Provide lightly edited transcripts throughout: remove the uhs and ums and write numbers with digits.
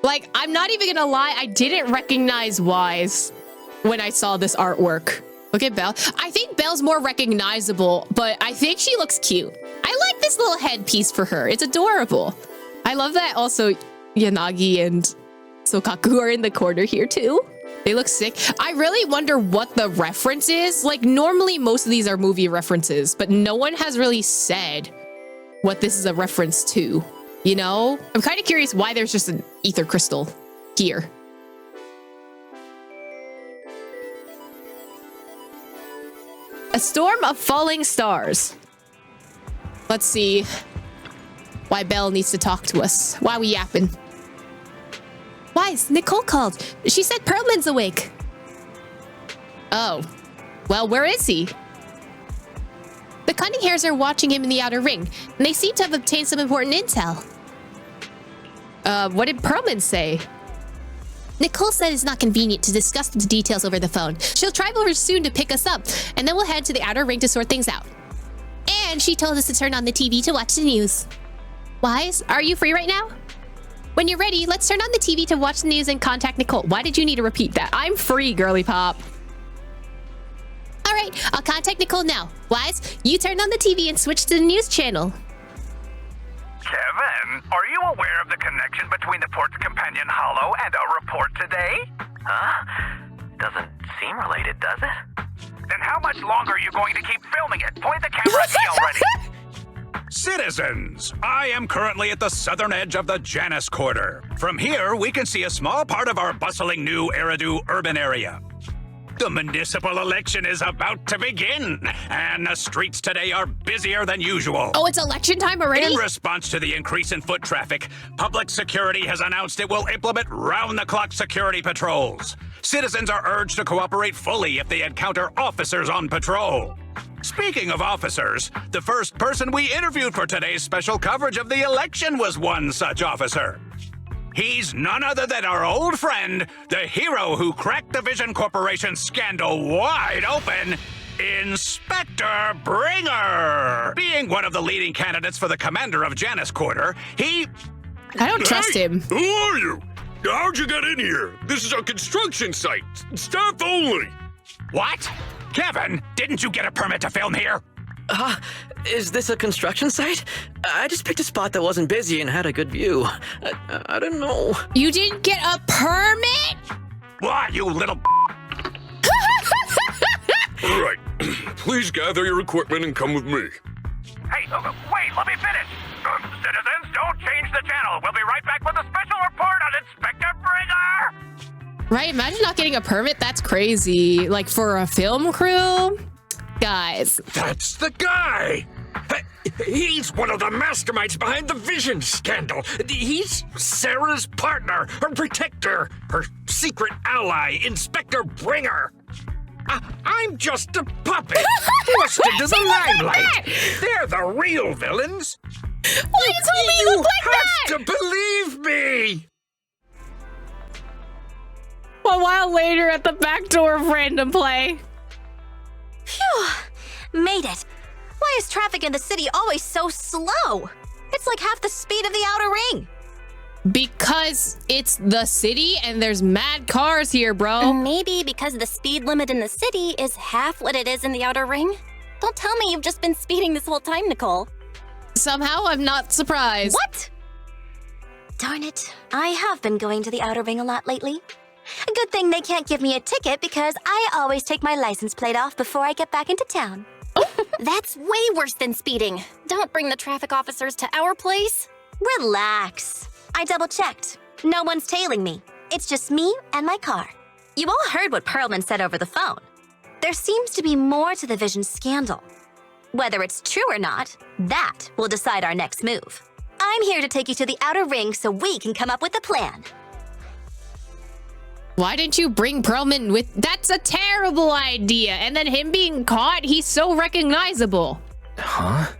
Like, I'm not even gonna lie, I didn't recognize Wise when I saw this artwork. Look at Belle. I think Belle's more recognizable, but I think she looks cute. I like this little headpiece for her. It's adorable. I love that also Yanagi and Sokaku are in the corner here too. They look sick. I really wonder what the reference is. Like, normally most of these are movie references, but no one has really said what this is a reference to. You know? I'm kind of curious why there's just an ether crystal here. A storm of falling stars. Let's see why Belle needs to talk to us. Why we yapping? Wise, Nicole called. She said Perlman's awake. Oh. Well, where is he? The Cunninghairs are watching him in the outer ring, and they seem to have obtained some important intel. What did Perlman say? Nicole said it's not convenient to discuss the details over the phone. She'll drive over soon to pick us up, and then we'll head to the outer ring to sort things out. And she told us to turn on the TV to watch the news. Wise, are you free right now? When you're ready, let's turn on the TV to watch the news and contact Nicole. Why did you need to repeat that? I'm free, girly pop. All right, I'll contact Nicole now. Wise, you turn on the TV and switch to the news channel. Kevin, are you aware of the connection between the port's companion Hollow and our report today? Huh? Doesn't seem related, does it? Then how much longer are you going to keep filming it? Point the camera at me already! Citizens, I am currently at the southern edge of the Janus Quarter. From here, we can see a small part of our bustling new Eridu urban area. The municipal election is about to begin, and the streets today are busier than usual. Oh, it's election time already? In response to the increase in foot traffic, public security has announced it will implement round-the-clock security patrols. Citizens are urged to cooperate fully if they encounter officers on patrol. Speaking of officers, the first person we interviewed for today's special coverage of the election was one such officer. He's none other than our old friend, the hero who cracked the Vision Corporation scandal wide open, Inspector Bringer. Being one of the leading candidates for the commander of Janus Quarter, I don't trust him. Who are you? How'd you get in here? This is a construction site. Staff only. What? Kevin, didn't you get a permit to film here? Is this a construction site? I just picked a spot that wasn't busy and had a good view. I don't know. You didn't get a permit? What, you little All right. Please gather your equipment and come with me. Hey, wait, let me finish! Citizens, don't change the channel! We'll be right back with a special report on Inspector Bringer! Right, imagine not getting a permit. That's crazy. Like, for a film crew? Guys. That's the guy! He's one of the masterminds behind the Vision scandal. He's Sarah's partner, her protector, her secret ally, Inspector Bringer. I'm just a puppet, forced into the limelight. They're the real villains. Why does Homie look like that? You have to believe me. A while later at the back door of random play. Phew! Made it. Why is traffic in the city always so slow? It's like half the speed of the outer ring. Because it's the city and there's mad cars here, bro. Maybe because the speed limit in the city is half what it is in the outer ring? Don't tell me you've just been speeding this whole time, Nicole. Somehow I'm not surprised. What? Darn it. I have been going to the outer ring a lot lately. A good thing they can't give me a ticket because I always take my license plate off before I get back into town. That's way worse than speeding. Don't bring the traffic officers to our place. Relax. I double-checked. No one's tailing me. It's just me and my car. You all heard what Perlman said over the phone. There seems to be more to the Vision scandal. Whether it's true or not, that will decide our next move. I'm here to take you to the outer ring so we can come up with a plan. Why didn't you bring Perlman with... That's a terrible idea. And then him being caught, he's so recognizable. Huh?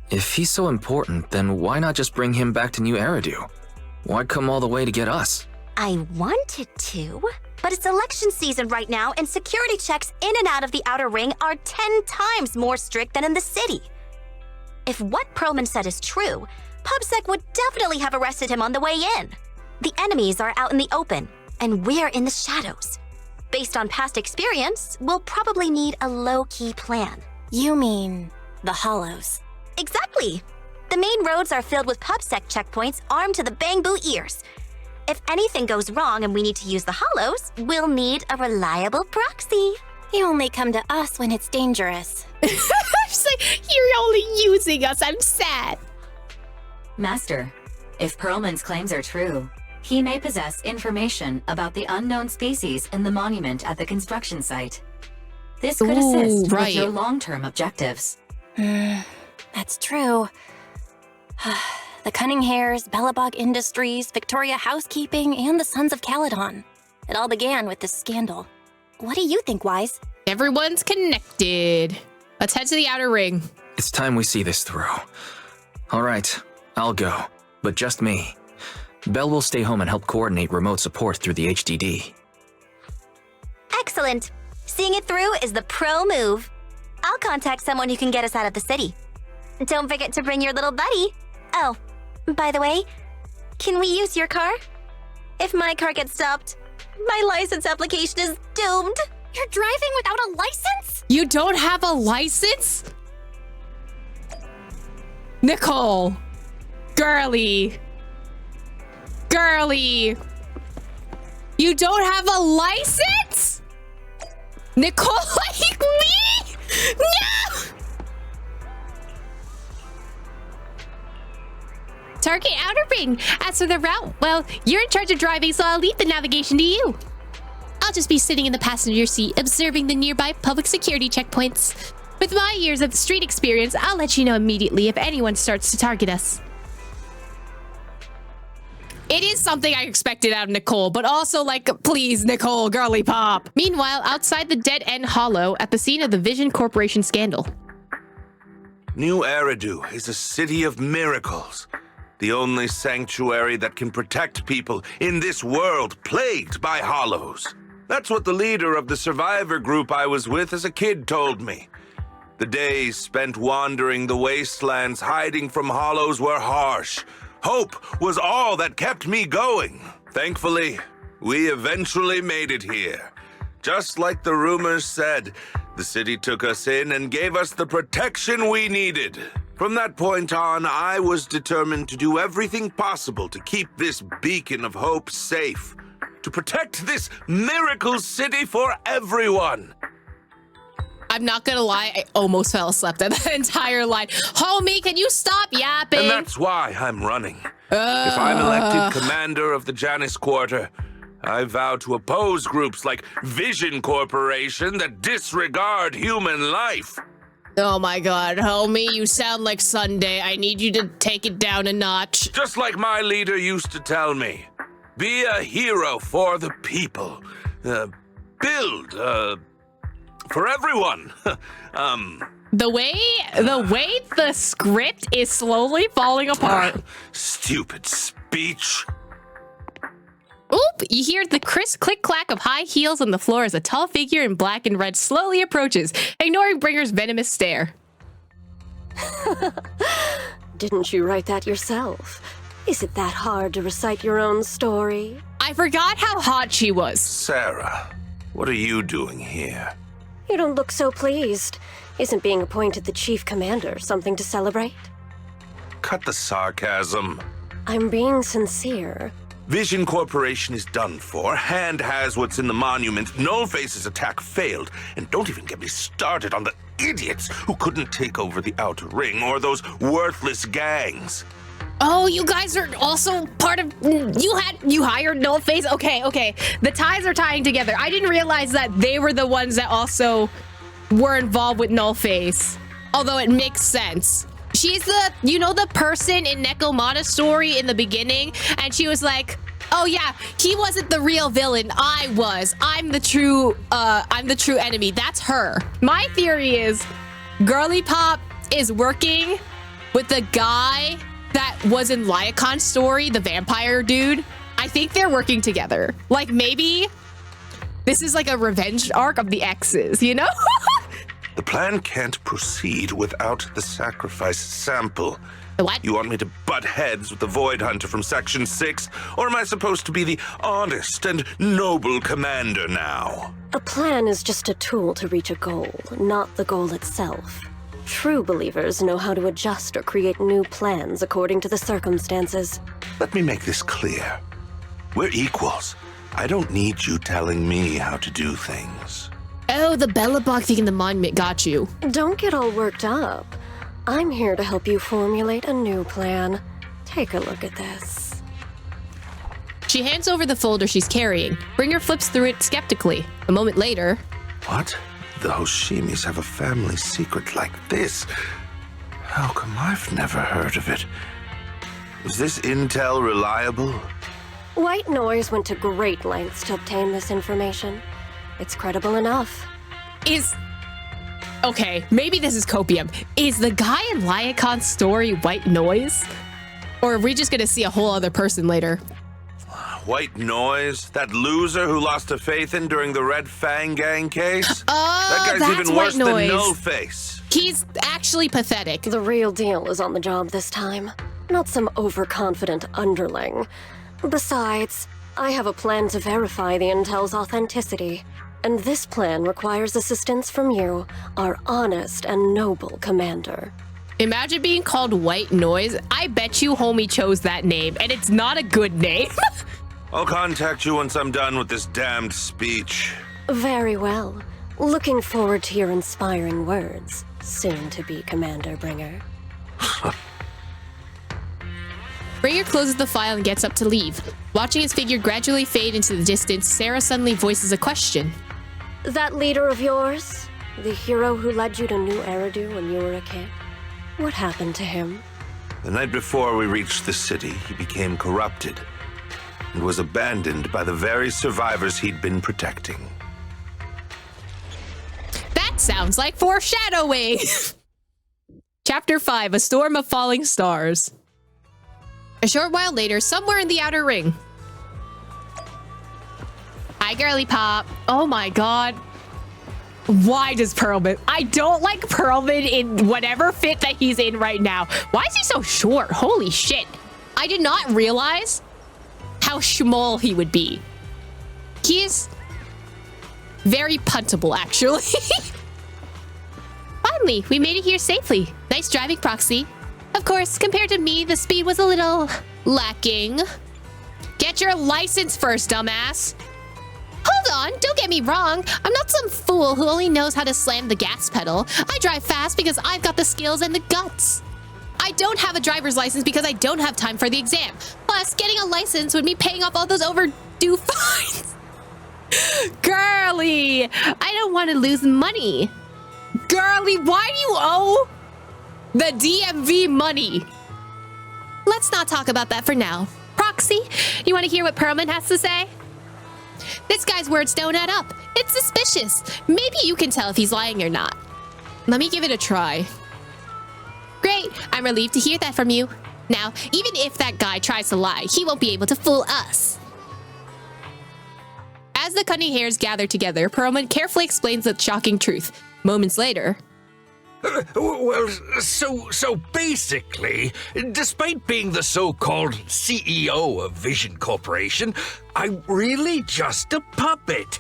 If he's so important, then why not just bring him back to New Eridu? Why come all the way to get us? I wanted to, but it's election season right now and security checks in and out of the outer ring are 10 times more strict than in the city. If what Perlman said is true, PubSec would definitely have arrested him on the way in. The enemies are out in the open, and we're in the shadows. Based on past experience, we'll probably need a low-key plan. You mean the Hollows? Exactly! The main roads are filled with PubSec checkpoints armed to the bang-boo ears. If anything goes wrong and we need to use the Hollows, we'll need a reliable proxy. You only come to us when it's dangerous. She's like, you're only using us. I'm sad. Master, if Perlman's claims are true, he may possess information about the unknown species in the monument at the construction site. This could assist with your long-term objectives. That's true. The Cunning Hares, Bellabog Industries, Victoria Housekeeping, and the Sons of Caledon. It all began with this scandal. What do you think, Wise? Everyone's connected. Let's head to the outer ring. It's time we see this through. All right, I'll go, but just me. Belle will stay home and help coordinate remote support through the HDD. Excellent. Seeing it through is the pro move. I'll contact someone who can get us out of the city. Don't forget to bring your little buddy. Oh, by the way, can we use your car? If my car gets stopped, my license application is doomed. You're driving without a license? You don't have a license? Nicole. Girly. You don't have a license? Nicole, like me? No! Target outer ring. As for the route, well, you're in charge of driving, so I'll leave the navigation to you. I'll just be sitting in the passenger seat, observing the nearby public security checkpoints. With my years of street experience, I'll let you know immediately if anyone starts to target us. It is something I expected out of Nicole, but also like, please, Nicole, girly pop. Meanwhile, outside the Dead End Hollow, at the scene of the Vision Corporation scandal. New Eridu is a city of miracles. The only sanctuary that can protect people in this world plagued by hollows. That's what the leader of the survivor group I was with as a kid told me. The days spent wandering the wastelands hiding from hollows were harsh. Hope was all that kept me going. Thankfully, we eventually made it here. Just like the rumors said, the city took us in and gave us the protection we needed. From that point on, I was determined to do everything possible to keep this beacon of hope safe, to protect this miracle city for everyone. I'm not gonna lie, I almost fell asleep at that entire line. Homie, can you stop yapping? And that's why I'm running. If I'm elected commander of the Janus Quarter, I vow to oppose groups like Vision Corporation that disregard human life. Oh my god, homie, you sound like Sunday. I need you to take it down a notch. Just like my leader used to tell me. Be a hero for the people. Build, for everyone. The way the script is slowly falling apart. Stupid speech. Oop! You hear the crisp click-clack of high heels on the floor as a tall figure in black and red slowly approaches, ignoring Bringer's venomous stare. Didn't you write that yourself? Is it that hard to recite your own story? I forgot how hot she was. Sarah, what are you doing here? You don't look so pleased. Isn't being appointed the chief commander something to celebrate? Cut the sarcasm. I'm being sincere. Vision Corporation is done for. Hand has what's in the monument. Nullface's attack failed. And don't even get me started on the idiots who couldn't take over the Outer Ring or those worthless gangs. Oh, you guys are also part of... You hired Nullface? Okay. The ties are tying together. I didn't realize that they were the ones that also were involved with Nullface. Although it makes sense. She's the person in Nekomata's story in the beginning, and she was like, oh yeah, he wasn't the real villain, I was. I'm the true enemy. That's her. My theory is Girly Pop is working with the guy that was in Lyakon's story, the vampire dude. I think they're working together. Like maybe this is like a revenge arc of the exes, you know? The plan can't proceed without the sacrifice sample. What? You want me to butt heads with the Void Hunter from Section 6? Or am I supposed to be the honest and noble commander now? A plan is just a tool to reach a goal, not the goal itself. True believers know how to adjust or create new plans according to the circumstances. Let me make this clear. We're equals. I don't need you telling me how to do things. Oh, the Belobog thing in the monument got you. Don't get all worked up. I'm here to help you formulate a new plan. Take a look at this. She hands over the folder she's carrying. Bringer flips through it skeptically. A moment later... What? The Hoshimis have a family secret like this? How come I've never heard of it? Is this intel reliable? White Noise went to great lengths to obtain this information. It's credible enough. Okay, maybe this is copium. Is the guy in Lyakon's story White Noise? Or are we just gonna see a whole other person later? White Noise? That loser who lost to Phaethon during the Red Fang Gang case? Oh, that guy's that's even worse White than Noise. No Face. He's actually pathetic. The real deal is on the job this time, not some overconfident underling. Besides, I have a plan to verify the intel's authenticity. And this plan requires assistance from you, our honest and noble commander. Imagine being called White Noise. I bet you homie chose that name, and it's not a good name. I'll contact you once I'm done with this damned speech. Very well. Looking forward to your inspiring words, soon to be Commander Bringer. Bringer closes the file and gets up to leave. Watching his figure gradually fade into the distance, Sarah suddenly voices a question. That leader of yours, the hero who led you to New Eridu when you were a kid, what happened to him? The night before we reached the city, he became corrupted and was abandoned by the very survivors he'd been protecting. That sounds like foreshadowing! Chapter 5, A Storm of Falling Stars. A short while later, somewhere in the Outer Ring. Hi, girly pop. Oh my god. Why does Perlman... I don't like Perlman in whatever fit that he's in right now. Why is he so short? Holy shit. I did not realize how small he would be. He is very puntable, actually. Finally, we made it here safely. Nice driving, Proxy. Of course, compared to me, the speed was a little lacking. Get your license first, dumbass. Hold on, don't get me wrong. I'm not some fool who only knows how to slam the gas pedal. I drive fast because I've got the skills and the guts. I don't have a driver's license because I don't have time for the exam. Plus, getting a license would mean paying off all those overdue fines. Girly, I don't want to lose money. Girly, why do you owe the DMV money? Let's not talk about that for now. Proxy, you want to hear what Perlman has to say? This guy's words don't add up. It's suspicious. Maybe you can tell if he's lying or not. Let me give it a try. Great, I'm relieved to hear that from you. Now, even if that guy tries to lie, he won't be able to fool us. As the cunning hairs gather together, Perlman carefully explains the shocking truth. Moments later... Well, so basically, despite being the so-called CEO of Vision Corporation, I'm really just a puppet.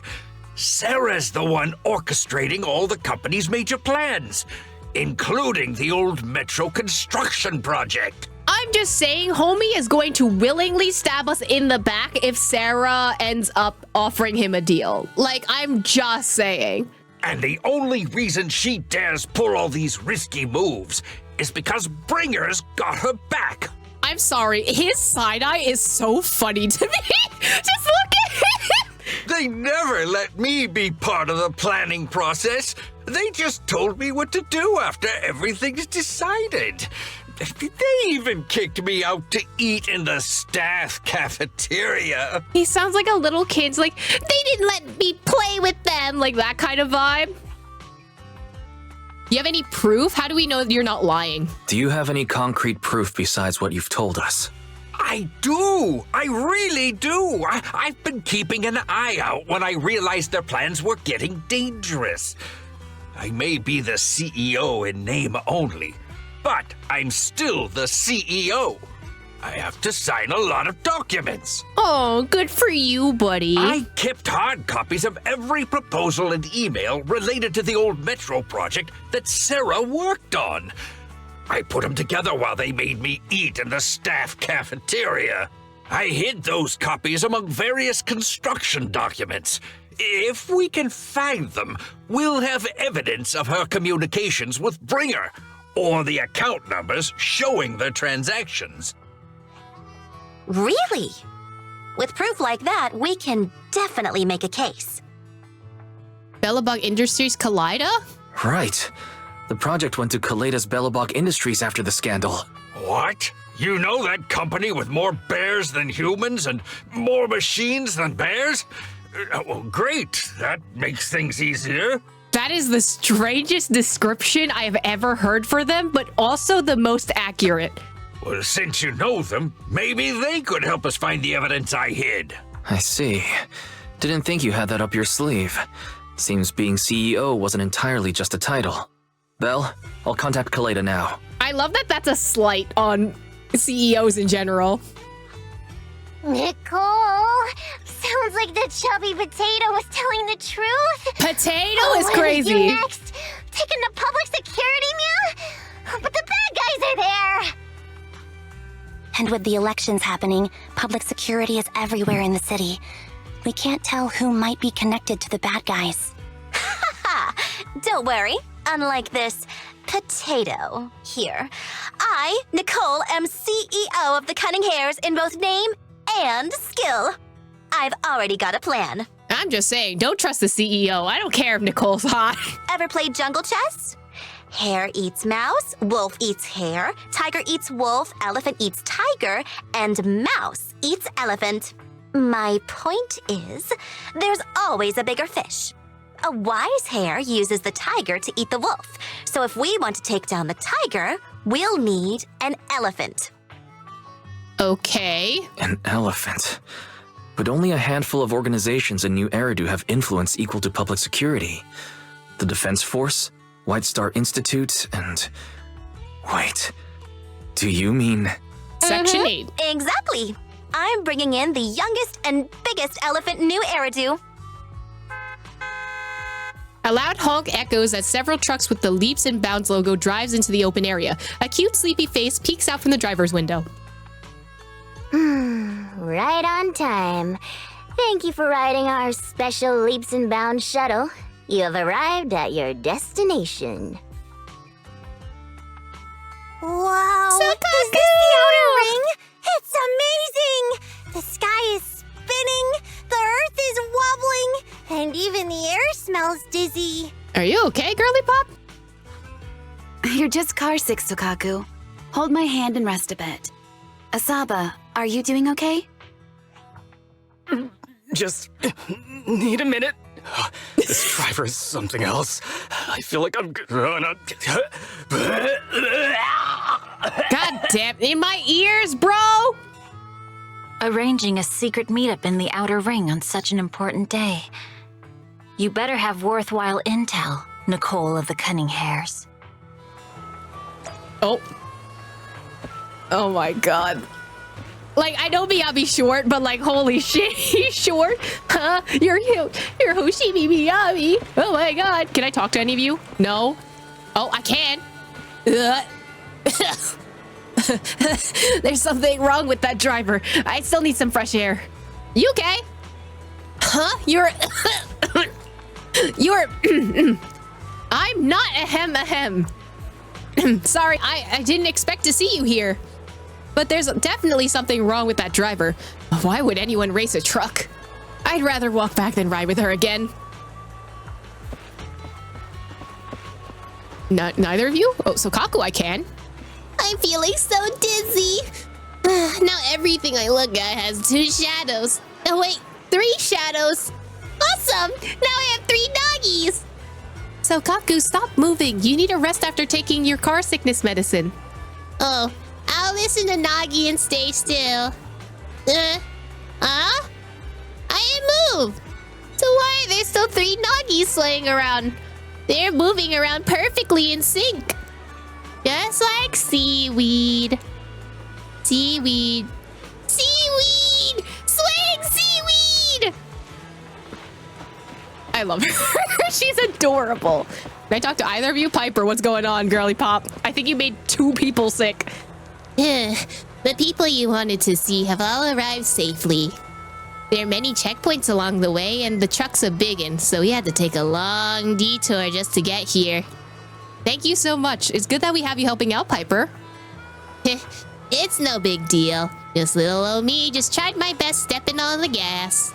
Sarah's the one orchestrating all the company's major plans, including the old metro construction project. I'm just saying, homie is going to willingly stab us in the back if Sarah ends up offering him a deal. Like, I'm just saying. And the only reason she dares pull all these risky moves is because Bringer's got her back. I'm sorry, his side-eye is so funny to me. Just look at him. They never let me be part of the planning process. They just told me what to do after everything's decided. They even kicked me out to eat in the staff cafeteria. He sounds like a little kid's like, they didn't let me play with them, like that kind of vibe. You have any proof? How do we know you're not lying? Do you have any concrete proof besides what you've told us? I do. I really do. I've been keeping an eye out when I realized their plans were getting dangerous. I may be the CEO in name only, But I'm still the CEO. I have to sign a lot of documents. Oh, good for you, buddy. I kept hard copies of every proposal and email related to the old Metro project that Sarah worked on. I put them together while they made me eat in the staff cafeteria. I hid those copies among various construction documents. If we can find them, we'll have evidence of her communications with Bringer, or the account numbers showing the transactions. Really? With proof like that, we can definitely make a case. Belobog Industries Kaleida? Right. The project went to Kaleida's Belobog Industries after the scandal. What? You know that company with more bears than humans and more machines than bears? Well, great. That makes things easier. That is the strangest description I have ever heard for them, but also the most accurate. Well, since you know them, maybe they could help us find the evidence I hid. I see. Didn't think you had that up your sleeve. Seems being CEO wasn't entirely just a title. Belle, I'll contact Kaleida now. I love that that's a slight on CEOs in general. Nicole, sounds like the chubby potato was telling the truth. Potato is What crazy. do we do next? Taking the public security man? But the bad guys are there. And with the elections happening, public security is everywhere in the city. We can't tell who might be connected to the bad guys. Ha! Don't worry. Unlike this potato here, I, Nicole, am CEO of the Cunning Hares in both name and skill. I've already got a plan. I'm just saying, don't trust the CEO. I don't care if Nicole's hot. Ever played jungle chess? Hare eats mouse, wolf eats hare, tiger eats wolf, elephant eats tiger, and mouse eats elephant. My point is, there's always a bigger fish. A wise hare uses the tiger to eat the wolf. So if we want to take down the tiger, we'll need an elephant. Okay. An elephant. But only a handful of organizations in New Eridu have influence equal to public security. The Defense Force, White Star Institute, and... Wait, do you mean... Section 8. Exactly. I'm bringing in the youngest and biggest elephant in New Eridu. A loud honk echoes as several trucks with the Leaps and Bounds logo drives into the open area. A cute, sleepy face peeks out from the driver's window. Right on time. Thank you for riding our special Leaps and Bounds shuttle. You have arrived at your destination. Wow! Is this the outer ring? It's amazing! The sky is spinning, the earth is wobbling, and even the air smells dizzy. Are you okay, girly pop? You're just car sick, Sukaku. Hold my hand and rest a bit. Asaba, are you doing okay? Just need a minute. This driver is something else. I feel like I'm gonna... God damn, in my ears, bro! Arranging a secret meetup in the outer ring on such an important day. You better have worthwhile intel, Nicole of the Cunning Hares. Oh. Oh my god. Like, I know Miyabi's short, but like, holy shit, he's short. Huh? You're Hoshimi Miyabi. Oh my god. Can I talk to any of you? No? Oh, I can. There's something wrong with that driver. I still need some fresh air. You okay? Huh? You're... I'm not ahem. Sorry, I didn't expect to see you here. But there's definitely something wrong with that driver. Why would anyone race a truck? I'd rather walk back than ride with her again. Neither of you? Oh, Sokaku, I can. I'm feeling so dizzy. Now everything I look at has 2 shadows. Oh wait, 3 shadows. Awesome! Now I have 3 doggies. Sokaku, stop moving. You need a rest after taking your car sickness medicine. Oh, I'll listen to Nagi and stay still. I didn't move. So why are there still 3 Nagis slaying around? They're moving around perfectly in sync. Just like seaweed. Seaweed. Seaweed! Swing seaweed! I love her. She's adorable. Can I talk to either of you? Piper, what's going on, girly pop? I think you made 2 people sick. The people you wanted to see have all arrived safely. There are many checkpoints along the way, and the truck's a biggin', so we had to take a long detour just to get here. Thank you so much. It's good that we have you helping out, Piper. It's no big deal. Just little old me just tried my best stepping on the gas.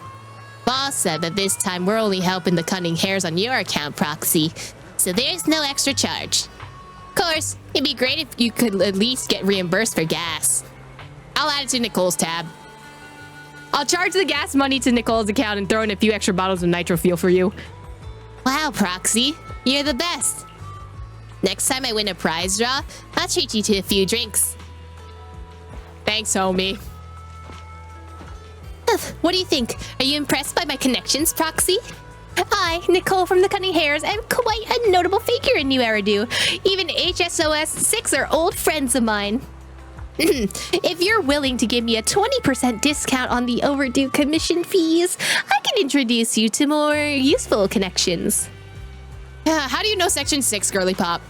Boss said that this time we're only helping the cunning hares on your account, Proxy, so there's no extra charge. Of course, it'd be great if you could at least get reimbursed for gas. I'll add it to Nicole's tab. I'll charge the gas money to Nicole's account and throw in a few extra bottles of nitro fuel for you. Wow, Proxy, you're the best. Next time I win a prize draw, I'll treat you to a few drinks. Thanks, homie. What do you think? Are you impressed by my connections, Proxy? I, Nicole from the Cunning Hares, am quite a notable figure in New Eridu. Even HSOS 6 are old friends of mine. If you're willing to give me a 20% discount on the overdue commission fees, I can introduce you to more useful connections. How do you know Section 6, girly pop?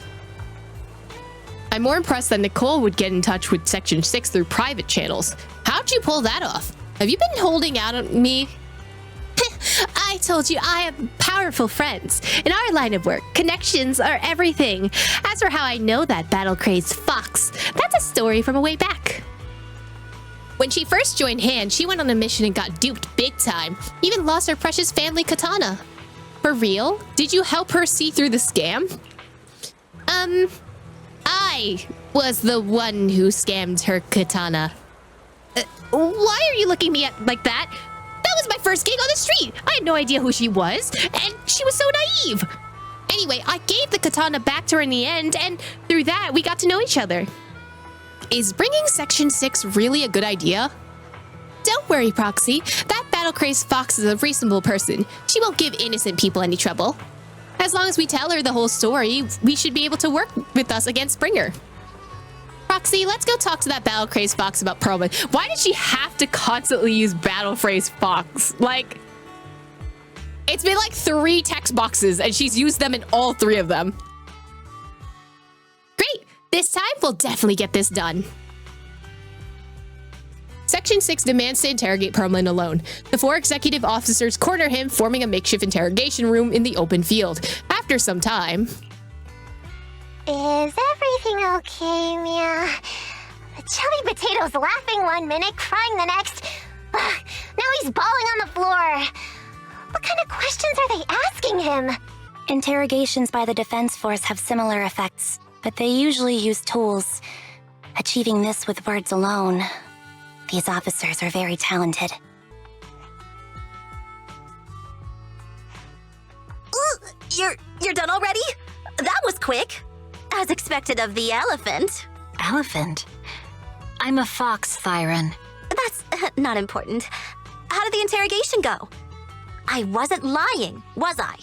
I'm more impressed that Nicole would get in touch with Section 6 through private channels. How'd you pull that off? Have you been holding out on me? I told you I have powerful friends. In our line of work, connections are everything. As for how I know that battle-crazed fox, that's a story from a way back. When she first joined Han, she went on a mission and got duped big time. Even lost her precious family katana. For real? Did you help her see through the scam? I was the one who scammed her katana. Why are you looking at me like that? That was my first gig on the street. I had no idea who she was, and she was so naive. Anyway, I gave the katana back to her in the end, and through that, we got to know each other. Is bringing Section 6 really a good idea? Don't worry, Proxy. That battle-crazed fox is a reasonable person. She won't give innocent people any trouble. As long as we tell her the whole story, we should be able to work with us against Springer. Proxy, let's go talk to that battle-crazed fox about Perlman. Why did she have to constantly use battle-crazed fox? Like, it's been like 3 text boxes, and she's used them in all 3 of them. Great! This time, we'll definitely get this done. Section 6 demands to interrogate Perlman alone. The 4 executive officers corner him, forming a makeshift interrogation room in the open field. After some time... Is everything okay, Mia? The chubby potato's laughing one minute, crying the next. Now he's bawling on the floor. What kind of questions are they asking him? Interrogations by the Defense Force have similar effects, but they usually use tools. Achieving this with words alone. These officers are very talented. You're done already? That was quick. As expected of the elephant. Elephant? I'm a fox, Thyron. That's not important. How did the interrogation go? I wasn't lying, was I?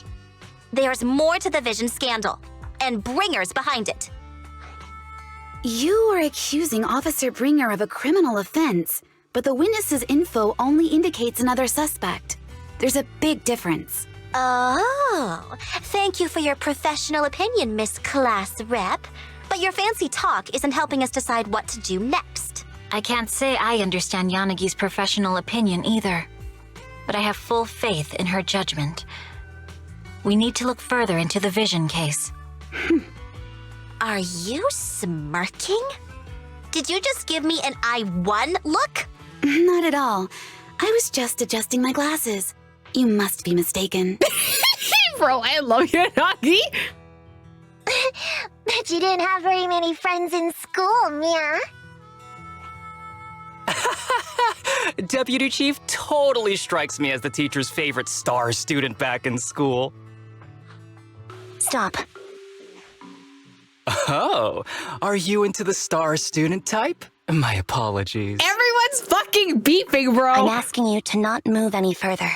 There's more to the Vision scandal, and Bringer's behind it. You are accusing Officer Bringer of a criminal offense, but the witness's info only indicates another suspect. There's a big difference. Oh, thank you for your professional opinion, Miss Class Rep. But your fancy talk isn't helping us decide what to do next. I can't say I understand Yanagi's professional opinion either, but I have full faith in her judgment. We need to look further into the Vision case. Are you smirking? Did you just give me an I won look? Not at all. I was just adjusting my glasses. You must be mistaken. Bro, I love Yanagi. Bet you didn't have very many friends in school, Mia. Deputy Chief totally strikes me as the teacher's favorite star student back in school. Stop. Oh, are you into the star student type? My apologies. Everyone's fucking beeping, bro. I'm asking you to not move any further.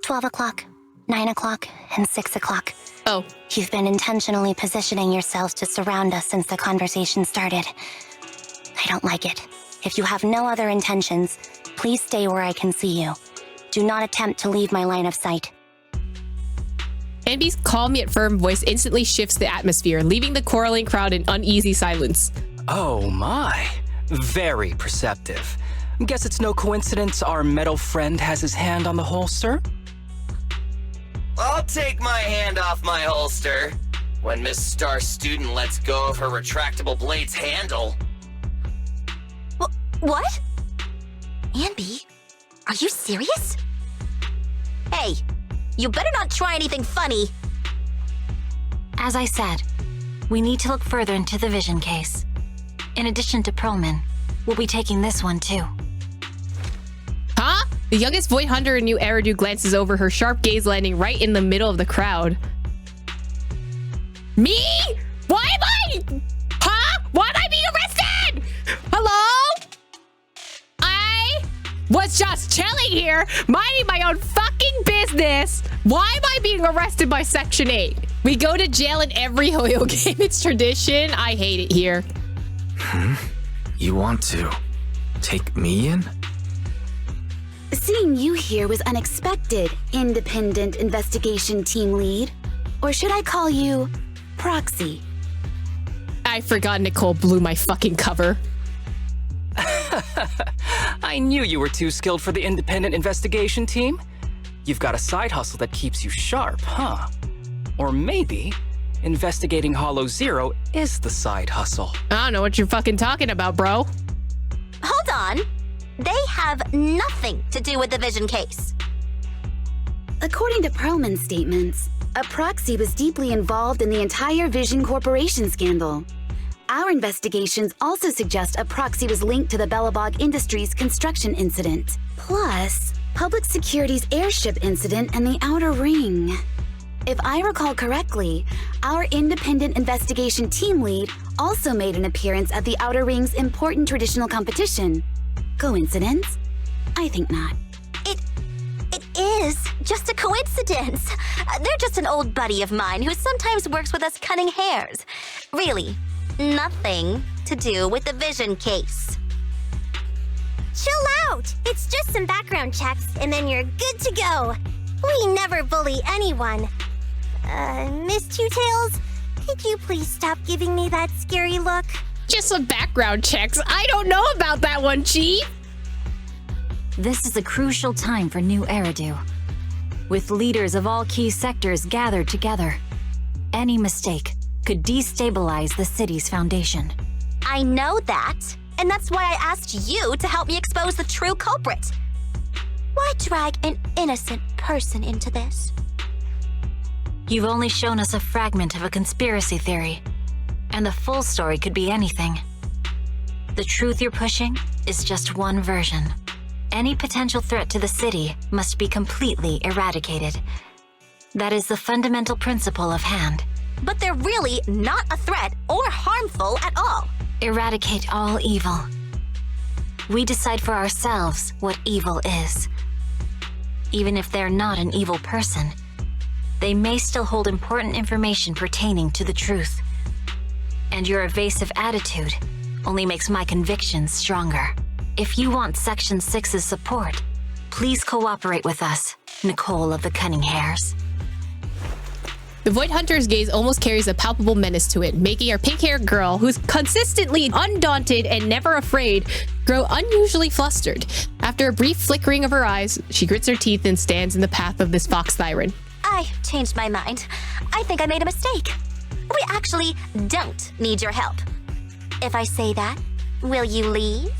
12 o'clock. 9 o'clock and 6 o'clock. Oh. You've been intentionally positioning yourselves to surround us since the conversation started. I don't like it. If you have no other intentions, please stay where I can see you. Do not attempt to leave my line of sight. Amby's calm yet firm voice instantly shifts the atmosphere, leaving the quarreling crowd in uneasy silence. Oh my. Very perceptive. Guess it's no coincidence our metal friend has his hand on the holster? I'll take my hand off my holster when Miss Star Student lets go of her retractable blade's handle. What? Amby? Are you serious? Hey, you better not try anything funny. As I said, we need to look further into the vision case. In addition to Perlman, we'll be taking this one too. Huh? The youngest Void Hunter in New Eridu glances over, her sharp gaze landing right in the middle of the crowd. Me? Why am I? Huh? Why am I being arrested? Hello? I was just chilling here, minding my own fucking business. Why am I being arrested by Section 8? We go to jail in every Hoyo game. It's tradition. I hate it here. You want to take me in? Seeing you here was unexpected, independent investigation team lead. Or should I call you proxy? I forgot Nicole blew my fucking cover. I knew you were too skilled for the independent investigation team. You've got a side hustle that keeps you sharp, huh? Or maybe investigating Hollow Zero is the side hustle. I don't know what you're fucking talking about, bro. Hold on. They have nothing to do with the vision case. According to Perlman's statements, a proxy was deeply involved in the entire Vision Corporation scandal. Our investigations also suggest a proxy was linked to the Belobog Industries construction incident, plus Public Security's airship incident and the Outer Ring. If I recall correctly, our independent investigation team lead also made an appearance at the Outer Ring's important traditional competition. Coincidence? I think not. It is just a coincidence. They're just an old buddy of mine who sometimes works with us cunning hares. Really, nothing to do with the vision case. Chill out! It's just some background checks, and then you're good to go. We never bully anyone. Miss Two Tails, could you please stop giving me that scary look? Just some background checks. I don't know about that one, Chief. This is a crucial time for New Eridu, with leaders of all key sectors gathered together. Any mistake could destabilize the city's foundation. I know that, and that's why I asked you to help me expose the true culprit. Why drag an innocent person into this? You've only shown us a fragment of a conspiracy theory, and the full story could be anything. The truth you're pushing is just one version. Any potential threat to the city must be completely eradicated. That is the fundamental principle of Hand. But they're really not a threat or harmful at all. Eradicate all evil. We decide for ourselves what evil is. Even if they're not an evil person, they may still hold important information pertaining to the truth. And your evasive attitude only makes my convictions stronger. If you want Section 6's support, please cooperate with us, Nicole of the Cunning Hares. The Void Hunter's gaze almost carries a palpable menace to it, making our pink-haired girl, who's consistently undaunted and never afraid, grow unusually flustered. After a brief flickering of her eyes, she grits her teeth and stands in the path of this fox siren. I changed my mind. I think I made a mistake. We actually don't need your help. If I say that, will you leave?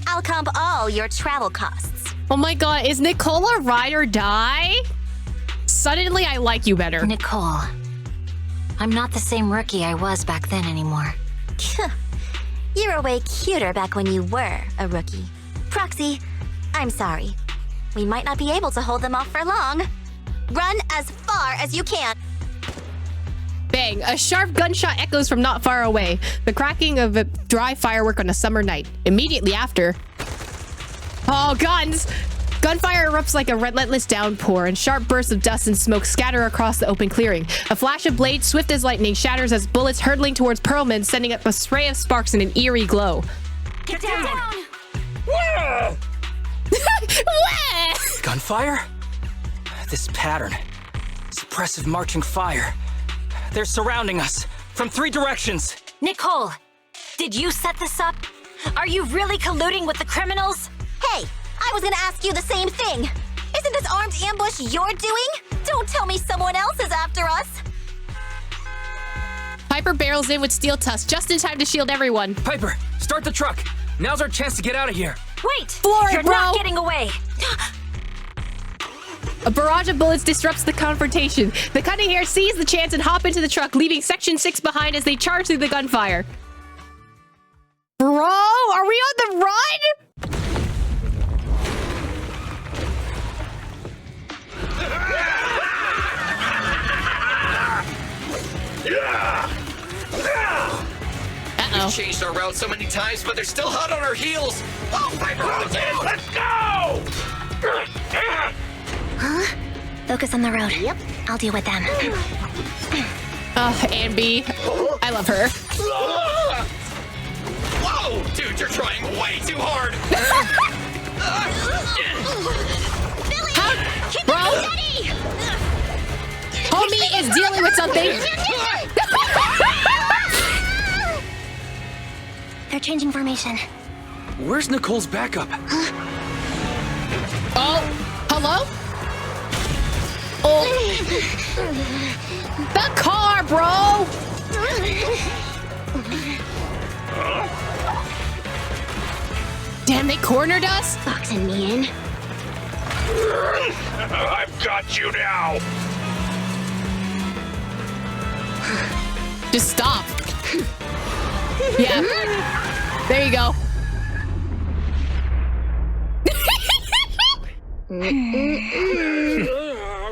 I'll comp all your travel costs. Oh my god, is Nicole a ride or die? Suddenly, I like you better. Nicole, I'm not the same rookie I was back then anymore. You were way cuter back when you were a rookie. Proxy, I'm sorry. We might not be able to hold them off for long. Run as far as you can. Bang! A sharp gunshot echoes from not far away, the cracking of a dry firework on a summer night. Immediately after... Oh, guns! Gunfire erupts like a relentless downpour, and sharp bursts of dust and smoke scatter across the open clearing. A flash of blades, swift as lightning, shatters as bullets hurtling towards Perlman, sending up a spray of sparks in an eerie glow. Get down! Whoa! Gunfire? This pattern. Suppressive marching fire. They're surrounding us from 3 directions. Nicole, did you set this up? Are you really colluding with the criminals? Hey, I was gonna ask you the same thing. Isn't this armed ambush your doing? Don't tell me someone else is after us. Piper barrels in with steel tusks just in time to shield everyone. Piper, start the truck. Now's our chance to get out of here. Wait! Floor You're it, bro. not getting away! A barrage of bullets disrupts the confrontation. The Cunning Hare seize the chance and hop into the truck, leaving Section 6 behind as they charge through the gunfire. Bro, are we on the run? We've changed our route so many times, but they're still hot on our heels. Oh, Piper, let's go! Huh? Focus on the road. Yep. I'll deal with them. Anne B. I love her. Whoa, dude, you're trying way too hard. Bro? Homie is dealing with something. They're changing formation. Where's Nicole's backup? Oh, hello? Oh. The car, bro! Damn, they cornered us? Boxing me in. I've got you now. Just stop. Yeah. There you go.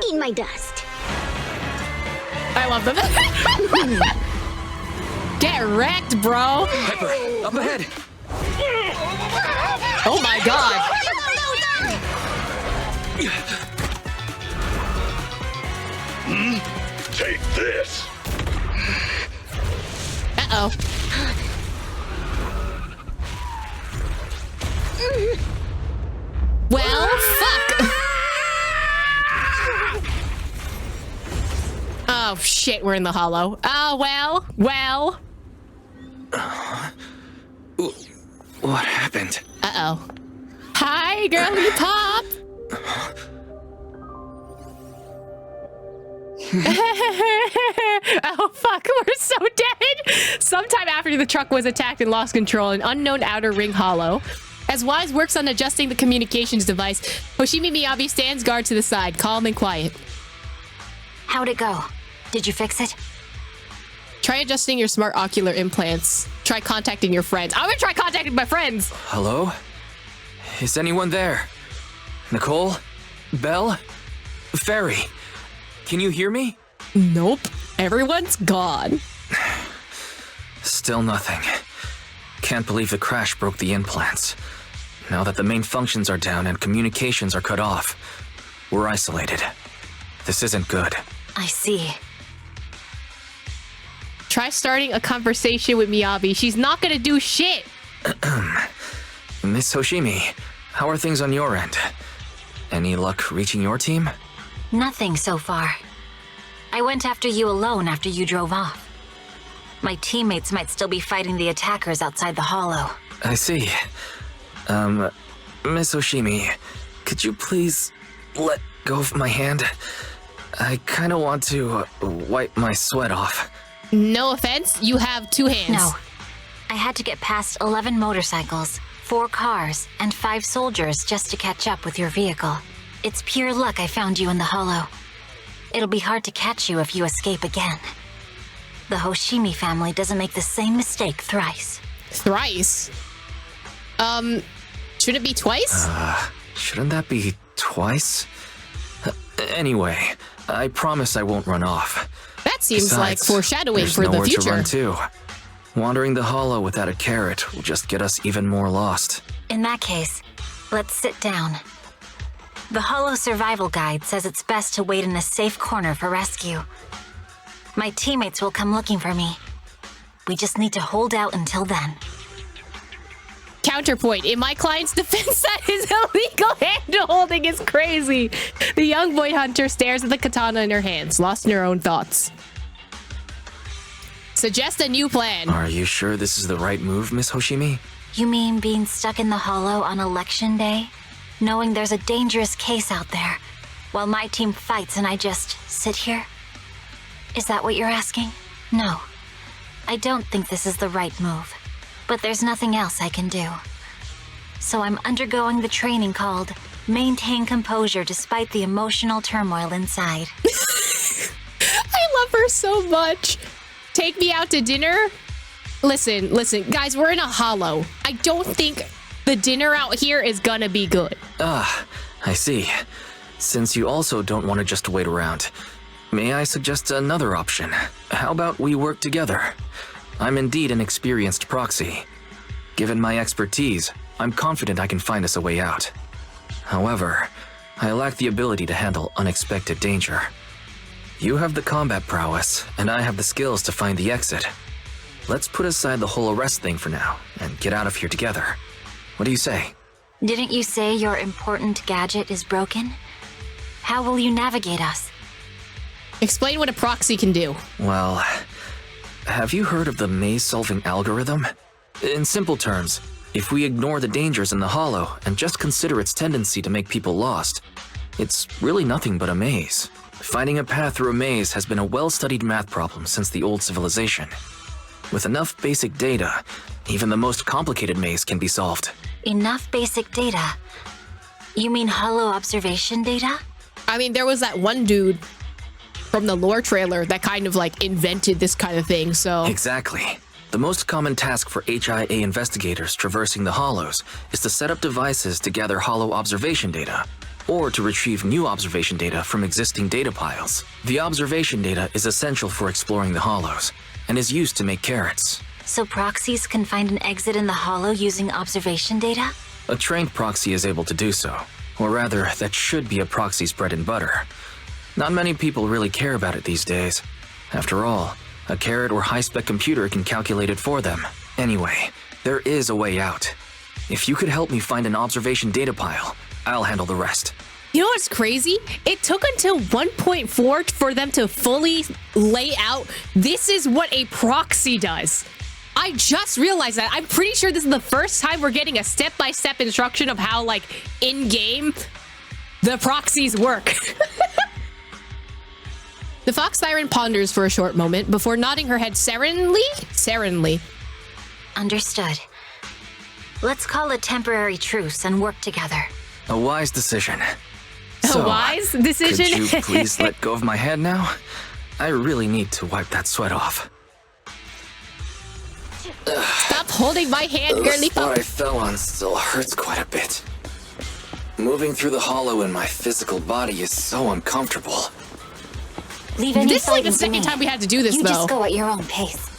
Eat my dust. I love them. Get wrecked, bro. Piper, up ahead. Oh my god. Take this. Uh-oh. Well, fuck. Oh, shit, we're in the hollow. Oh, well. What happened? Uh-oh. Hi, girly pop. Oh, fuck, we're so dead. Sometime after the truck was attacked and lost control, an unknown outer ring hollow. As Wise works on adjusting the communications device, Hoshimi Miyabi stands guard to the side, calm and quiet. How'd it go? Did you fix it? Try adjusting your smart ocular implants. Try contacting your friends. I'm gonna try contacting my friends. Hello? Is anyone there? Nicole? Belle? Fairy? Can you hear me? Nope. Everyone's gone. Still nothing. Can't believe the crash broke the implants. Now that the main functions are down and communications are cut off, we're isolated. This isn't good. I see. Try starting a conversation with Miyabi. She's not gonna do shit. Miss Hoshimi, how are things on your end? Any luck reaching your team? Nothing so far. I went after you alone after you drove off. My teammates might still be fighting the attackers outside the hollow. I see. Miss Hoshimi, could you please let go of my hand? I kinda want to wipe my sweat off. No offense, you have 2 hands. No. I had to get past 11 motorcycles, 4 cars, and 5 soldiers just to catch up with your vehicle. It's pure luck I found you in the hollow. It'll be hard to catch you if you escape again. The Hoshimi family doesn't make the same mistake thrice. Thrice? Should it be twice? Shouldn't that be twice? Anyway, I promise I won't run off. That seems Besides, like foreshadowing there's for the nowhere future. to run to. Wandering the hollow without a carrot will just get us even more lost. In that case, let's sit down. The Hollow Survival Guide says it's best to wait in a safe corner for rescue. My teammates will come looking for me. We just need to hold out until then. Counterpoint, in my client's defense, that is illegal hand-holding is crazy. The young boy hunter stares at the katana in her hands, lost in her own thoughts. Suggest a new plan. Are you sure this is the right move, Miss Hoshimi? You mean being stuck in the Hollow on election day? Knowing there's a dangerous case out there, while my team fights and I just sit here? Is that what you're asking? No. I don't think this is the right move. But there's nothing else I can do. So I'm undergoing the training called Maintain Composure Despite the Emotional Turmoil Inside. I love her so much. Take me out to dinner? Listen, guys, we're in a hollow. I don't think the dinner out here is gonna be good. I see. Since you also don't want to just wait around, may I suggest another option? How about we work together? I'm indeed an experienced proxy. Given my expertise, I'm confident I can find us a way out. However, I lack the ability to handle unexpected danger. You have the combat prowess, and I have the skills to find the exit. Let's put aside the whole arrest thing for now, and get out of here together. What do you say? Didn't you say your important gadget is broken? How will you navigate us? Explain what a proxy can do. Well, have you heard of the maze-solving algorithm? In simple terms, if we ignore the dangers in the Hollow and just consider its tendency to make people lost, it's really nothing but a maze. Finding a path through a maze has been a well-studied math problem since the old civilization. With enough basic data, even the most complicated maze can be solved. Enough basic data? You mean Hollow observation data? I mean, there was that one dude from the lore trailer that kind of like invented this kind of thing, so... Exactly. The most common task for HIA investigators traversing the Hollows is to set up devices to gather Hollow observation data, or to retrieve new observation data from existing data piles. The observation data is essential for exploring the Hollows, and is used to make carrots. So proxies can find an exit in the Hollow using observation data? A trained proxy is able to do so, or rather, that should be a proxy's bread and butter. Not many people really care about it these days. After all, a carrot or high-spec computer can calculate it for them. Anyway, there is a way out. If you could help me find an observation data pile, I'll handle the rest. You know what's crazy? It took until 1.4 for them to fully lay out, this is what a proxy does. I just realized that. I'm pretty sure this is the first time we're getting a step-by-step instruction of how, like, in-game, the proxies work. The Fox Siren ponders for a short moment before nodding her head serenely. Understood. Let's call a temporary truce and work together. A wise decision. A wise decision? Could you please let go of my head now? I really need to wipe that sweat off. Stop holding my hand, girly The spot pop. I fell on still hurts quite a bit. Moving through the Hollow in my physical body is so uncomfortable. Leave any This is like the fighting to second me. time we had to do this, you though. just go at your own pace.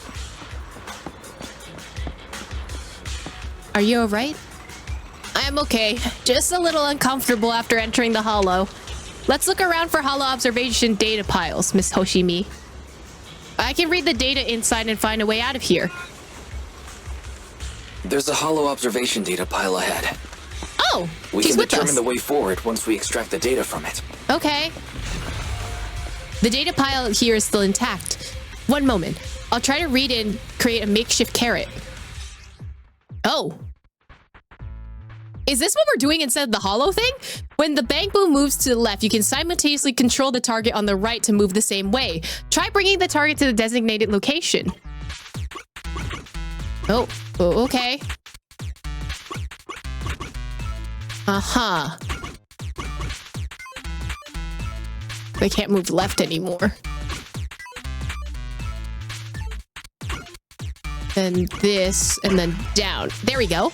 Are you alright? I am okay. Just a little uncomfortable after entering the Hollow. Let's look around for Hollow observation data piles, Miss Hoshimi. I can read the data inside and find a way out of here. There's a Hollow observation data pile ahead. Oh, We she's can with determine us. the way forward once we extract the data from it. Okay. The data pile here is still intact. One moment. I'll try to read and create a makeshift carrot. Oh. Is this what we're doing instead of the Hollow thing? When the bang boom moves to the left, you can simultaneously control the target on the right to move the same way. Try bringing the target to the designated location. Oh, okay. Uh-huh. I can't move left anymore. Then this, and then down. There we go.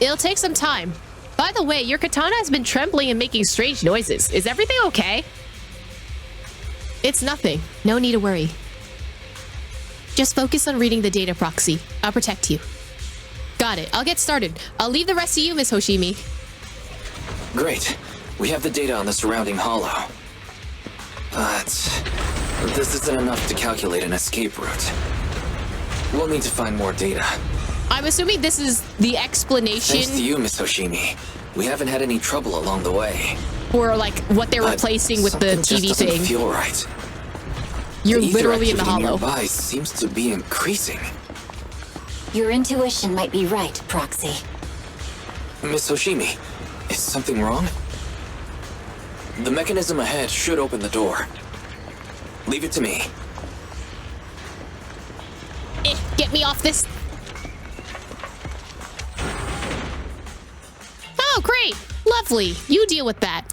It'll take some time. By the way, your katana has been trembling and making strange noises. Is everything okay? It's nothing. No need to worry. Just focus on reading the data proxy. I'll protect you. Got it. I'll get started. I'll leave the rest to you, Miss Hoshimi. Great. We have the data on the surrounding hollow. But this isn't enough to calculate an escape route. We'll need to find more data. I'm assuming this is the explanation. Thanks to you, Miss Hoshimi. We haven't had any trouble along the way. Or like what they're replacing with the TV just thing. Doesn't feel right. You're the ether literally in the activity hollow. Nearby seems to be increasing. Your intuition might be right, Proxy. Miss Hoshimi, is something wrong? The mechanism ahead should open the door. Leave it to me. Get me off this. Oh, great. Lovely. You deal with that.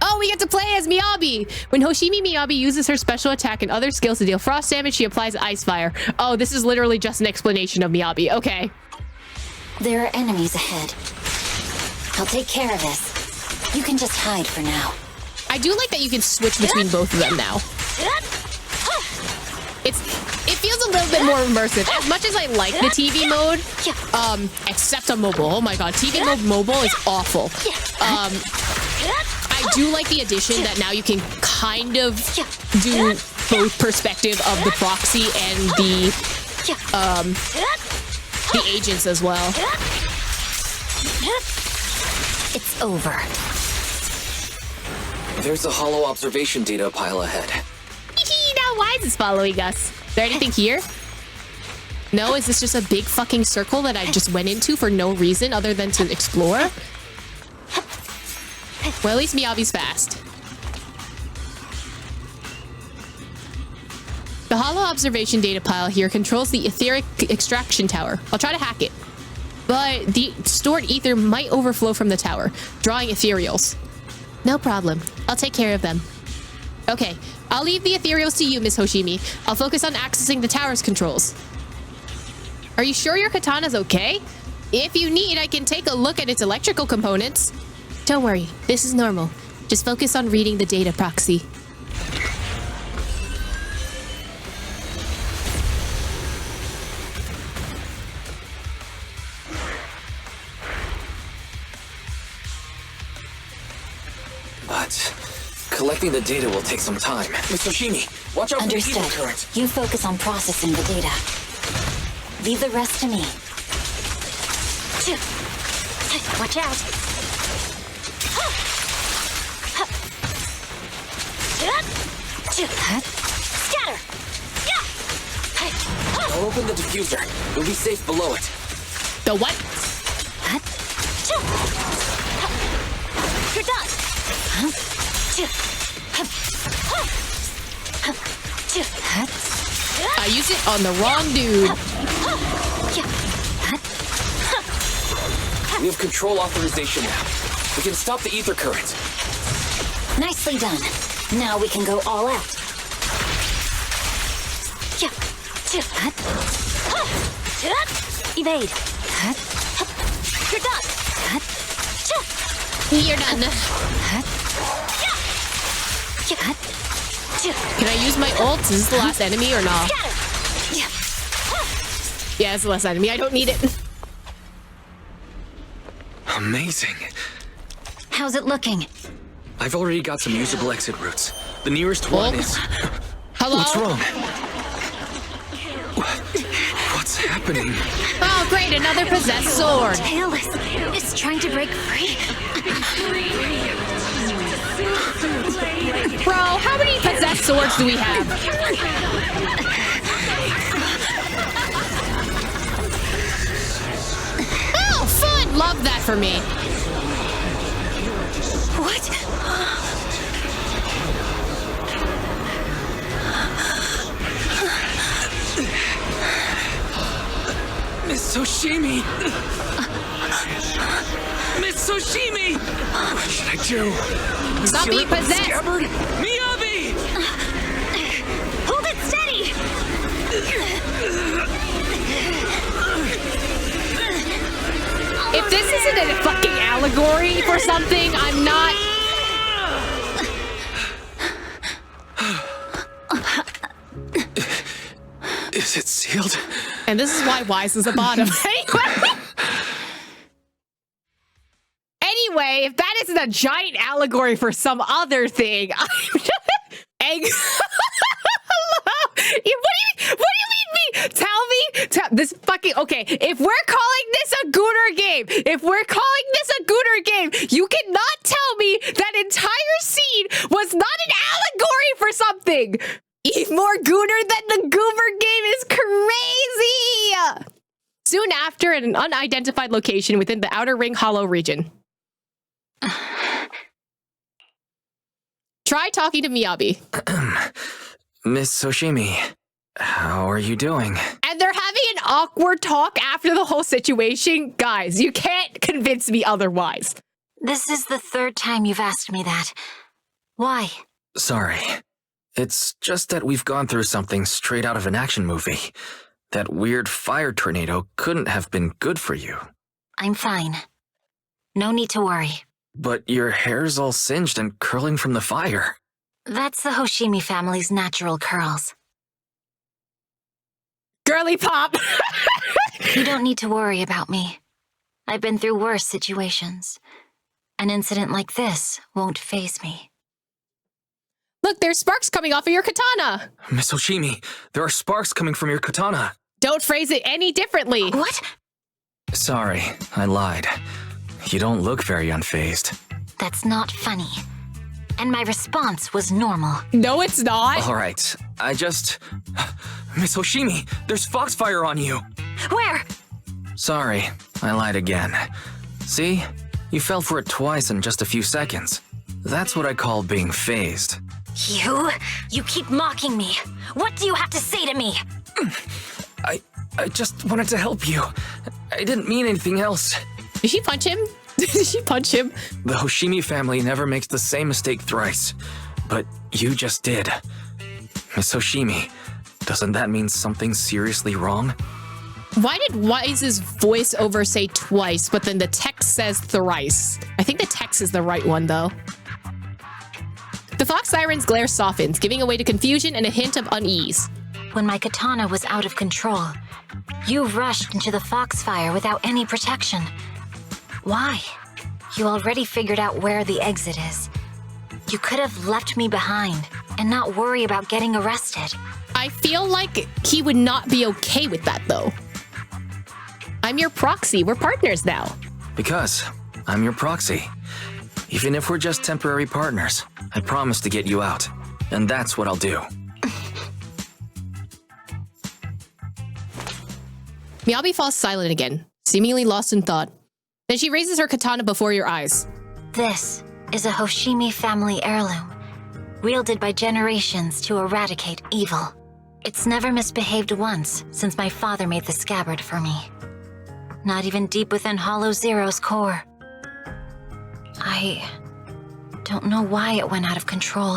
Oh, we get to play as Miyabi. When Hoshimi Miyabi uses her special attack and other skills to deal frost damage, she applies ice fire. Oh, this is literally just an explanation of Miyabi. Okay. There are enemies ahead. I'll take care of this. You can just hide for now. I do like that you can switch between both of them now. It feels a little bit more immersive. As much as I like the TV mode, except on mobile. Oh my god, TV mode mobile is awful. I do like the addition that now you can kind of do both perspective of the proxy and the agents as well. It's over. There's a hollow observation data pile ahead. Now Wise is following us. Is there anything here? No, is this just a big fucking circle that I just went into for no reason other than to explore? Well, at least Miyabi's fast. The hollow observation data pile here controls the etheric extraction tower. I'll try to hack it. But the stored ether might overflow from the tower, drawing ethereals. No problem. I'll take care of them. Okay, I'll leave the ethereals to you, Miss Hoshimi. I'll focus on accessing the tower's controls. Are you sure your katana's okay? If you need, I can take a look at its electrical components. Don't worry, this is normal. Just focus on reading the data, Proxy. But collecting the data will take some time. Miss Hoshimi, watch out for the ether current. Understood. You focus on processing the data. Leave the rest to me. Watch out. Scatter! I'll open the diffuser. You'll be safe below it. The what? You're done! I used it on the wrong dude. We have control authorization now. We can stop the ether current. Nicely done. Now we can go all out. Evade. You're done. You're done. Can I use my ult? Is this the last enemy or not? Yeah, it's the last enemy. I don't need it. Amazing. How's it looking? I've already got some usable exit routes. The nearest one is... Hello? What's wrong? What's happening? Oh, great. Another possessed sword. Tailless. It's trying to break free. Bro, how many possessed swords do we have? Oh, fun! Love that for me. What? Miss Hoshimi! Miss Hoshimi! What should I do? Stop being possessed! Scabbard? Miyabi! Hold it steady! If this isn't a fucking allegory for something, I'm not... Is it sealed? And this is why Wise is a bottom. Anyway. Okay, if that isn't a giant allegory for some other thing, egg. What do you mean me? Tell me this fucking okay. If we're calling this a Gooner game, you cannot tell me that entire scene was not an allegory for something. Even more Gooner than the Goober game is crazy. Soon after, at an unidentified location within the Outer Ring Hollow region. Try talking to Miyabi. Miss Soshimi, how are you doing? And they're having an awkward talk after the whole situation. Guys, you can't convince me otherwise. This is the third time you've asked me that. Why? Sorry. It's just that we've gone through something straight out of an action movie. That weird fire tornado couldn't have been good for you. I'm fine. No need to worry. But your hair's all singed and curling from the fire. That's the Hoshimi family's natural curls. Girly pop! You don't need to worry about me. I've been through worse situations. An incident like this won't faze me. Look, there's sparks coming off of your katana. Miss Hoshimi, there are sparks coming from your katana. Don't phrase it any differently. What? Sorry, I lied. You don't look very unfazed. That's not funny. And my response was normal. No, it's not. All right, Miss Hoshimi, there's foxfire on you. Where? Sorry, I lied again. See? You fell for it twice in just a few seconds. That's what I call being phased. You keep mocking me. What do you have to say to me? I just wanted to help you. I didn't mean anything else. Did she punch him? Did she punch him? The Hoshimi family never makes the same mistake thrice. But you just did. Miss Hoshimi, doesn't that mean something seriously wrong? Why did Wise's voiceover say twice, but then the text says thrice? I think the text is the right one, though. The fox siren's glare softens, giving away to confusion and a hint of unease. When my katana was out of control, you rushed into the foxfire without any protection. Why? You already figured out where the exit is. You could have left me behind and not worry about getting arrested. I feel like he would not be okay with that, though. I'm your proxy. We're partners now. Because I'm your proxy. Even if we're just temporary partners, I promise to get you out. And that's what I'll do. Miyabi falls silent again, seemingly lost in thought. Then she raises her katana before your eyes. This is a Hoshimi family heirloom, wielded by generations to eradicate evil. It's never misbehaved once since my father made the scabbard for me. Not even deep within Hollow Zero's core. I don't know why it went out of control.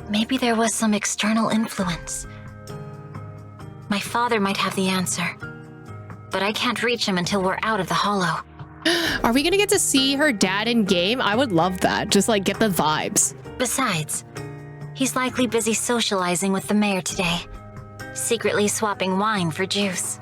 Maybe there was some external influence. My father might have the answer, but I can't reach him until we're out of the Hollow. Are we gonna get to see her dad in game? I would love that. Just like get the vibes. Besides, he's likely busy socializing with the mayor today, secretly swapping wine for juice.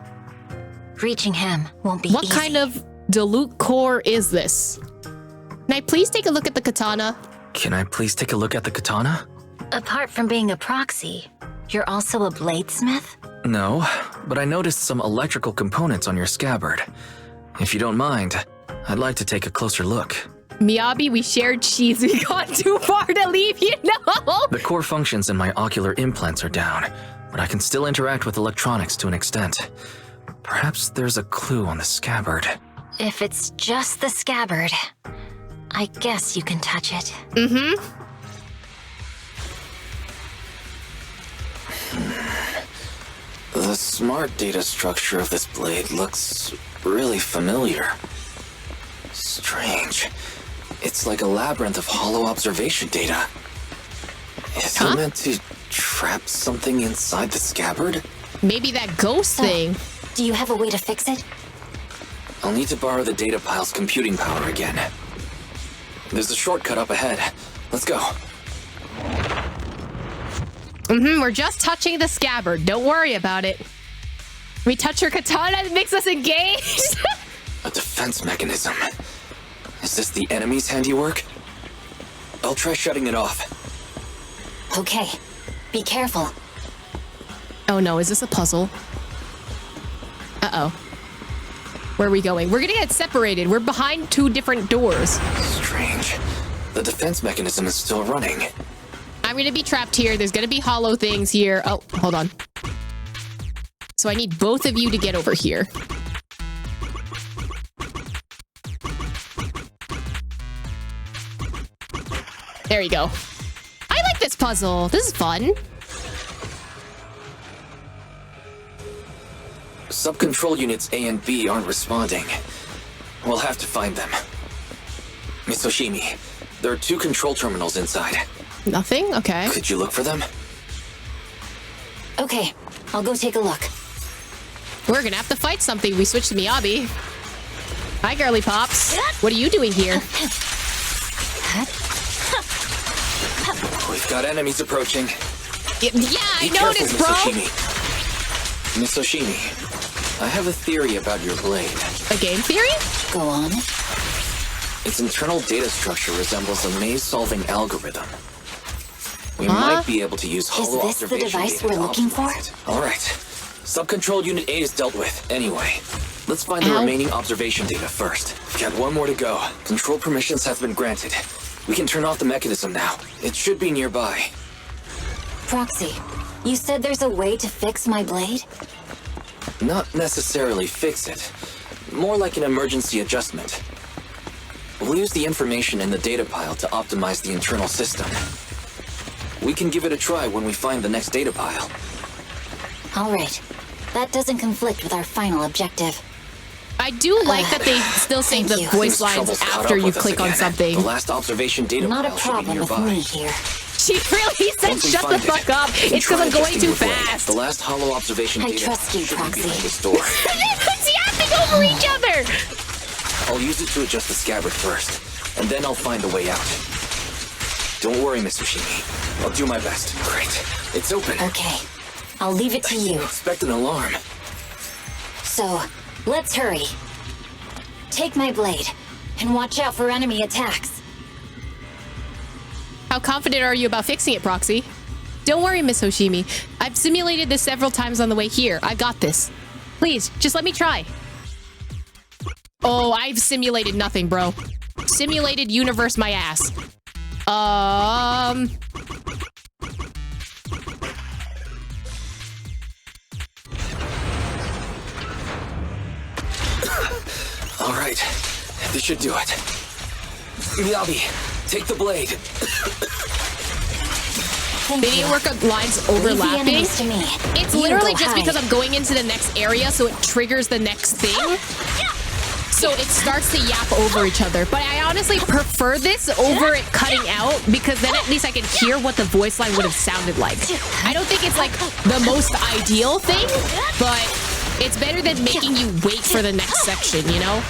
Reaching him won't be easy. What kind of dilute core is this? Can I please take a look at the katana? Can I please take a look at the katana? Apart from being a proxy, you're also a bladesmith? No, but I noticed some electrical components on your scabbard. If you don't mind, I'd like to take a closer look. Miyabi, we shared cheese. We got too far to leave, you know? The core functions in my ocular implants are down, but I can still interact with electronics to an extent. Perhaps there's a clue on the scabbard. If it's just the scabbard, I guess you can touch it. Mm-hmm. The smart data structure of this blade looks really familiar. Strange. It's like a labyrinth of hollow observation data. Is it meant to trap something inside the scabbard? Maybe that ghost thing. Do you have a way to fix it? I'll need to borrow the data pile's computing power again. There's a shortcut up ahead. Let's go. We're just touching the scabbard. Don't worry about it. We touch her katana, it makes us engaged. A defense mechanism. Is this the enemy's handiwork? I'll try shutting it off. Okay. Be careful. Oh no, is this a puzzle? Uh-oh. Where are we going? We're gonna get separated. We're behind 2 different doors. Strange. The defense mechanism is still running. I'm gonna be trapped here. There's gonna be hollow things here. Oh, hold on. So I need both of you to get over here. There you go. I like this puzzle. This is fun. Sub-control units A and B aren't responding. We'll have to find them. Miss Oshimi, there are 2 control terminals inside. Nothing? Okay. Could you look for them? Okay, I'll go take a look. We're gonna have to fight something. We switched to Miyabi. Hi, girly pops. What are you doing here? We've got enemies approaching. Yeah, I Be noticed, bro. careful, Miss Oshimi, I have a theory about your blade. A game theory? Go on. Its internal data structure resembles a maze-solving algorithm. We might be able to use hollow Is this the observation device data we're to looking for? optimize it. All right. Sub-control unit A is dealt with. Anyway, let's find the remaining observation data first. Got 1 more to go. Control permissions have been granted. We can turn off the mechanism now. It should be nearby. Proxy, you said there's a way to fix my blade? Not necessarily fix it. More like an emergency adjustment. We'll use the information in the data pile to optimize the internal system. We can give it a try when we find the next data pile. All right. That doesn't conflict with our final objective. I do like that they still save the voice lines after you click on something. The last observation data Not a pile should be problem with nearby. me here. She really said, Once we shut the find it, fuck up. we can It's because try I'm going adjusting too the blade. fast. The last hollow observation I data trust you, should be Proxy. behind this door. It's yapping over each other. I'll use it to adjust the scabbard first, and then I'll find a way out. Don't worry, Miss Oshimi. I'll do my best. Great. It's open. Okay. I'll leave it to you. Expect an alarm. So, let's hurry. Take my blade, and watch out for enemy attacks. How confident are you about fixing it, Proxy? Don't worry, Miss Hoshimi. I've simulated this several times on the way here. I got this. Please, just let me try. Oh, I've simulated nothing, bro. Simulated universe my ass. All right. This should do it. Miyabi, take the blade. Video work lines overlapping. It's literally just because I'm going into the next area, so it triggers the next thing. So it starts to yap over each other. But I honestly prefer this over it cutting out, because then at least I can hear what the voice line would have sounded like. I don't think it's like the most ideal thing, but it's better than making you wait for the next section, you know?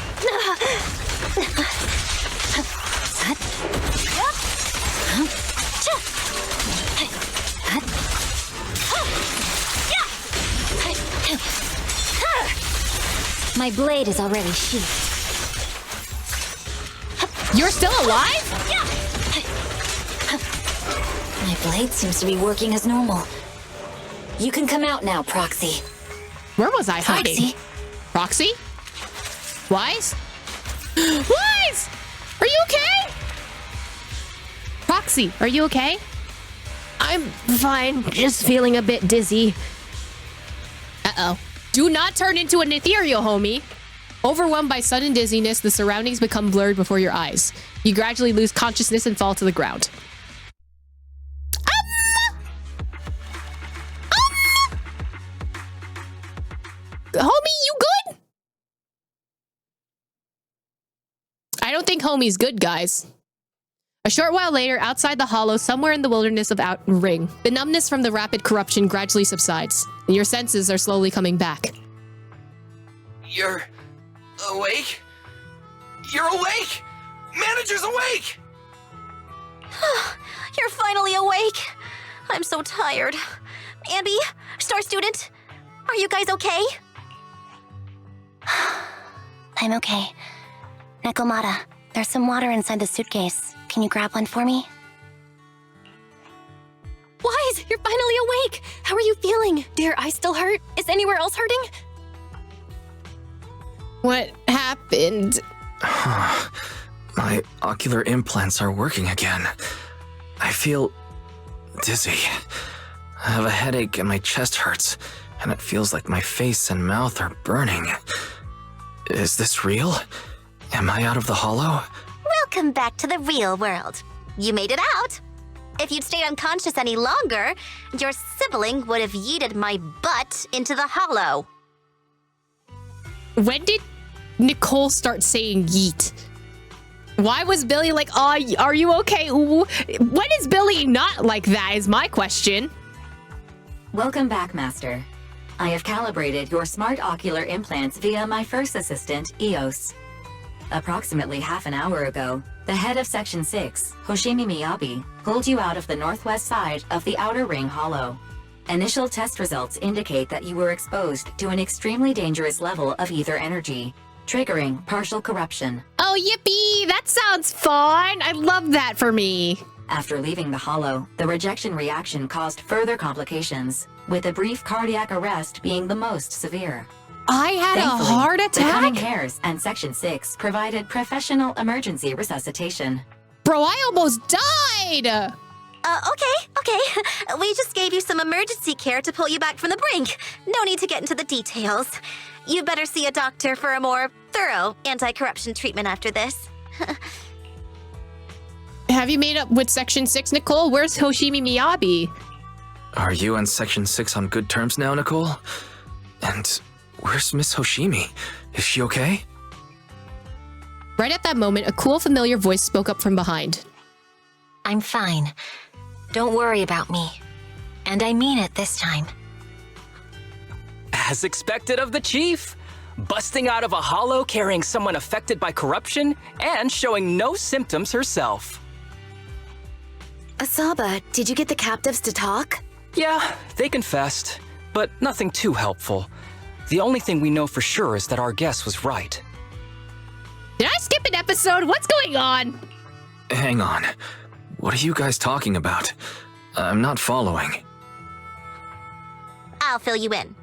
My blade is already sheathed. You're still alive? My blade seems to be working as normal. You can come out now, Proxy. Where was I hiding? Proxy? Wise? Wise! Are you okay? Proxy, are you okay? I'm fine, just feeling a bit dizzy. Uh-oh. Do not turn into an ethereal, homie. Overwhelmed by sudden dizziness, the surroundings become blurred before your eyes. You gradually lose consciousness and fall to the ground. Homie, you good? I don't think homie's good, guys. A short while later, outside the hollow, somewhere in the wilderness of Outer Ring, the numbness from the rapid corruption gradually subsides, and your senses are slowly coming back. You're awake? You're awake! Manager's awake! You're finally awake. I'm so tired. Ambi, Star Student, are you guys okay? I'm okay. Nekomata, There's some water inside the suitcase. Can you grab one for me? Wise, you're finally awake! How are you feeling? Do your eyes still hurt? Is anywhere else hurting? What happened? My ocular implants are working again. I feel dizzy. I have a headache and my chest hurts, and it feels like my face and mouth are burning. Is this real? Am I out of the hollow? Welcome back to the real world. You made it out. If you'd stayed unconscious any longer, your sibling would have yeeted my butt into the hollow. When did Nicole start saying yeet? Why was Billy like, oh, are you okay? When is Billy not like that is my question. Welcome back, Master. I have calibrated your smart ocular implants via my first assistant, EOS. Approximately half an hour ago, the head of Section 6, Hoshimi Miyabi, pulled you out of the northwest side of the Outer Ring Hollow. Initial test results indicate that you were exposed to an extremely dangerous level of ether energy, triggering partial corruption. Oh, yippee! That sounds fun! I love that for me. After leaving the hollow, the rejection reaction caused further complications, with a brief cardiac arrest being the most severe. I had a heart attack? The Cunning Hares and Section 6 provided professional emergency resuscitation. Bro, I almost died! Okay. We just gave you some emergency care to pull you back from the brink. No need to get into the details. You better see a doctor for a more thorough anti-corruption treatment after this. Have you made up with Section 6, Nicole? Where's Hoshimi Miyabi? Are you and Section 6 on good terms now, Nicole? And where's Miss Hoshimi? Is she okay? Right at that moment, a cool, familiar voice spoke up from behind. I'm fine. Don't worry about me. And I mean it this time. As expected of the chief, busting out of a hollow carrying someone affected by corruption and showing no symptoms herself. Asaba, did you get the captives to talk? Yeah, they confessed, but nothing too helpful. The only thing we know for sure is that our guess was right. Did I skip an episode? What's going on? Hang on. What are you guys talking about? I'm not following. I'll fill you in.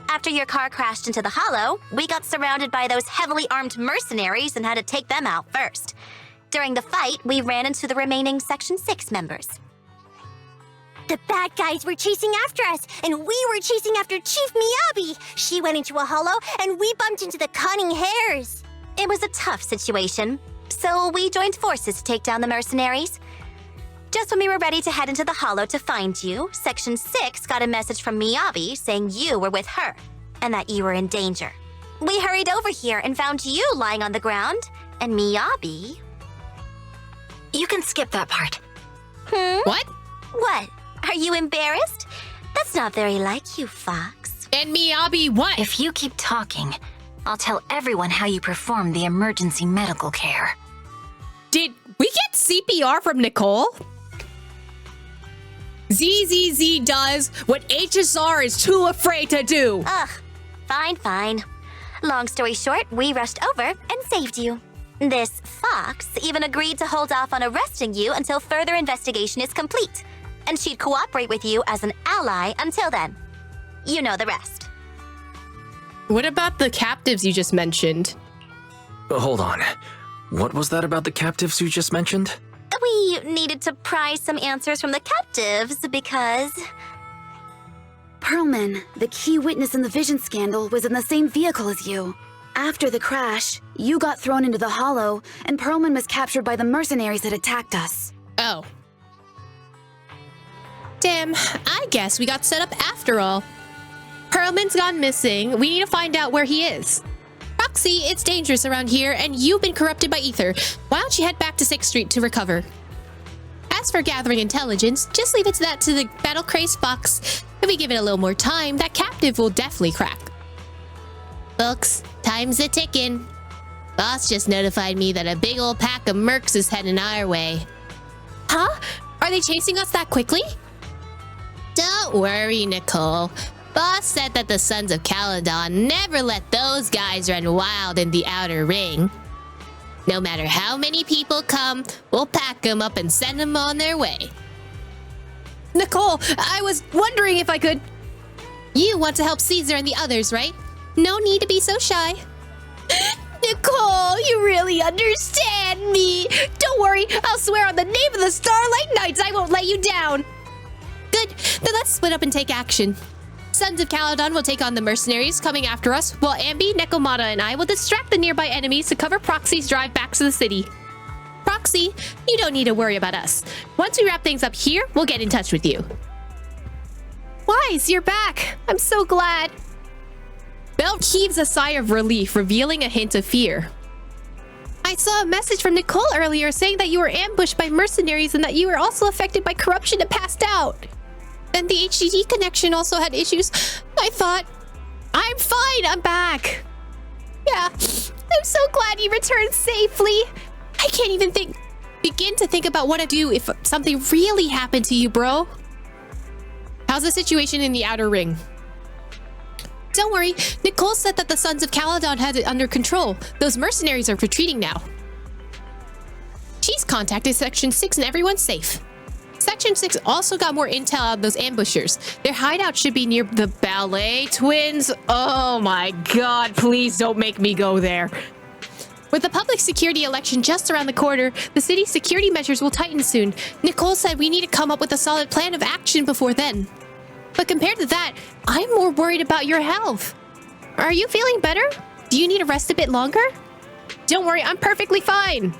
After your car crashed into the hollow, we got surrounded by those heavily armed mercenaries and had to take them out first. During the fight, we ran into the remaining Section 6 members. The bad guys were chasing after us, and we were chasing after Chief Miyabi. She went into a hollow, and we bumped into the Cunning Hares. It was a tough situation, so we joined forces to take down the mercenaries. Just when we were ready to head into the hollow to find you, Section 6 got a message from Miyabi saying you were with her, and that you were in danger. We hurried over here and found you lying on the ground, and Miyabi... You can skip that part. What? What? Are you embarrassed? That's not very like you, Fox. And Miyabi what? If you keep talking, I'll tell everyone how you performed the emergency medical care. Did we get CPR from Nicole? ZZZ does what HSR is too afraid to do. Ugh, fine. Long story short, we rushed over and saved you. This Fox even agreed to hold off on arresting you until further investigation is complete, and she'd cooperate with you as an ally until then. You know the rest. What about the captives you just mentioned? Hold on. What was that about the captives you just mentioned? We needed to pry some answers from the captives because... Pearlman, the key witness in the Vision scandal, was in the same vehicle as you. After the crash, you got thrown into the hollow, and Pearlman was captured by the mercenaries that attacked us. Oh. Damn, I guess we got set up after all. Pearlman's gone missing. We need to find out where he is. Roxy, it's dangerous around here, and you've been corrupted by ether. Why don't you head back to 6th Street to recover? As for gathering intelligence, just leave it to the battle-crazed Fox. If we give it a little more time, that captive will definitely crack. Folks, time's a-ticking. Boss just notified me that a big old pack of mercs is heading our way. Huh? Are they chasing us that quickly? Don't worry, Nicole. Boss said that the Sons of Caledon never let those guys run wild in the Outer Ring. No matter how many people come, we'll pack them up and send them on their way. Nicole, I was wondering if I could... You want to help Caesar and the others, right? No need to be so shy. Nicole, you really understand me. Don't worry, I'll swear on the name of the Starlight Knights I won't let you down. Good, then let's split up and take action. Sons of Caledon will take on the mercenaries coming after us, while Ambi, Nekomata, and I will distract the nearby enemies to cover Proxy's drive back to the city. Proxy, you don't need to worry about us. Once we wrap things up here, we'll get in touch with you. Wise, you're back. I'm so glad. Belle heaves a sigh of relief, revealing a hint of fear. I saw a message from Nicole earlier saying that you were ambushed by mercenaries and that you were also affected by corruption and passed out. And the HDD connection also had issues. I thought, I'm fine, I'm back. Yeah, I'm so glad you returned safely. I can't even begin to think about what to do if something really happened to you, bro. How's the situation in the Outer Ring? Don't worry, Nicole said that the Sons of Caledon had it under control. Those mercenaries are retreating now. She's contacted Section 6 and everyone's safe. Section 6 also got more intel on those ambushers. Their hideout should be near the Ballet Twins. Oh my god, please don't make me go there. With the public security election just around the corner, the city's security measures will tighten soon. Nicole said we need to come up with a solid plan of action before then. But compared to that, I'm more worried about your health. Are you feeling better? Do you need to rest a bit longer? Don't worry, I'm perfectly fine.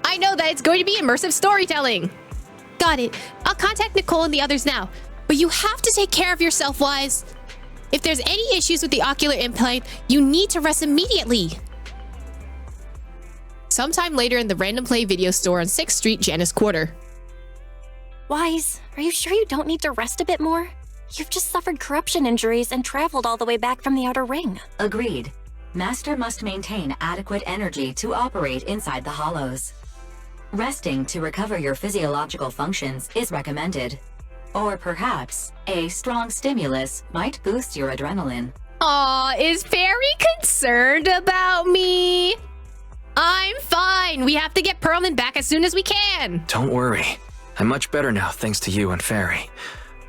I know that it's going to be immersive storytelling. Got it. I'll contact Nicole and the others now. But you have to take care of yourself, Wise. If there's any issues with the ocular implant, you need to rest immediately. Sometime later in the Random Play video store on 6th Street, Janus Quarter. Wise, are you sure you don't need to rest a bit more? You've just suffered corruption injuries and traveled all the way back from the Outer Ring. Agreed. Master must maintain adequate energy to operate inside the hollows. Resting to recover your physiological functions is recommended. Or perhaps, a strong stimulus might boost your adrenaline. Aw, is Fairy concerned about me? I'm fine. We have to get Perlman back as soon as we can. Don't worry. I'm much better now thanks to you and Fairy.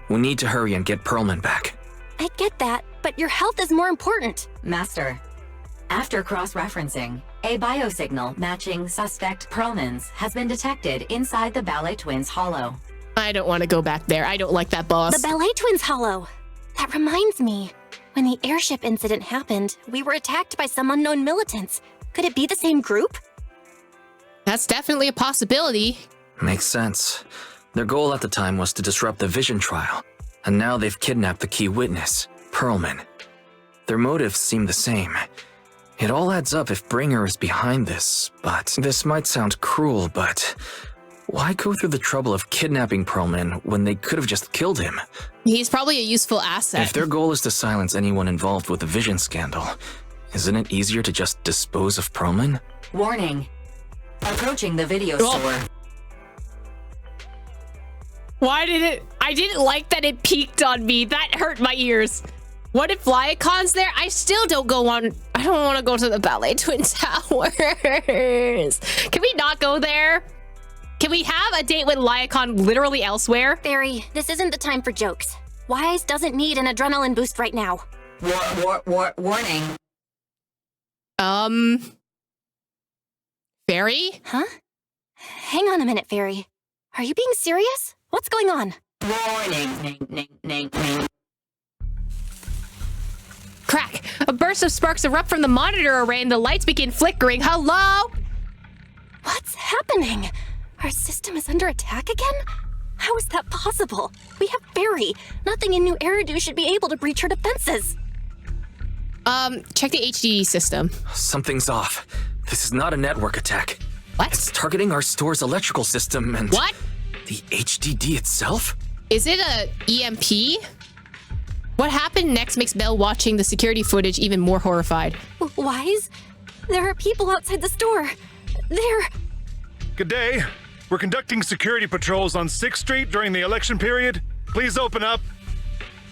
We need to hurry and get Perlman back. I get that, but your health is more important. Master, after cross-referencing, a biosignal matching suspect Perlman's has been detected inside the Ballet Twins hollow. I don't want to go back there. I don't like that boss. The Ballet Twins hollow. That reminds me. When the airship incident happened, we were attacked by some unknown militants. Could it be the same group? That's definitely a possibility. Makes sense. Their goal at the time was to disrupt the Vision trial, and now they've kidnapped the key witness, Perlman. Their motives seem the same. It all adds up if Bringer is behind this, but this might sound cruel, but why go through the trouble of kidnapping Perlman when they could have just killed him? He's probably a useful asset. If their goal is to silence anyone involved with the Vision scandal, isn't it easier to just dispose of Perlman? Warning. Approaching the video store. Why did it... I didn't like that it peaked on me. That hurt my ears. What if Lyakon's there? I still don't go on... I don't want to go to the Ballet Twin Towers. Can we not go there? Can we have a date with Lyakon literally elsewhere? Fairy, this isn't the time for jokes. Wise doesn't need an adrenaline boost right now. Warning. Fairy? Huh? Hang on a minute, Fairy. Are you being serious? What's going on? Warning. Crack! A burst of sparks erupt from the monitor array and the lights begin flickering. Hello? What's happening? Our system is under attack again? How is that possible? We have Fairy. Nothing in New Eridu should be able to breach her defenses. Check the HDD system. Something's off. This is not a network attack. What? It's targeting our store's electrical system and... What? The HDD itself? Is it a EMP? What happened next makes Belle watching the security footage even more horrified. Wise? There are people outside the store. They're... Good day. We're conducting security patrols on 6th Street during the election period. Please open up.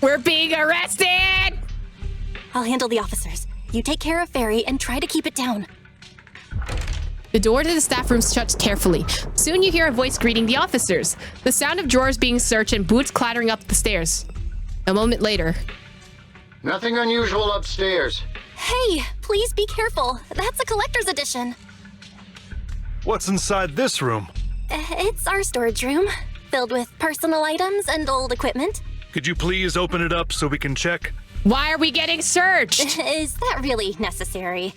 We're being arrested! I'll handle the officers. You take care of Fairy and try to keep it down. The door to the staff room shuts carefully. Soon you hear a voice greeting the officers. The sound of drawers being searched and boots clattering up the stairs. A moment later. Nothing unusual upstairs. Hey, please be careful. That's a collector's edition. What's inside this room? It's our storage room, filled with personal items and old equipment. Could you please open it up so we can check? Why are we getting searched? Is that really necessary?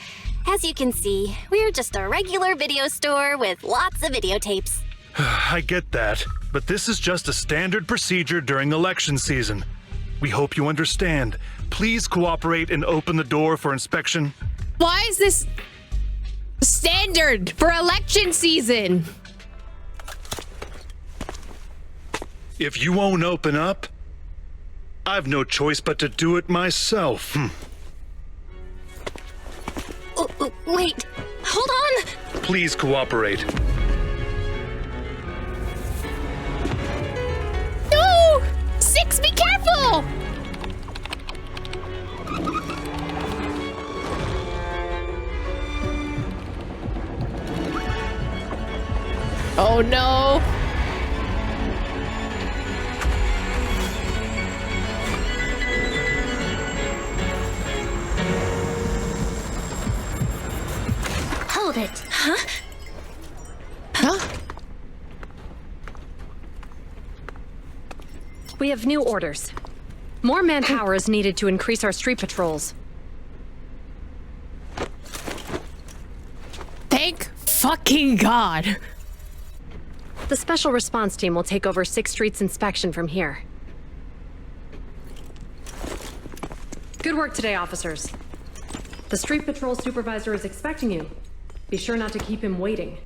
As you can see, we're just a regular video store with lots of videotapes. I get that, but this is just a standard procedure during election season. We hope you understand. Please cooperate and open the door for inspection. Why is this standard for election season? If you won't open up, I've no choice but to do it myself. Wait, hold on! Please cooperate. No! Six, be careful! Oh no! Hold it. Huh? Huh? We have new orders. More manpower is needed to increase our street patrols. Thank fucking God. The Special Response Team will take over 6th Street's inspection from here. Good work today, officers. The Street Patrol Supervisor is expecting you. Be sure not to keep him waiting.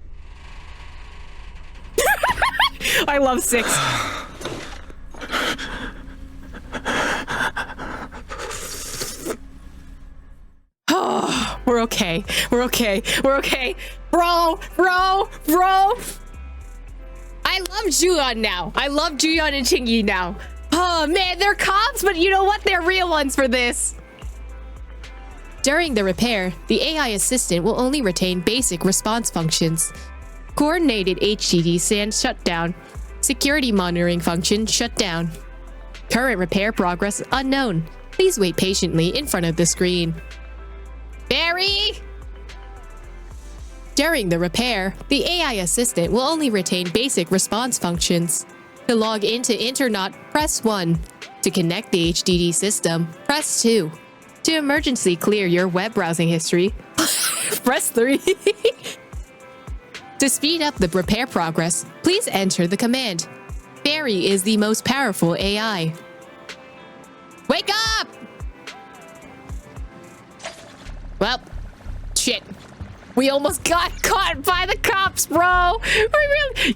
I love 6. Oh, we're okay. We're okay. We're okay. Bro. I love Juyeon now. I love Juyeon and Chingy now. Oh man, they're cops, but you know what? They're real ones for this. During the repair, the AI assistant will only retain basic response functions. Coordinated HDD stands shut down. Security monitoring function shut down. Current repair progress unknown. Please wait patiently in front of the screen. Barry! During the repair, the AI assistant will only retain basic response functions. To log into Internet, press 1. To connect the HDD system, press 2. To emergency clear your web browsing history, press 3. To speed up the repair progress, please enter the command. Barry is the most powerful AI. Wake up! Well, shit. We almost got caught by the cops, bro.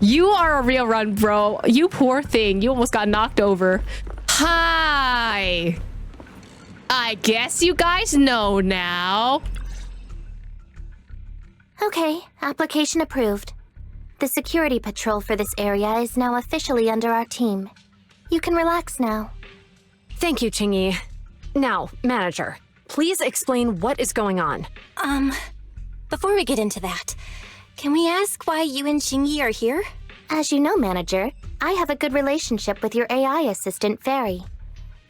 You are a real run, bro. You poor thing. You almost got knocked over. Hi. I guess you guys know now. Okay, application approved. The security patrol for this area is now officially under our team. You can relax now. Thank you, Chingy. Now, manager, please explain what is going on. Before we get into that, can we ask why you and Chingy are here? As you know, manager, I have a good relationship with your AI assistant, Fairy.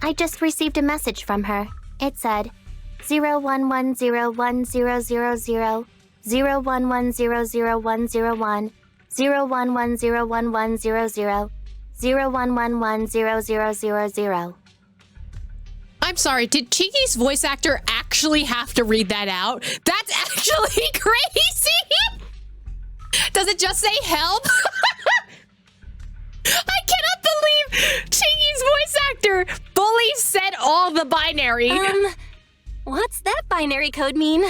I just received a message from her. It said, 01101000, 01100101, 01101100, 01110000. I'm sorry, did Chingy's voice actor actually have to read that out? That's actually crazy! Does it just say help? I cannot believe Chingy's voice actor fully said all the binary. What's that binary code mean?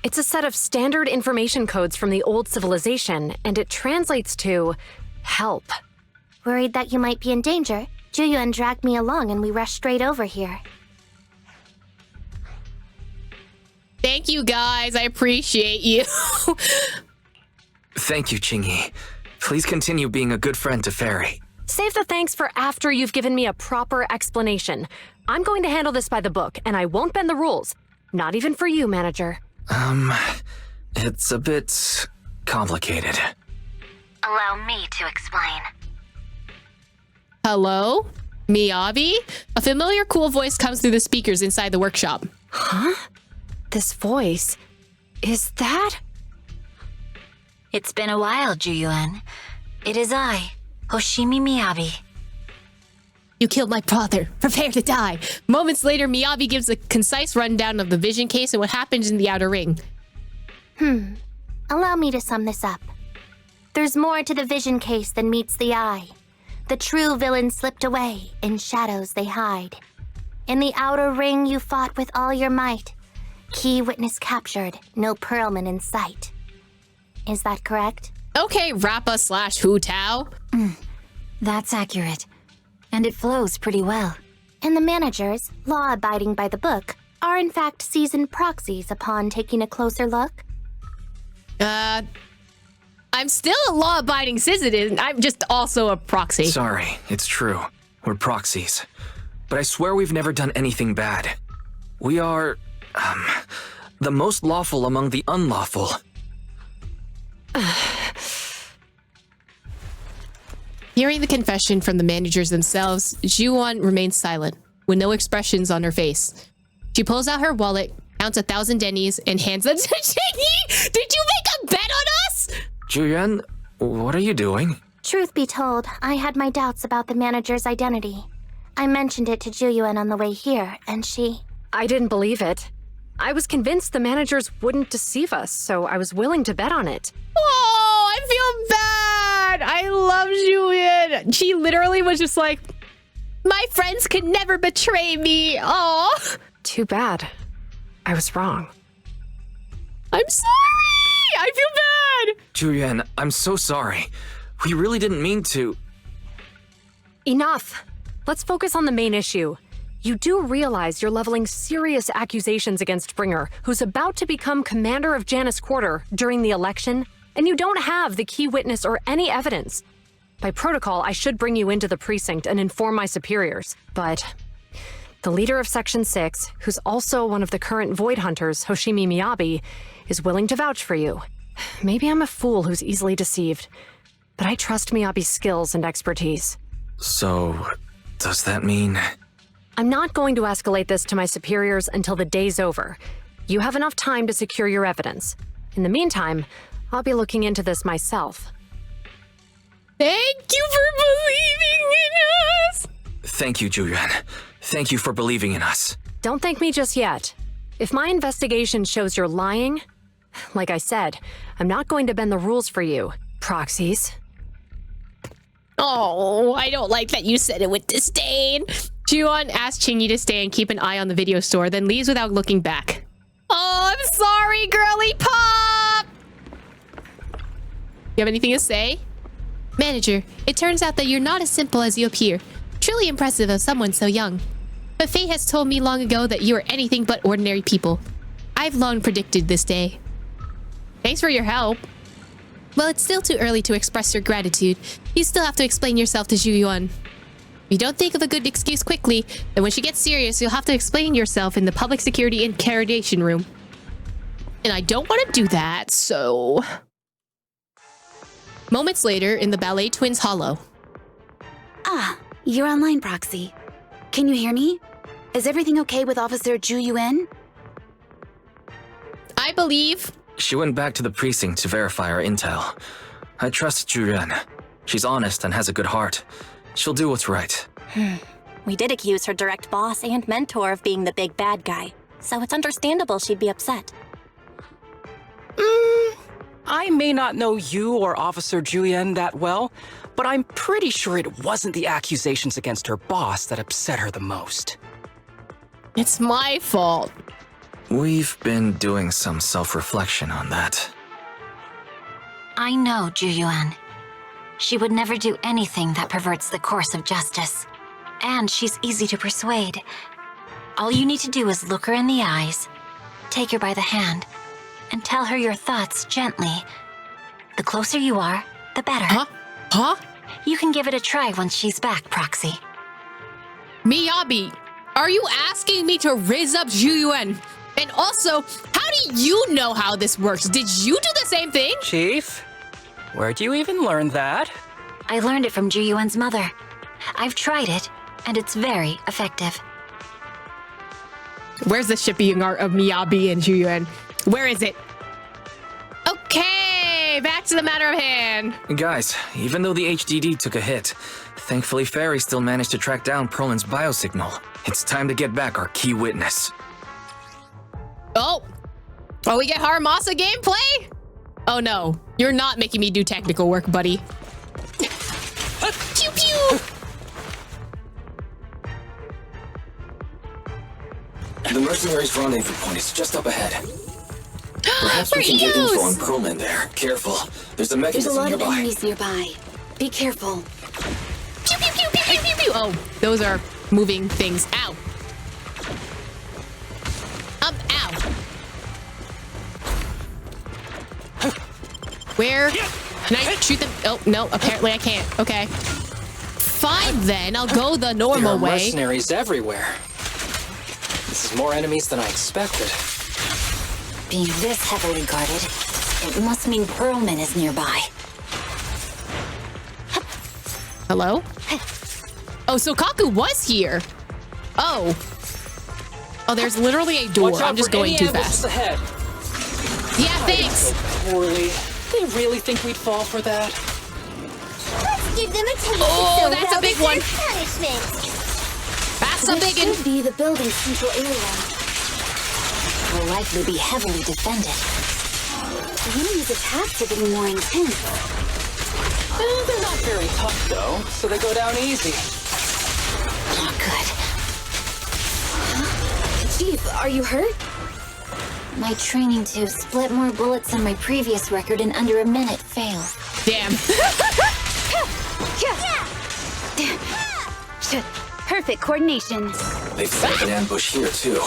It's a set of standard information codes from the old civilization, and it translates to help. Worried that you might be in danger, Juyeon dragged me along and we rushed straight over here. Thank you, guys. I appreciate you. Thank you, Chingy. Please continue being a good friend to Fairy. Save the thanks for after you've given me a proper explanation. I'm going to handle this by the book, and I won't bend the rules. Not even for you, manager. It's a bit complicated. Allow me to explain. Hello? Miyabi? A familiar cool voice comes through the speakers inside the workshop. Huh? This voice... is that... It's been a while, Juyuan. It is I, Hoshimi Miyabi. You killed my brother. Prepare to die. Moments later, Miyabi gives a concise rundown of the vision case and what happens in the outer ring. Allow me to sum this up. There's more to the vision case than meets the eye. The true villain slipped away, in shadows they hide. In the outer ring you fought with all your might. Key witness captured, no Pearlman in sight. Is that correct? Okay, Rappa / Hu Tao. That's accurate. And it flows pretty well. And the managers, law-abiding by the book, are in fact seasoned proxies upon taking a closer look? I'm still a law-abiding citizen. I'm just also a proxy. Sorry, it's true. We're proxies. But I swear we've never done anything bad. We are, the most lawful among the unlawful. Hearing the confession from the managers themselves, Ju-won remains silent, with no expressions on her face. She pulls out her wallet, counts 1,000 dennies, and hands them to Jinyi! Did you make a bet on us?! Juyuan, what are you doing? Truth be told, I had my doubts about the manager's identity. I mentioned it to Juyuan on the way here, and she... I didn't believe it. I was convinced the managers wouldn't deceive us, so I was willing to bet on it. Oh, I feel bad! I love Ju-won! She literally was just like, my friends could never betray me! Oh. Too bad. I was wrong. I'm sorry! I feel bad! Juyuan, I'm so sorry. We really didn't mean to... Enough! Let's focus on the main issue. You do realize you're leveling serious accusations against Springer, who's about to become commander of Janus Quarter during the election, and you don't have the key witness or any evidence. By protocol, I should bring you into the precinct and inform my superiors, but the leader of Section 6, who's also one of the current Void Hunters, Hoshimi Miyabi, is willing to vouch for you. Maybe I'm a fool who's easily deceived, but I trust Miyabi's skills and expertise. So, does that mean... I'm not going to escalate this to my superiors until the day's over. You have enough time to secure your evidence. In the meantime, I'll be looking into this myself. Thank you for believing in us! Thank you, Juyuan. Thank you for believing in us. Don't thank me just yet. If my investigation shows you're lying, like I said, I'm not going to bend the rules for you, proxies. Oh, I don't like that you said it with disdain. Ju-won asks Chingy to stay and keep an eye on the video store, then leaves without looking back. Oh, I'm sorry, girly pop! You have anything to say? Manager, it turns out that you're not as simple as you appear. Truly impressive of someone so young. But fate has told me long ago that you are anything but ordinary people. I've long predicted this day. Thanks for your help. Well, it's still too early to express your gratitude. You still have to explain yourself to Ju-won. If you don't think of a good excuse quickly, then when she gets serious, you'll have to explain yourself in the public security interrogation room. And I don't want to do that, so... Moments later, in the Ballet Twins Hollow. Ah, you're online, Proxy. Can you hear me? Is everything okay with Officer Ju-yuen? I believe... She went back to the precinct to verify our intel. I trust Juyuan. She's honest and has a good heart. She'll do what's right. We did accuse her direct boss and mentor of being the big bad guy, so it's understandable she'd be upset. I may not know you or Officer Juyuan that well, but I'm pretty sure it wasn't the accusations against her boss that upset her the most. It's my fault. We've been doing some self-reflection on that. I know Ju-yuan. She would never do anything that perverts the course of justice. And she's easy to persuade. All you need to do is look her in the eyes, take her by the hand, and tell her your thoughts gently. The closer you are, the better. Huh? You can give it a try once she's back, Proxy. Miyabi, are you asking me to raise up Ju-yuen? And also, how do you know how this works. Did you do the same thing? Chief, where'd you even learn that? I learned it from Juyuan's mother. I've tried it, and it's very effective. Where's the shipping art of Miyabi and Juyuan? Where is it? Okay, back to the matter of hand. Guys, even though the HDD took a hit, thankfully Fairy still managed to track down Perlman's biosignal. It's time to get back our key witness. Oh, we get Haramasa gameplay? Oh no, you're not making me do technical work, buddy. Pew pew! The mercenaries' rendezvous point is just up ahead. Perhaps we can get info on Perlman there. Careful, there's a mechanism There's a lot nearby. of enemies nearby. Be careful. Pew pew pew pew pew pew pew! Oh, those are moving things. Ow! Ow! Where? Can I shoot them? Oh, no, apparently I can't. Okay. Fine then, I'll go the normal there are way. Mercenaries everywhere. This is more enemies than I expected. Being this heavily guarded, it must mean Perlman is nearby. Hello? Oh, so Kaku was here. Oh, there's literally a door. I'm just going too fast. Ahead. Yeah, thanks. So poorly. They really think we'd fall for that? Let's give them a taste. Oh, that's a big one. Punishment. That's a big This should be the building's central area. Will likely be heavily defended. The enemy's attacks are getting more intense. They're not very tough, though, so they go down easy. Not good. Chief, are you hurt? My training to split more bullets than my previous record in under a minute failed. Damn. Perfect coordination. They've set an ambush here, too.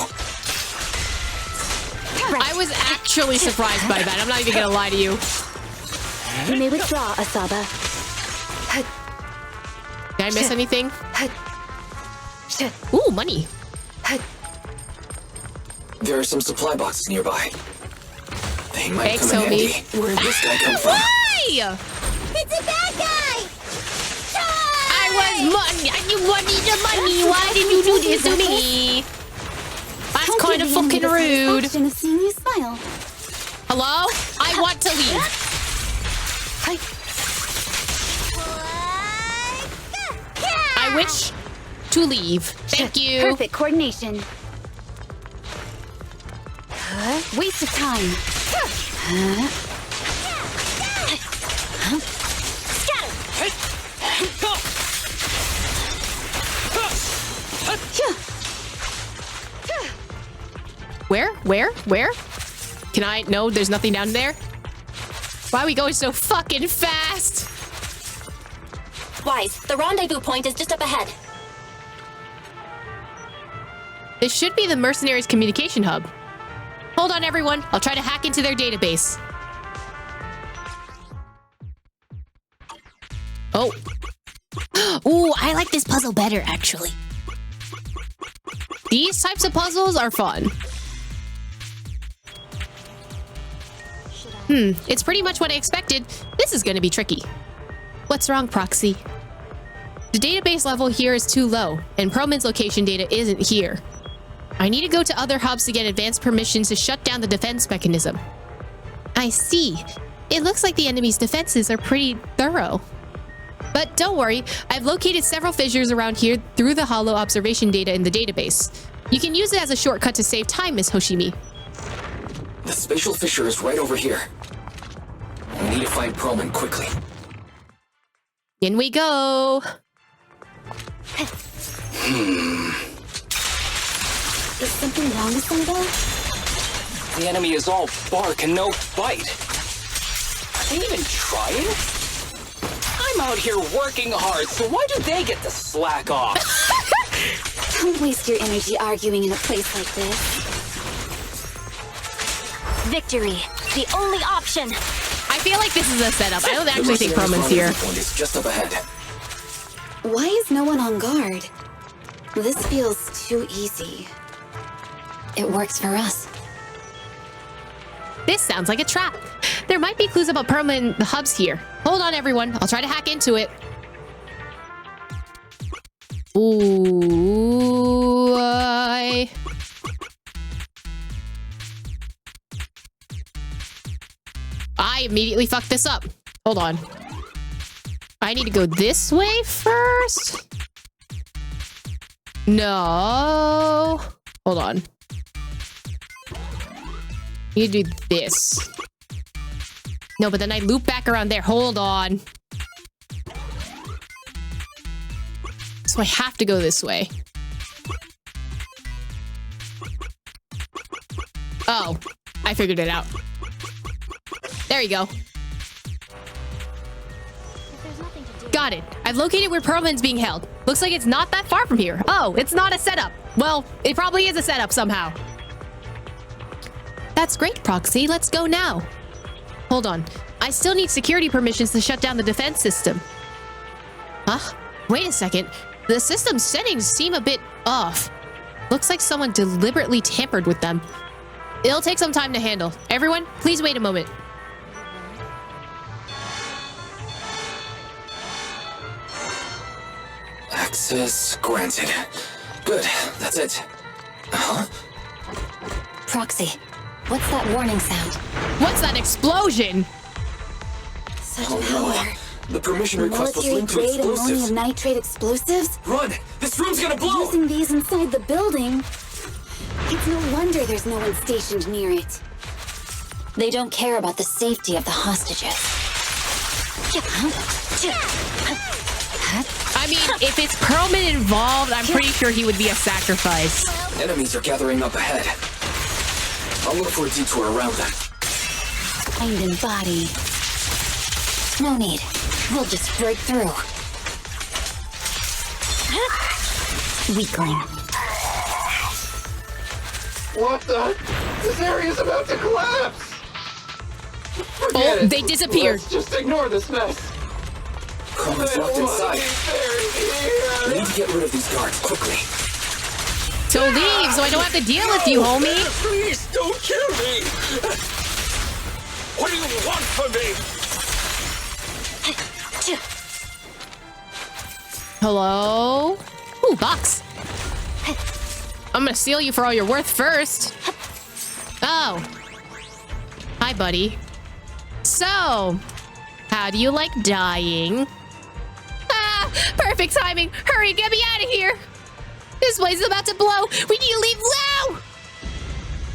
I was actually surprised by that. I'm not even gonna lie to you. You may withdraw, Asaba. Did I miss anything? Ooh, money. There are some supply boxes nearby. They might Thanks, come in Toby. handy. Where did this guy come from? Why? It's a bad guy. I wanted the money. Why did you do this to me? That's kind of fucking rude. Seeing you smile. Hello? I want to leave. I wish to leave. Thank you. Perfect coordination. Waste of time. Where? Can I? No, there's nothing down there. Why are we going so fucking fast? Wise, the rendezvous point is just up ahead. This should be the mercenaries' communication hub. Hold on, everyone. I'll try to hack into their database. Oh. Ooh, I like this puzzle better, actually. These types of puzzles are fun. It's pretty much what I expected. This is going to be tricky. What's wrong, Proxy? The database level here is too low, and Perlman's location data isn't here. I need to go to other hubs to get advanced permissions to shut down the defense mechanism. I see. It looks like the enemy's defenses are pretty thorough. But don't worry, I've located several fissures around here through the hollow observation data in the database. You can use it as a shortcut to save time, Miss Hoshimi. The spatial fissure is right over here. We need to find Perlman quickly. In we go. Is something wrong with Sunday? The enemy is all bark and no bite. Are they even trying? I'm out here working hard, so why do they get to slack off? Don't waste your energy arguing in a place like this. Victory, the only option. I feel like this is a setup. I don't actually think Perlman's here. It's just up ahead. Why is no one on guard? This feels too easy. It works for us. This sounds like a trap. There might be clues about permanent hubs here. Hold on, everyone. I'll try to hack into it. Ooh, I immediately fucked this up. Hold on. I need to go this way first. No. Hold on. You do this. No, but then I loop back around there. Hold on. So I have to go this way. Oh, I figured it out. There you go. Got it. I've located where Perlman's being held. Looks like it's not that far from here. Oh, it's not a setup. Well, it probably is a setup somehow. That's great, Proxy. Let's go now. Hold on. I still need security permissions to shut down the defense system. Huh? Wait a second. The system's settings seem a bit off. Looks like someone deliberately tampered with them. It'll take some time to handle. Everyone, please wait a moment. Access granted. Good, that's it. Huh? Proxy, what's that warning sound? What's that explosion? Such Oh power. no, the permission request was linked to Military-grade explosives. ammonium nitrate explosives? Run! This room's gonna blow! Using these inside the building? It's no wonder there's no one stationed near it. They don't care about the safety of the hostages. I mean, if it's Perlman involved, I'm pretty sure he would be a sacrifice. Enemies are gathering up ahead. I'll look for a detour around them. Mind and body. No need. We'll just break through. Weakling. What the? This area's about to collapse! Oh, they disappeared. Let's just ignore this mess. Perlman's locked inside. We need to get rid of these guards quickly. So leave, so I don't have to deal with you, homie. Please don't kill me! What do you want from me? Hello? Ooh, box. I'm gonna steal you for all you're worth first. Oh. Hi, buddy. So, how do you like dying? Ah, perfect timing. Hurry, get me out of here. This place is about to blow. We need to leave now.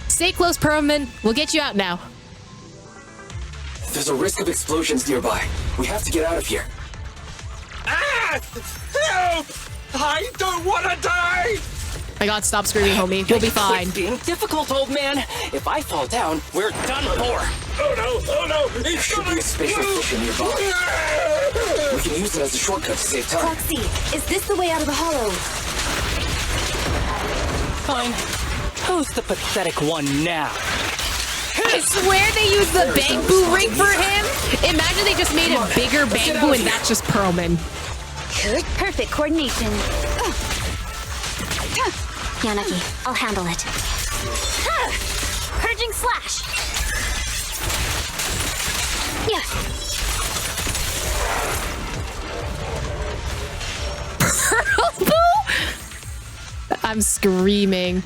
Stay close, Perlman. We'll get you out now. There's a risk of explosions nearby. We have to get out of here. Ah! Help! I don't want to die! My god, stop screaming, homie. You'll be fine. Quit being difficult, old man. If I fall down, we're done for. Oh no! Oh no! There should be a spatial fissure nearby. We can use it as a shortcut to save time. Proxy, is this the way out of the hollow? Fine. Who's the pathetic one now? I swear they used the bamboo ring for him. Imagine they just made a bigger bamboo and that's just Perlman. Perfect coordination. Yanagi, I'll handle it. Purging slash. Yeah. I'm screaming.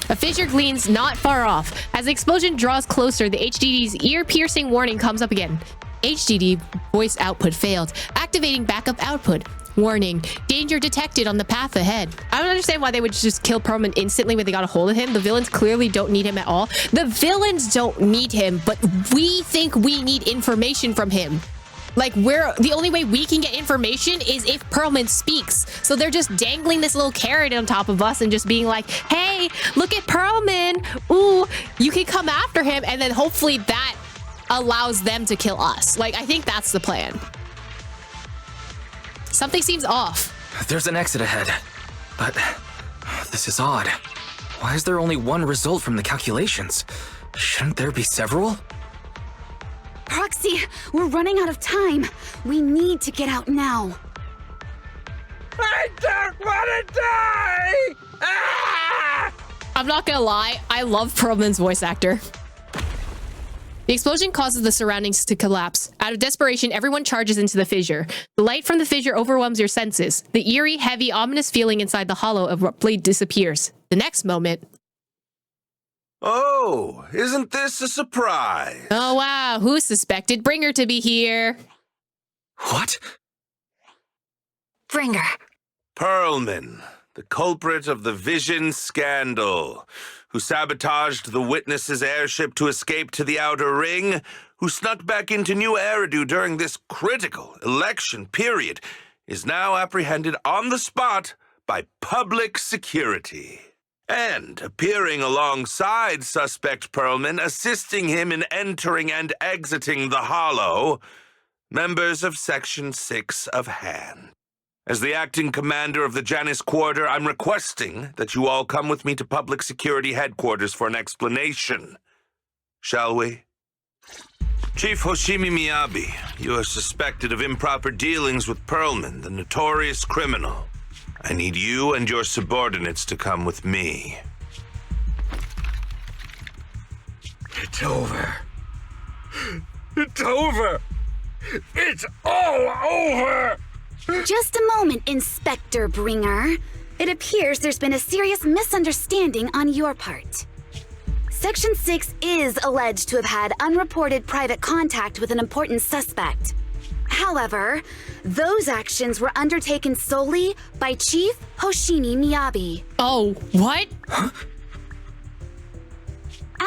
A fissure gleams not far off. As the explosion draws closer, the HDD's ear-piercing warning comes up again. HDD voice output failed. Activating backup output. Warning. Danger detected on the path ahead. I don't understand why they would just kill Perlman instantly when they got a hold of him. The villains clearly don't need him at all. The villains don't need him, but we think we need information from him. Like, the only way we can get information is if Perlman speaks. So they're just dangling this little carrot on top of us and just being like, hey, look at Perlman. Ooh, you can come after him. And then hopefully that allows them to kill us. Like, I think that's the plan. Something seems off. There's an exit ahead. But this is odd. Why is there only one result from the calculations? Shouldn't there be several? Proxy, we're running out of time. We need to get out now. I don't want to die! Ah! I'm not gonna lie, I love Perlman's voice actor. The explosion causes the surroundings to collapse. Out of desperation, everyone charges into the fissure. The light from the fissure overwhelms your senses. The eerie, heavy, ominous feeling inside the hollow abruptly disappears. The next moment... Oh, isn't this a surprise? Oh wow, who suspected Bringer to be here? What? Bringer. Perlman, the culprit of the Vision scandal, who sabotaged the Witness's airship to escape to the Outer Ring, who snuck back into New Eridu during this critical election period, is now apprehended on the spot by public security. And appearing alongside suspect Perlman, assisting him in entering and exiting the Hollow, members of Section 6 of Han. As the acting commander of the Janus Quarter, I'm requesting that you all come with me to Public Security Headquarters for an explanation. Shall we? Chief Hoshimi Miyabi, you are suspected of improper dealings with Perlman, the notorious criminal. I need you and your subordinates to come with me. It's over. It's over. It's all over! Just a moment, Inspector Bringer. It appears there's been a serious misunderstanding on your part. Section 6 is alleged to have had unreported private contact with an important suspect. However, those actions were undertaken solely by Chief Hoshimi Miyabi. Oh, what?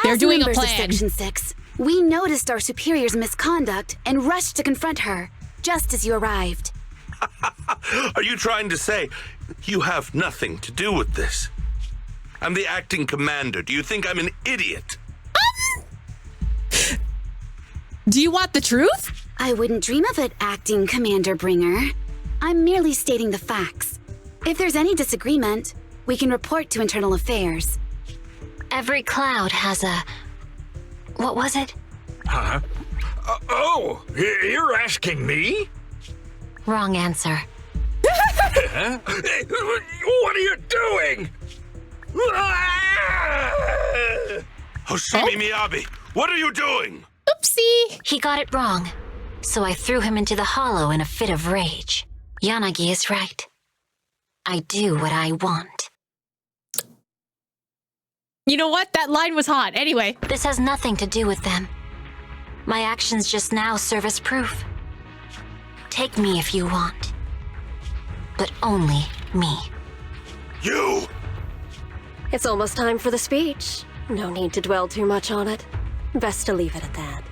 They're doing a plan. As members of Section 6, we noticed our superior's misconduct and rushed to confront her, just as you arrived. Are you trying to say you have nothing to do with this? I'm the acting commander. Do you think I'm an idiot? Do you want the truth? I wouldn't dream of it, Acting Commander Bringer. I'm merely stating the facts. If there's any disagreement, we can report to Internal Affairs. Every cloud has a... What was it? Huh? You're asking me? Wrong answer. Huh? What are you doing? Hoshimi Miyabi, what are you doing? Oopsie! He got it wrong, so I threw him into the hollow in a fit of rage. Yanagi is right. I do what I want. You know what? That line was hot. Anyway. This has nothing to do with them. My actions just now serve as proof. Take me if you want. But only me. You! It's almost time for the speech. No need to dwell too much on it. Best to leave it at that.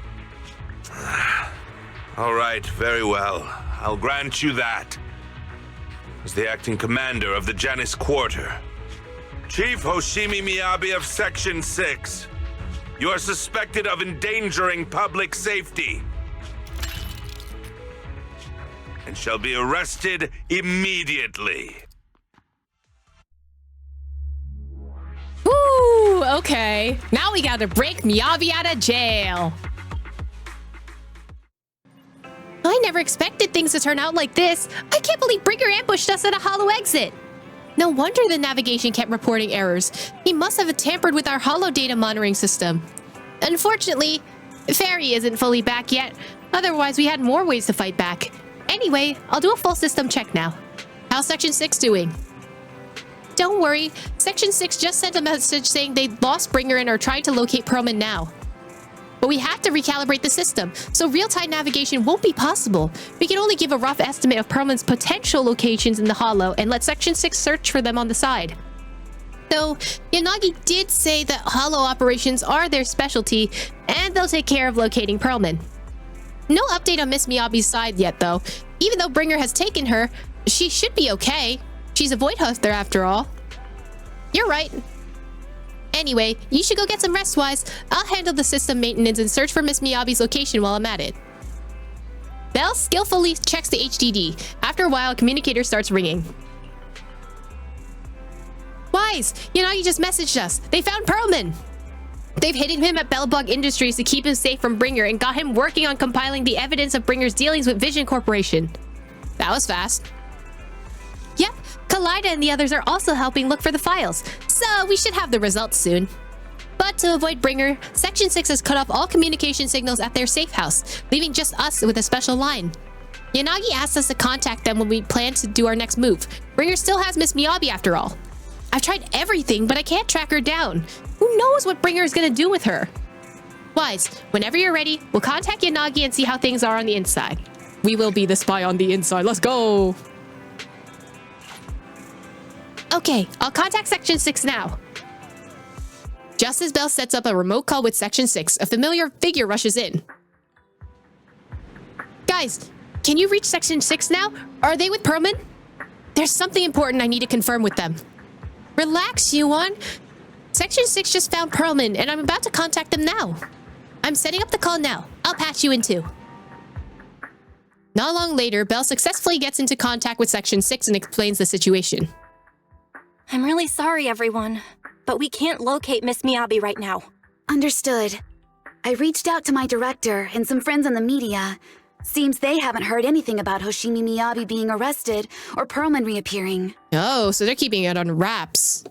All right, very well. I'll grant you that. As the acting commander of the Janus Quarter, Chief Hoshimi Miyabi of Section 6, you are suspected of endangering public safety and shall be arrested immediately. Woo! Okay. Now we gotta break Miyabi out of jail. I never expected things to turn out like this. I can't believe Bringer ambushed us at a hollow exit. No wonder the navigation kept reporting errors. He must have tampered with our hollow data monitoring system. Unfortunately, Fairy isn't fully back yet. Otherwise, we had more ways to fight back. Anyway, I'll do a full system check now. How's Section 6 doing? Don't worry, Section 6 just sent a message saying they lost Bringer and are trying to locate Perlman now. But we have to recalibrate the system, so real-time navigation won't be possible. We can only give a rough estimate of Perlman's potential locations in the Hollow and let Section 6 search for them on the side. Though, Yanagi did say that Hollow operations are their specialty, and they'll take care of locating Perlman. No update on Miss Miyabi's side yet, though. Even though Bringer has taken her, she should be okay. She's a Void Hoster after all. You're right. Anyway, you should go get some rest, Wise. I'll handle the system maintenance and search for Miss Miyabi's location while I'm at it. Bell skillfully checks the HDD. After a while, a communicator starts ringing. Wise, Yanagi just messaged us. They found Perlman. They've hidden him at Bellbug Industries to keep him safe from Bringer and got him working on compiling the evidence of Bringer's dealings with Vision Corporation. That was fast. Yep, Kaleida and the others are also helping look for the files, so we should have the results soon. But to avoid Bringer, Section 6 has cut off all communication signals at their safe house, leaving just us with a special line. Yanagi asked us to contact them when we plan to do our next move. Bringer still has Miss Miyabi after all. I've tried everything, but I can't track her down. Who knows what Bringer is gonna do with her? Wise, whenever you're ready, we'll contact Yanagi and see how things are on the inside. We will be the spy on the inside. Let's go! Okay, I'll contact Section 6 now. Just as Belle sets up a remote call with Section 6, a familiar figure rushes in. Guys, can you reach Section 6 now? Are they with Perlman? There's something important I need to confirm with them. Relax, Yuan. Section 6 just found Perlman, and I'm about to contact them now. I'm setting up the call now. I'll patch you in too. Not long later, Belle successfully gets into contact with Section 6 and explains the situation. I'm really sorry, everyone, but we can't locate Miss Miyabi right now. Understood. I reached out to my director and some friends in the media. Seems they haven't heard anything about Hoshimi Miyabi being arrested or Perlman reappearing. Oh, so they're keeping it on wraps.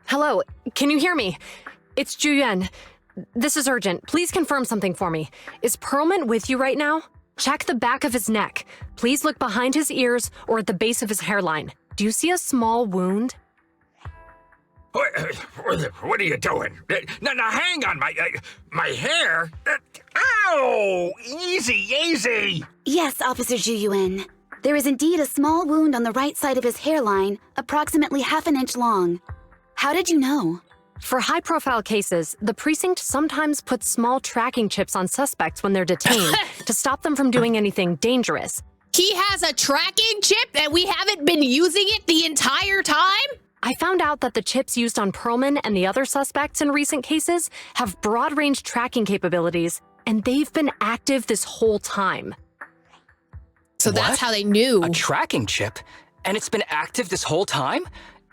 Hello, can you hear me? It's Juyuan. This is urgent. Please confirm something for me. Is Perlman with you right now? Check the back of his neck. Please look behind his ears or at the base of his hairline. Do you see a small wound? What are you doing? Now hang on, my hair. Ow! Easy, easy. Yes, Officer Juyuan. There is indeed a small wound on the right side of his hairline, approximately ½ inch long. How did you know? For high-profile cases, the precinct sometimes puts small tracking chips on suspects when they're detained to stop them from doing anything dangerous. He has a tracking chip and we haven't been using it the entire time? I found out that the chips used on Perlman and the other suspects in recent cases have broad-range tracking capabilities, and they've been active this whole time. So that's how they knew. A tracking chip? And it's been active this whole time?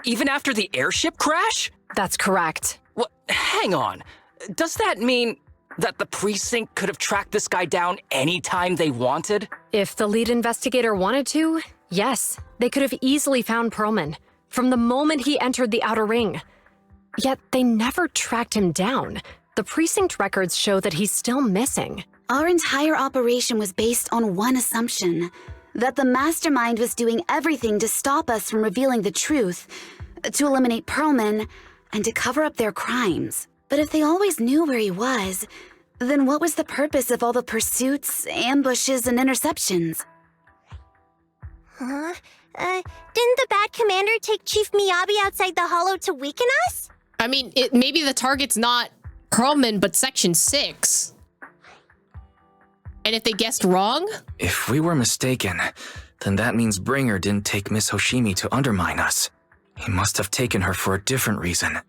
Even after the airship crash? That's correct. What? Hang on. Does that mean that the precinct could have tracked this guy down anytime they wanted? If the lead investigator wanted to, yes. They could have easily found Perlman from the moment he entered the outer ring. Yet they never tracked him down. The precinct records show that he's still missing. Our entire operation was based on one assumption, that the mastermind was doing everything to stop us from revealing the truth, to eliminate Perlman, and to cover up their crimes. But if they always knew where he was, then what was the purpose of all the pursuits, ambushes, and interceptions? Huh? Didn't the bad commander take Chief Miyabi outside the hollow to weaken us? I mean, maybe the target's not Perlman, but Section 6. And if they guessed wrong? If we were mistaken, then that means Bringer didn't take Miss Hoshimi to undermine us. He must have taken her for a different reason.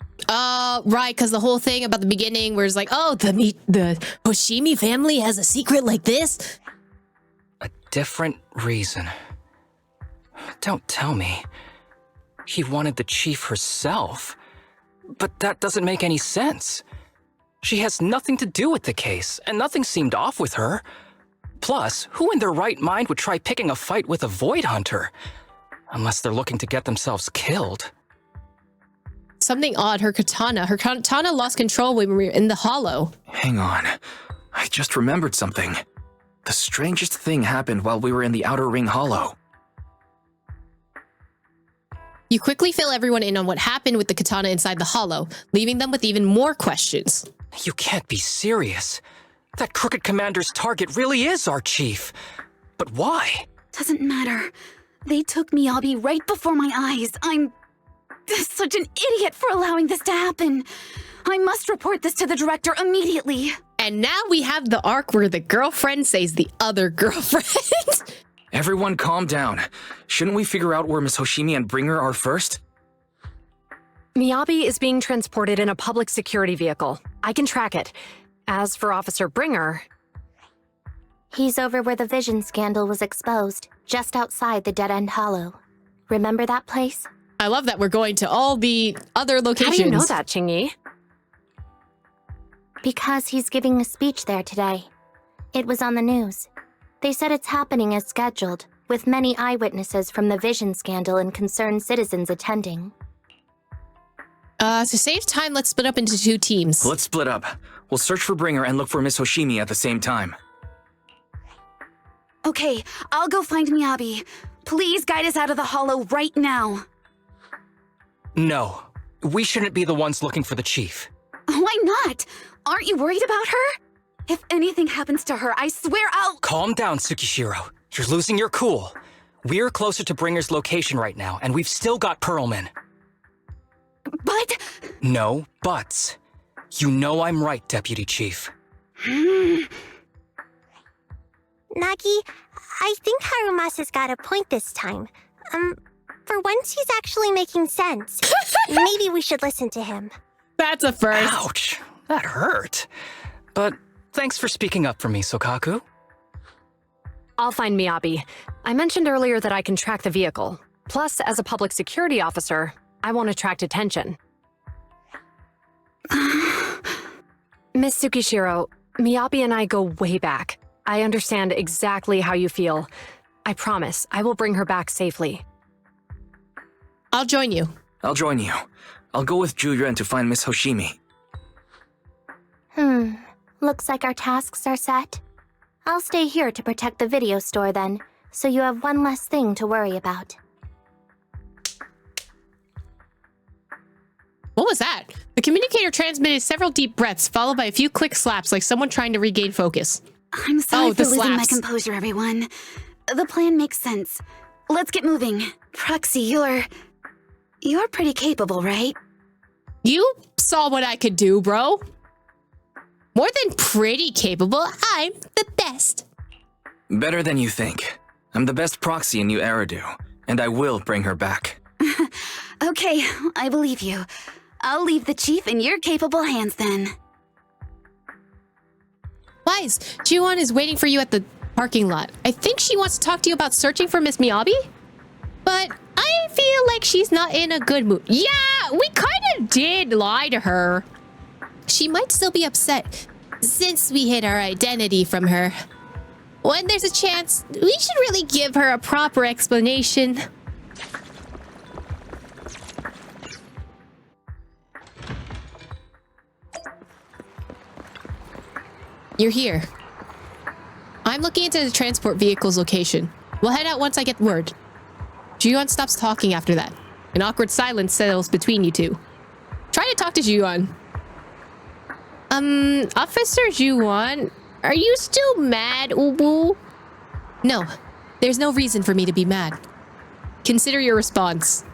Right, because the whole thing about the beginning where it's like, oh, the Hoshimi family has a secret like this? A different reason. Don't tell me. He wanted the chief herself. But that doesn't make any sense. She has nothing to do with the case, and nothing seemed off with her. Plus, who in their right mind would try picking a fight with a Void Hunter? Unless they're looking to get themselves killed. Something odd, her katana lost control when we were in the hollow. Hang on. I just remembered something. The strangest thing happened while we were in the Outer Ring Hollow. You quickly fill everyone in on what happened with the katana inside the hollow, leaving them with even more questions. You can't be serious. That crooked commander's target really is our chief. But why? Doesn't matter. They took Miyabi right before my eyes. I'm such an idiot for allowing this to happen. I must report this to the director immediately. And now we have the arc where the girlfriend says the other girlfriend. Everyone calm down. Shouldn't we figure out where Miss Hoshimi and Bringer are first? Miyabi is being transported in a public security vehicle. I can track it. As for Officer Bringer... He's over where the vision scandal was exposed, just outside the Dead-End Hollow. Remember that place? I love that we're going to all the other locations. How do you know that, Qingyi? Because he's giving a speech there today. It was on the news. They said it's happening as scheduled, with many eyewitnesses from the Vision scandal and concerned citizens attending. To save time, let's split up into 2 teams. Let's split up. We'll search for Bringer and look for Miss Hoshimi at the same time. Okay, I'll go find Miyabi. Please guide us out of the hollow right now. No, we shouldn't be the ones looking for the chief. Why not? Aren't you worried about her? If anything happens to her, I swear I'll— Calm down, Tsukishiro. You're losing your cool. We're closer to Bringer's location right now, and we've still got Pearlman. But— No buts. You know I'm right, Deputy Chief. Nagi, I think Harumasa's got a point this time. For once he's actually making sense. Maybe we should listen to him. That's a first. Ouch, that hurt. But thanks for speaking up for me, Sokaku. I'll find Miyabi. I mentioned earlier that I can track the vehicle. Plus, as a public security officer, I won't attract attention. Miss Tsukishiro, Miyabi and I go way back. I understand exactly how you feel. I promise, I will bring her back safely. I'll join you. I'll join you. I'll go with Juyuan to find Miss Hoshimi. Looks like our tasks are set. I'll stay here to protect the video store then, so you have one less thing to worry about. What was that? The communicator transmitted several deep breaths, followed by a few quick slaps like someone trying to regain focus. I'm sorry for losing my slaps. composure, everyone. The plan makes sense. Let's get moving. Proxy, you're pretty capable, right? You saw what I could do, bro. More than pretty capable, I'm the best. Better than you think. I'm the best proxy in New Eridu, and I will bring her back. Okay, I believe you. I'll leave the chief in your capable hands then. Wise, Juwon is waiting for you at the parking lot. I think she wants to talk to you about searching for Miss Miyabi? But I feel like she's not in a good mood. Yeah, we kind of did lie to her. She might still be upset since we hid our identity from her. When there's a chance, we should really give her a proper explanation. You're here. I'm looking into the transport vehicle's location. We'll head out once I get word. Juon stops talking after that. An awkward silence settles between you two. Try to talk to Juon. Officer Juon, are you still mad, Ubu? No, there's no reason for me to be mad. Consider your response.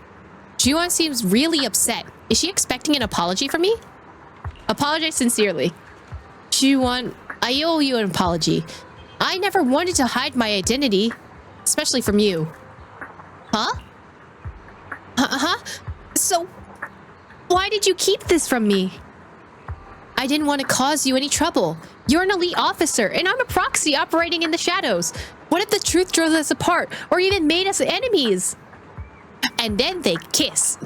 Juon seems really upset. Is she expecting an apology from me? Apologize sincerely. Juon, I owe you an apology. I never wanted to hide my identity, especially from you. Huh? So, why did you keep this from me? I didn't want to cause you any trouble. You're an elite officer, and I'm a proxy operating in the shadows. What if the truth drove us apart, or even made us enemies? And then they kiss.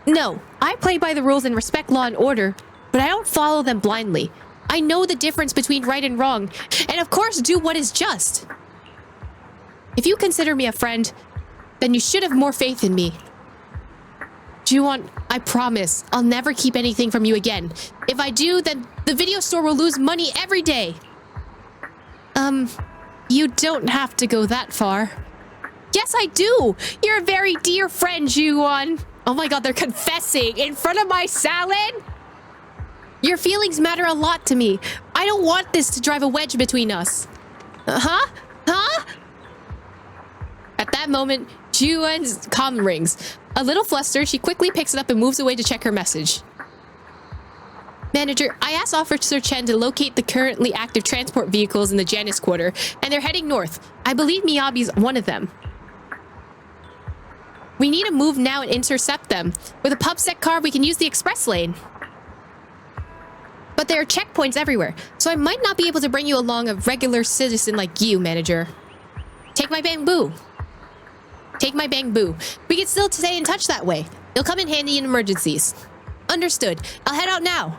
No, I play by the rules and respect law and order, but I don't follow them blindly. I know the difference between right and wrong, and of course do what is just. If you consider me a friend, then you should have more faith in me. Juwon, I promise, I'll never keep anything from you again. If I do, then the video store will lose money every day. You don't have to go that far. Yes, I do! You're a very dear friend, Juwon. Oh my god, they're confessing in front of my salad? Your feelings matter a lot to me. I don't want this to drive a wedge between us. Huh? At that moment, Juwon's comm rings. A little flustered, she quickly picks it up and moves away to check her message. Manager, I asked Officer Chen to locate the currently active transport vehicles in the Janus Quarter, and they're heading north. I believe Miyabi's one of them. We need to move now and intercept them. With a PubSec car, we can use the express lane. But there are checkpoints everywhere, so I might not be able to bring you along a regular citizen like you, Manager. Take my bamboo. Take my bamboo. We can still stay in touch that way. It'll come in handy in emergencies. Understood. I'll head out now.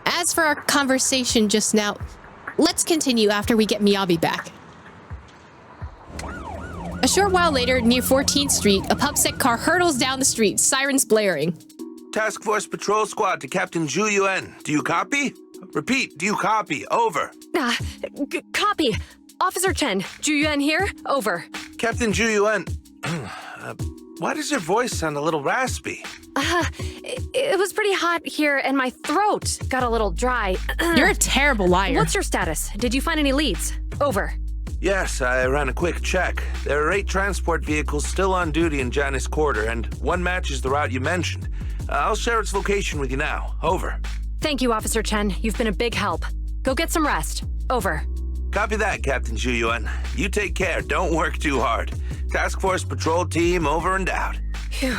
As for our conversation just now, let's continue after we get Miyabi back. A short while later, near 14th Street, a PubSec car hurtles down the street, sirens blaring. Task Force Patrol Squad to Captain Zhu Yuan. Do you copy? Repeat, do you copy? Over. Copy. Officer Chen, Zhu Yuan here. Over. Captain Zhu Yuan, why does your voice sound a little raspy? It was pretty hot here and my throat got a little dry. You're a terrible liar. What's your status? Did you find any leads? Over. Yes, I ran a quick check. There are 8 transport vehicles still on duty in Janus Quarter, and one matches the route you mentioned. I'll share its location with you now. Over. Thank you, Officer Chen. You've been a big help. Go get some rest. Over. Copy that, Captain Zhu Yuan. You take care. Don't work too hard. Task Force Patrol Team over and out. Phew.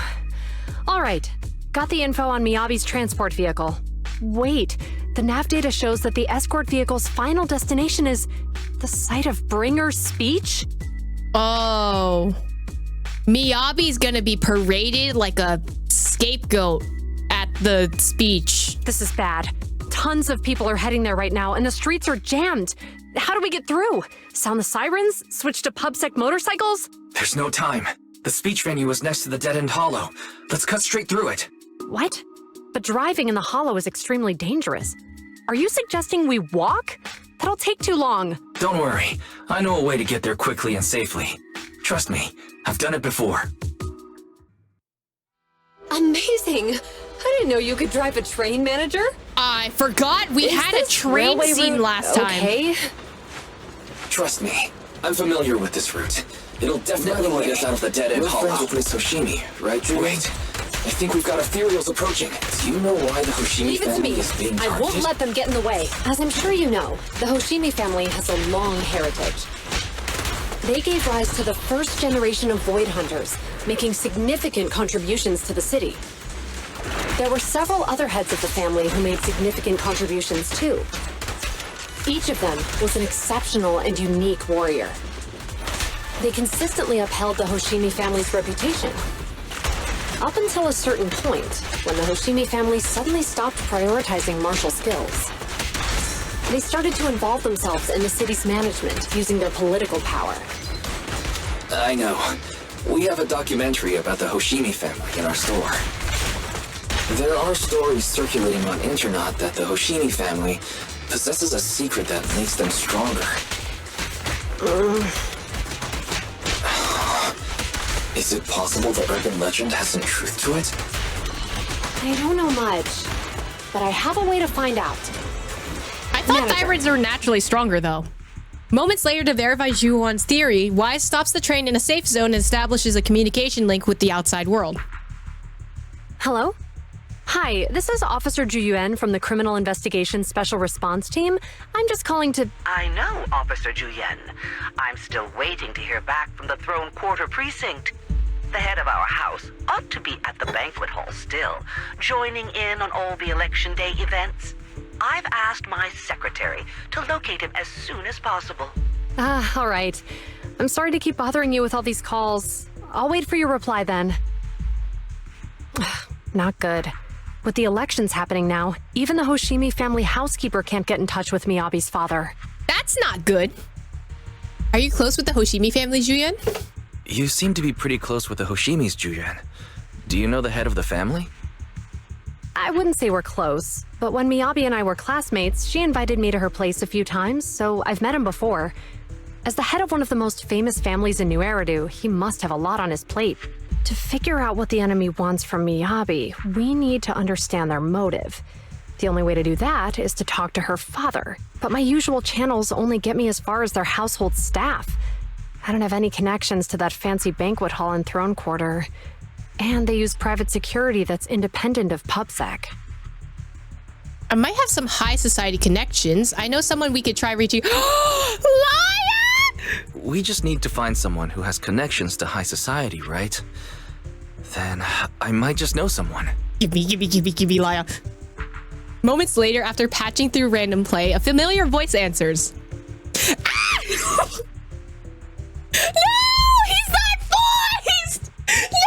All right. Got the info on Miyabi's transport vehicle. Wait, the nav data shows that the escort vehicle's final destination is the site of Bringer's speech? Oh. Miyabi's gonna be paraded like a scapegoat at the speech. This is bad. Tons of people are heading there right now, and the streets are jammed. How do we get through? Sound the sirens? Switch to PubSec motorcycles? There's no time. The speech venue is next to the dead-end hollow. Let's cut straight through it. What? But driving in the hollow is extremely dangerous. Are you suggesting we walk? That'll take too long. Don't worry. I know a way to get there quickly and safely. Trust me, I've done it before. Amazing! I didn't know you could drive a train, Manager. I forgot we had a train scene last time. Okay. Trust me, I'm familiar with this route. It'll definitely get us out of the dead-end hollow. We're friends with Miss Hoshimi, right, Drew? Wait, I think we've got ethereals approaching. Do you know why the Hoshimi Leave it to family me. is being I targeted? won't let them get in the way. As I'm sure you know, the Hoshimi family has a long heritage. They gave rise to the first generation of Void Hunters, making significant contributions to the city. There were several other heads of the family who made significant contributions too. Each of them was an exceptional and unique warrior. They consistently upheld the Hoshimi family's reputation. Up until a certain point, when the Hoshimi family suddenly stopped prioritizing martial skills. They started to involve themselves in the city's management using their political power. I know. We have a documentary about the Hoshimi family in our store. There are stories circulating on internet that the Hoshimi family possesses a secret that makes them stronger. Is it possible the urban legend has some truth to it? I don't know much, but I have a way to find out. I thought thyroids were naturally stronger, though. Moments later, to verify Zhu Yuan's theory, Wise stops the train in a safe zone and establishes a communication link with the outside world. Hello? Hi, this is Officer Zhu Yuan from the Criminal Investigation Special Response Team. I'm just calling to... I know, Officer Zhu Yuan. I'm still waiting to hear back from the Throne Quarter Precinct. The head of our house ought to be at the banquet hall still, joining in on all the Election Day events. I've asked my secretary to locate him as soon as possible. All right. I'm sorry to keep bothering you with all these calls. I'll wait for your reply then. Not good. With the elections happening now, even the Hoshimi family housekeeper can't get in touch with Miyabi's father. That's not good. Are you close with the Hoshimi family, Zhu Yuan? You seem to be pretty close with the Hoshimis, Zhu Yuan. Do you know the head of the family? I wouldn't say we're close, but when Miyabi and I were classmates, she invited me to her place a few times, so I've met him before. As the head of one of the most famous families in New Eridu, he must have a lot on his plate. To figure out what the enemy wants from Miyabi, we need to understand their motive. The only way to do that is to talk to her father, but my usual channels only get me as far as their household staff. I don't have any connections to that fancy banquet hall in Throne Quarter. And they use private security that's independent of PubSec. I might have some high society connections. I know someone we could try reaching. Liar! We just need to find someone who has connections to high society, right? Then I might just know someone. Give me, liar. Moments later, after patching through random play, a familiar voice answers. Ah! No! He's not voiced! No!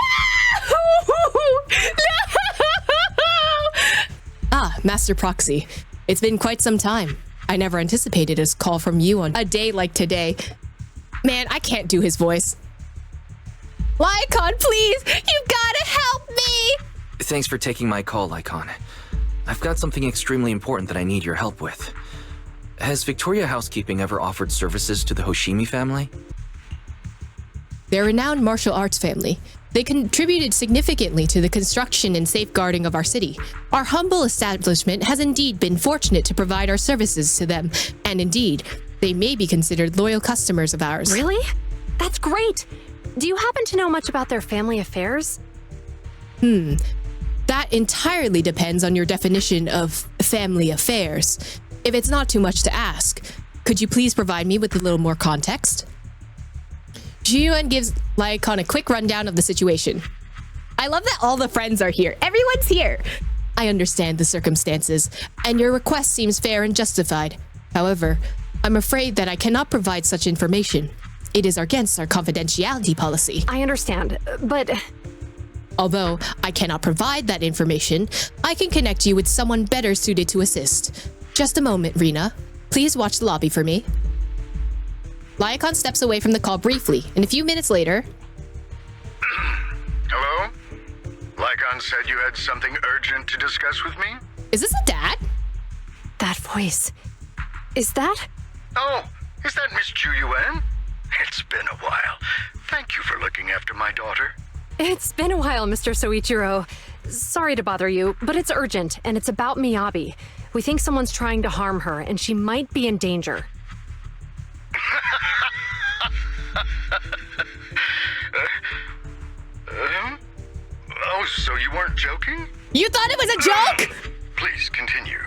Ah, Master Proxy. It's been quite some time. I never anticipated a call from you on a day like today. Man, I can't do his voice. Lycon, please! You gotta help me! Thanks for taking my call, Lycon. I've got something extremely important that I need your help with. Has Victoria Housekeeping ever offered services to the Hoshimi family? They're a renowned martial arts family. They contributed significantly to the construction and safeguarding of our city. Our humble establishment has indeed been fortunate to provide our services to them, and indeed, they may be considered loyal customers of ours. Really? That's great! Do you happen to know much about their family affairs? That entirely depends on your definition of family affairs. If it's not too much to ask, could you please provide me with a little more context? Jiyuan gives Lycon a quick rundown of the situation. I love that all the friends are here. Everyone's here. I understand the circumstances, and your request seems fair and justified. However, I'm afraid that I cannot provide such information. It is against our confidentiality policy. I understand, but... Although I cannot provide that information, I can connect you with someone better suited to assist. Just a moment, Rena. Please watch the lobby for me. Lycon steps away from the call briefly, and a few minutes later... Hello? Lycon said you had something urgent to discuss with me? Is this a dad? That voice... Is that... Oh, is that Miss Jiyuan? It's been a while. Thank you for looking after my daughter. It's been a while, Mr. Soichiro. Sorry to bother you, but it's urgent, and it's about Miyabi. We think someone's trying to harm her, and she might be in danger. Oh, so you weren't joking? You thought it was a joke? Please, continue.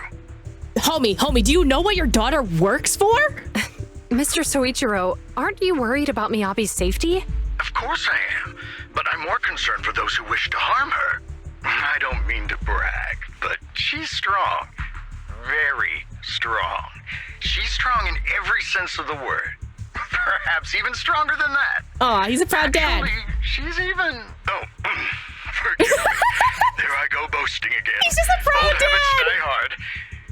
Homie, do you know what your daughter works for? Mr. Soichiro, aren't you worried about Miyabi's safety? Of course I am, but I'm more concerned for those who wish to harm her. I don't mean to brag, but she's strong. Very strong. She's strong in every sense of the word. Perhaps even stronger than that. Aw, he's a proud dad. Actually, she's even... Oh, forgive me. There I go boasting again. He's just a proud Old dad. habits die hard.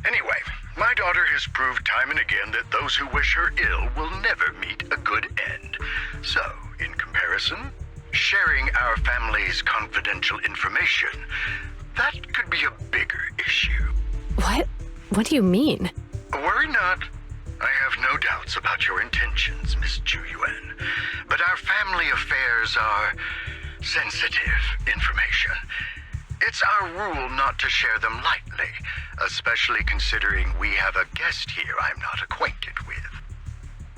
Anyway, my daughter has proved time and again that those who wish her ill will never meet a good end. So, in comparison, sharing our family's confidential information, that could be a bigger issue. What? What do you mean? Worry not. I have no doubts about your intentions, Miss Jiyuan. But our family affairs are sensitive information. It's our rule not to share them lightly, especially considering we have a guest here I'm not acquainted with.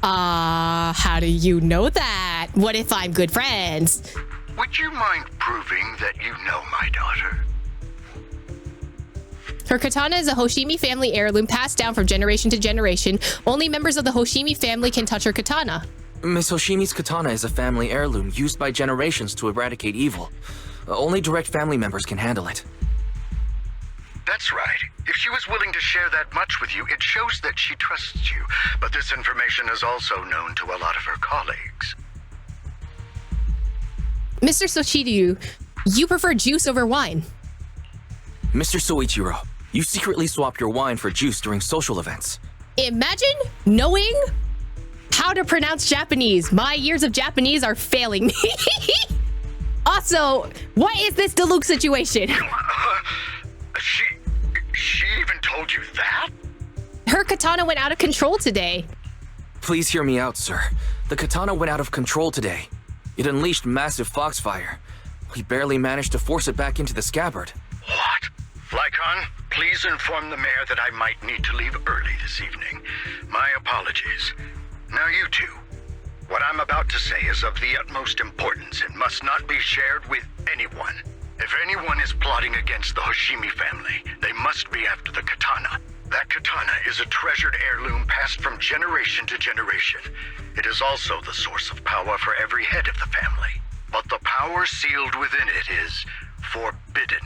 How do you know that? What if I'm good friends? Would you mind proving that you know my daughter? Her katana is a Hoshimi family heirloom passed down from generation to generation. Only members of the Hoshimi family can touch her katana. Miss Hoshimi's katana is a family heirloom used by generations to eradicate evil. Only direct family members can handle it. That's right. If she was willing to share that much with you, it shows that she trusts you. But this information is also known to a lot of her colleagues. Mr. Soichiro, you prefer juice over wine. Mr. Soichiro, you secretly swap your wine for juice during social events. Imagine knowing how to pronounce Japanese. My years of Japanese are failing me. Also, what is this Diluc situation? She even told you that? Her katana went out of control today. Please hear me out, sir. The katana went out of control today. It unleashed massive foxfire. We barely managed to force it back into the scabbard. What? Lycon, please inform the mayor that I might need to leave early this evening. My apologies. Now you two. What I'm about to say is of the utmost importance and must not be shared with anyone. If anyone is plotting against the Hoshimi family, they must be after the katana. That katana is a treasured heirloom passed from generation to generation. It is also the source of power for every head of the family. But the power sealed within it is forbidden.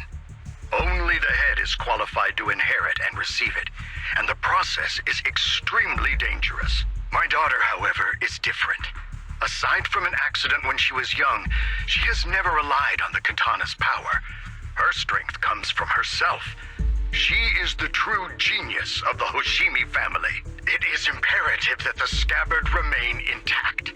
Only the head is qualified to inherit and receive it, and the process is extremely dangerous. My daughter, however, is different. Aside from an accident when she was young, she has never relied on the katana's power. Her strength comes from herself. She is the true genius of the Hoshimi family. It is imperative that the scabbard remain intact.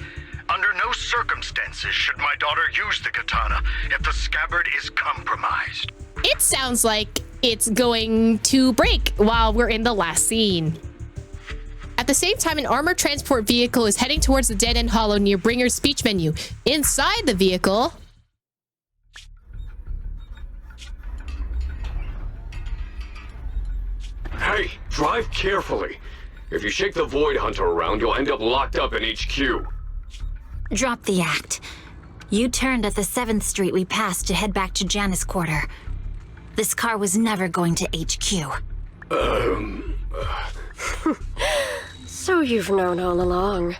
Under no circumstances should my daughter use the katana if the scabbard is compromised? It sounds like it's going to break while we're in the last scene. At the same time, an armored transport vehicle is heading towards the dead-end hollow near Bringer's speech menu. Inside the vehicle... Hey, drive carefully. If you shake the Void Hunter around, you'll end up locked up in HQ. Drop the act. You turned at the 7th Street we passed to head back to Janus Quarter. This car was never going to HQ. So you've known all along.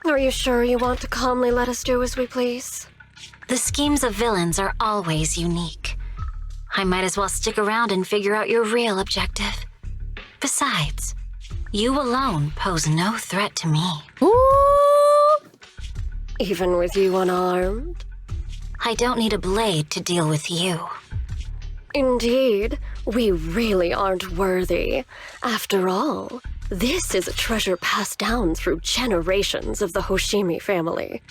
Are you sure you want to calmly let us do as we please? The schemes of villains are always unique. I might as well stick around and figure out your real objective. Besides, you alone pose no threat to me. Ooh! Even with you unarmed? I don't need a blade to deal with you. Indeed, we really aren't worthy. After all, this is a treasure passed down through generations of the Hoshimi family.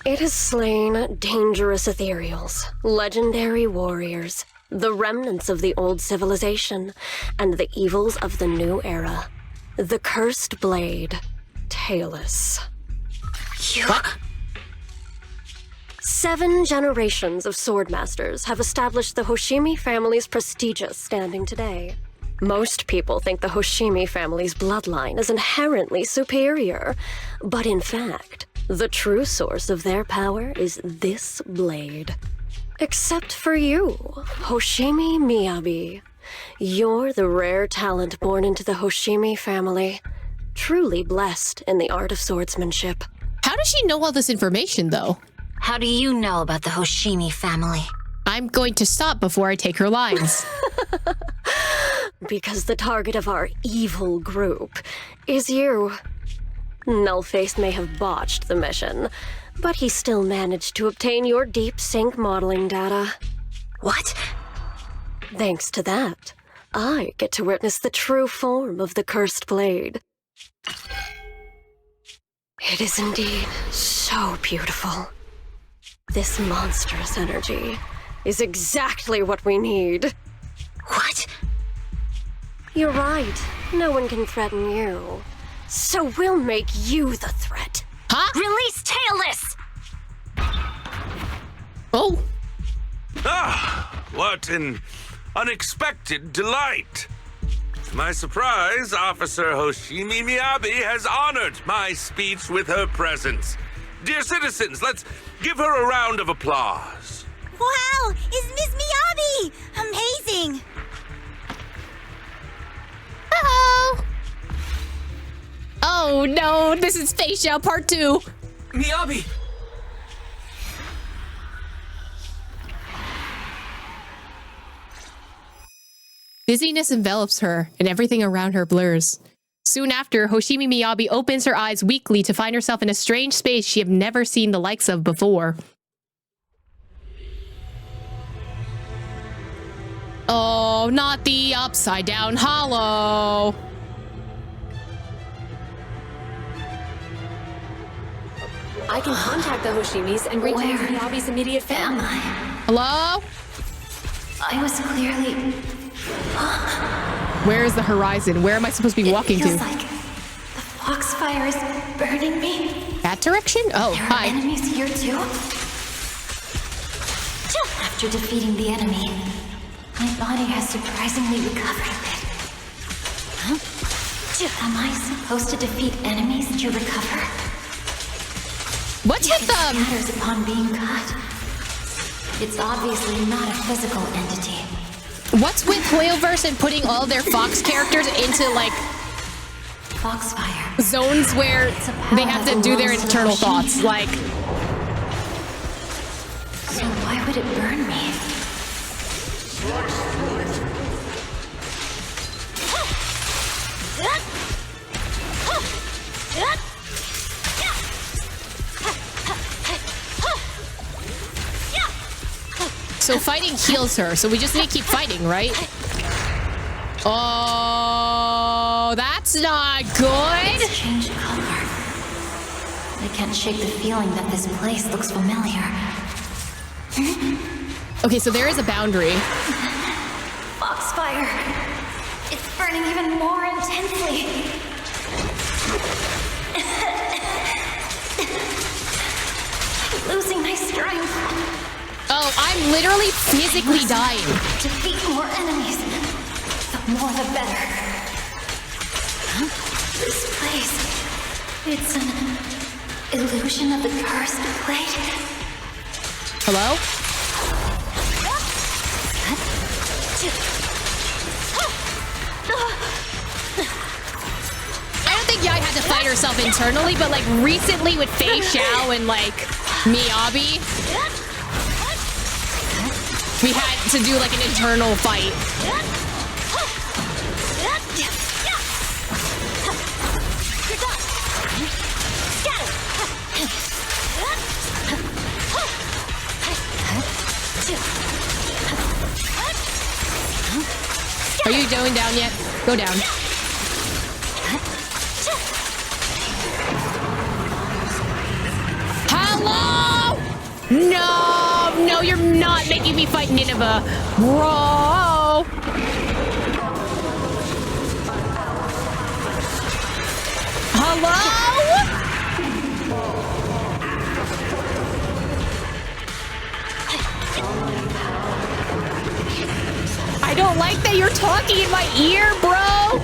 It has slain dangerous ethereals, legendary warriors, the remnants of the old civilization, and the evils of the new era. The cursed blade, Talus. What? 7 generations of swordmasters have established the Hoshimi family's prestigious standing today. Most people think the Hoshimi family's bloodline is inherently superior, but in fact, the true source of their power is this blade. Except for you, Hoshimi Miyabi. You're the rare talent born into the Hoshimi family, truly blessed in the art of swordsmanship. How does she know all this information, though? How do you know about the Hoshimi family? I'm going to stop before I take her lines. Because the target of our evil group is you. Nullface may have botched the mission, but he still managed to obtain your deep sync modeling data. What? Thanks to that, I get to witness the true form of the cursed blade. It is indeed so beautiful. This monstrous energy is exactly what we need. What? You're right. No one can threaten you. So we'll make you the threat. Huh? Release Talus! Oh. Ah, what an unexpected delight. To my surprise, Officer Hoshimi Miyabi has honored my speech with her presence. Dear citizens, let's give her a round of applause. Wow! It's Miss Miyabi! Amazing! Uh-oh! Oh no, this is Face Out Part 2! Miyabi! Dizziness envelops her, and everything around her blurs. Soon after, Hoshimi Miyabi opens her eyes weakly to find herself in a strange space she had never seen the likes of before. Oh, not the upside-down hollow! I can contact the Hoshimis and reach out to Miyabi's immediate family. Hello? I was clearly... Where is the horizon? Where am I supposed to be walking to? It feels like the foxfire is burning me. That direction? Oh, there hi. Are enemies here too? After defeating the enemy, my body has surprisingly recovered a bit. Huh? Am I supposed to defeat enemies to recover? What's with them? It matters upon being caught. It's obviously not a physical entity. What's with Hoyoverse and putting all their Fox characters into, like, Foxfire zones where they have to do their internal thoughts? Like, so why would it burn me? so fighting heals her, so we just need to keep fighting, right? Oh, that's not good. It's changed color. The can't shake the feeling that this place looks familiar. Okay, so there is a boundary. Foxfire. It's burning even more intensely. I'm losing my strength. Oh, I'm literally physically dying. Defeat more enemies. The more the better. This place. It's an illusion of the cursed blade. Hello? I don't think Yai had to fight herself internally, but like recently with Fei Xiao and like Miyabi, we had to do like an internal fight. Are you going down yet? Go down. Hello? No, no, you're not making me fight Nineveh. Bro. Hello? I don't like that you're talking in my ear, bro.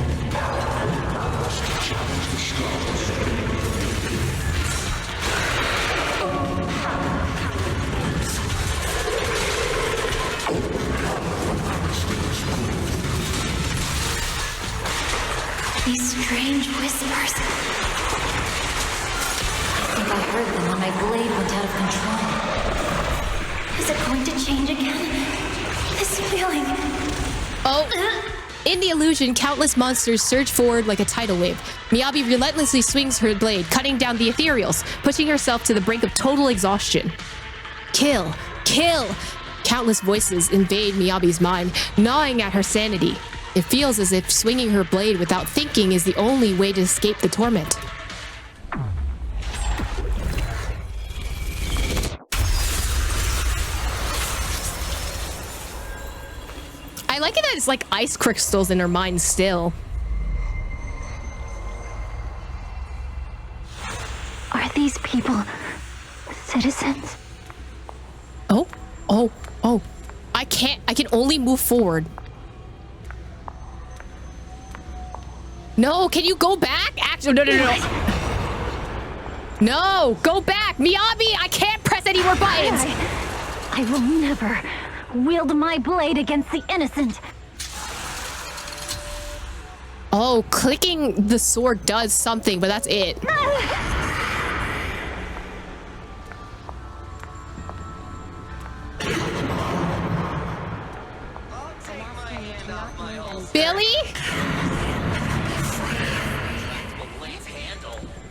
These strange whispers. I think I heard them when my blade went out of control. Is it going to change again? This feeling. Oh. In the illusion, countless monsters surge forward like a tidal wave. Miyabi relentlessly swings her blade, cutting down the ethereals, pushing herself to the brink of total exhaustion. Kill! Kill! Countless voices invade Miyabi's mind, gnawing at her sanity. It feels as if swinging her blade without thinking is the only way to escape the torment. I like it that it's like ice crystals in her mind still. Are these people citizens? Oh, oh, oh. I can only move forward. No, can you go back? Actually, no. No, go back. Miyabi, I can't press any more buttons. I will never wield my blade against the innocent. Oh, clicking the sword does something, but that's it. Billy?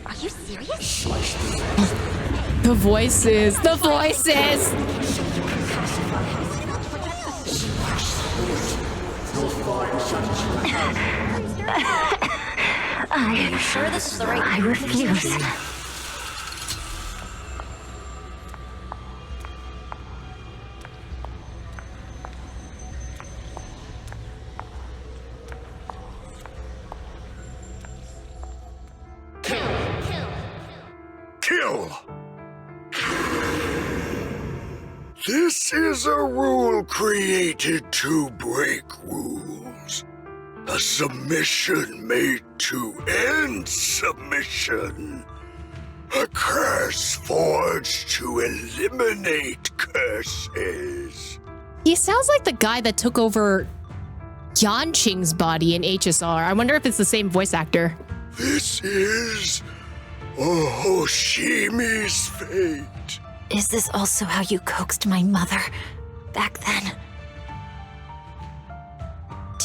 Are you serious? The voices. The voices. Are you sure this is the right? I refuse. Kill! This is a rule created to break rules. A submission made to end submission. A curse forged to eliminate curses. He sounds like the guy that took over Yanqing's body in HSR. I wonder if it's the same voice actor. This is Hoshimi's fate. Is this also how you coaxed my mother back then?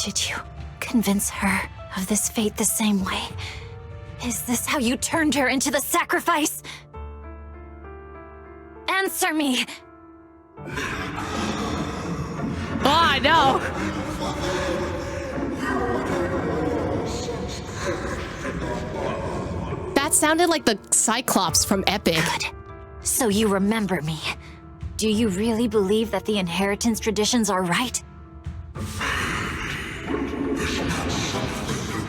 Did you convince her of this fate the same way? Is this how you turned her into the sacrifice? Answer me! Oh, no! That sounded like the Cyclops from Epic. Good. So you remember me. Do you really believe that the inheritance traditions are right?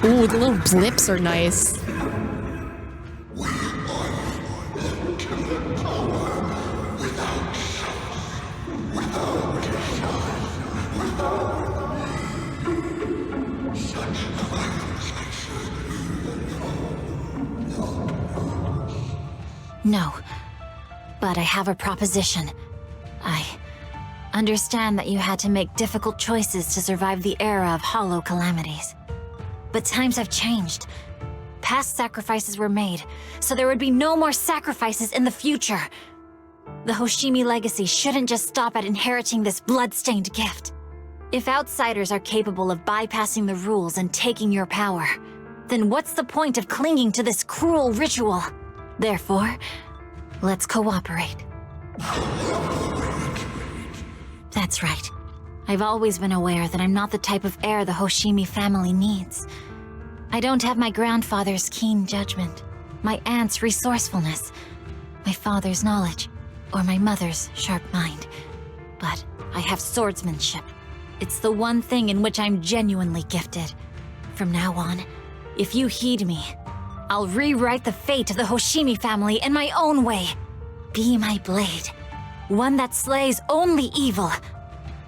Ooh, the little blips are nice. No. But I have a proposition. I understand that you had to make difficult choices to survive the era of hollow calamities. But times have changed. Past sacrifices were made, so there would be no more sacrifices in the future. The Hoshimi legacy shouldn't just stop at inheriting this blood-stained gift. If outsiders are capable of bypassing the rules and taking your power, then what's the point of clinging to this cruel ritual? Therefore, let's cooperate. That's right. I've always been aware that I'm not the type of heir the Hoshimi family needs. I don't have my grandfather's keen judgment, my aunt's resourcefulness, my father's knowledge, or my mother's sharp mind. But I have swordsmanship. It's the one thing in which I'm genuinely gifted. From now on, if you heed me, I'll rewrite the fate of the Hoshimi family in my own way. Be my blade, one that slays only evil,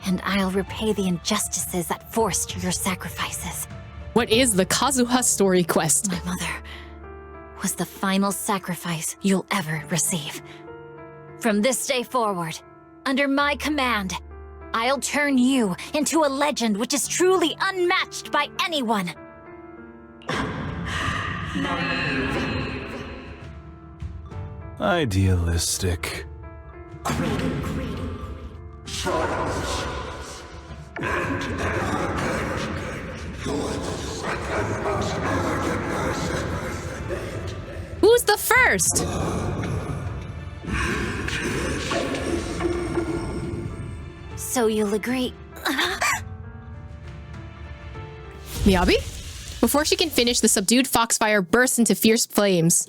and I'll repay the injustices that forced your sacrifices. What is the Kazuha story quest? My mother was the final sacrifice you'll ever receive. From this day forward, under my command, I'll turn you into a legend which is truly unmatched by anyone. Idealistic. Who's the first? So you'll agree. Miyabi? Before she can finish, the subdued foxfire bursts into fierce flames.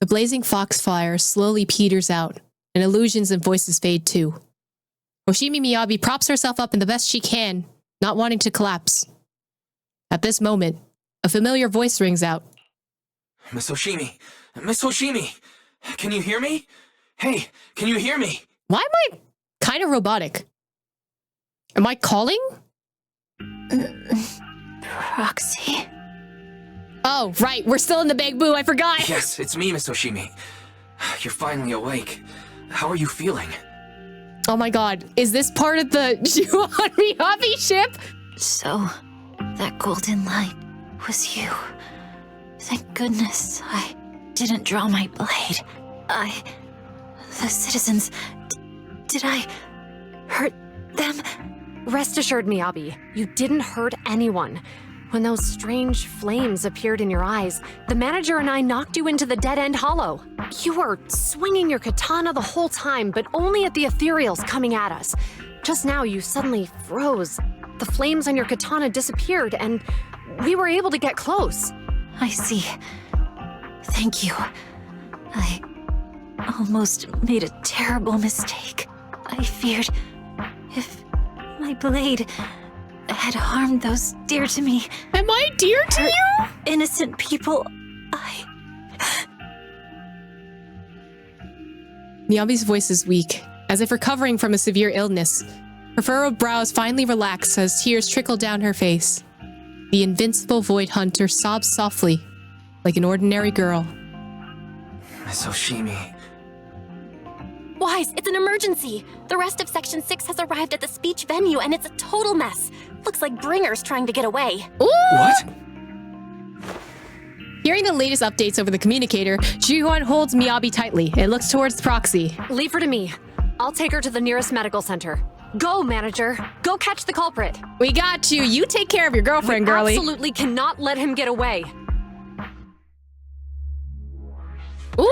The blazing foxfire slowly peters out, and illusions and voices fade too. Hoshimi Miyabi props herself up in the best she can, not wanting to collapse. At this moment, a familiar voice rings out. Miss Hoshimi! Miss Hoshimi! Can you hear me? Hey, can you hear me? Why am I kind of robotic? Am I calling? Proxy? Oh, right, we're still in the Big Boo, I forgot! Yes, it's me, Miss Hoshimi. You're finally awake. How are you feeling? Oh my god, is this part of the Juon Miyabi ship? So, that golden light was you. Thank goodness I didn't draw my blade. The citizens... Did I hurt them? Rest assured, Miyabi, you didn't hurt anyone. When those strange flames appeared in your eyes, the manager and I knocked you into the dead-end hollow. You were swinging your katana the whole time, but only at the ethereals coming at us. Just now, you suddenly froze. The flames on your katana disappeared, and we were able to get close. I see. Thank you. I almost made a terrible mistake. I feared if my blade had harmed those dear to me. Am I dear to you? Innocent people, Miyabi's voice is weak, as if recovering from a severe illness. Her furrowed brows finally relax as tears trickle down her face. The invincible Void Hunter sobs softly, like an ordinary girl. Miss Hoshimi. Wise, it's an emergency. The rest of Section 6 has arrived at the speech venue and it's a total mess. Looks like Bringer's trying to get away. Ooh! What? Hearing the latest updates over the communicator, Ji-Hwan holds Miyabi tightly and looks towards the proxy. Leave her to me. I'll take her to the nearest medical center. Go, manager. Go catch the culprit. We got you. You take care of your girlfriend, girlie. Absolutely cannot let him get away. Ooh,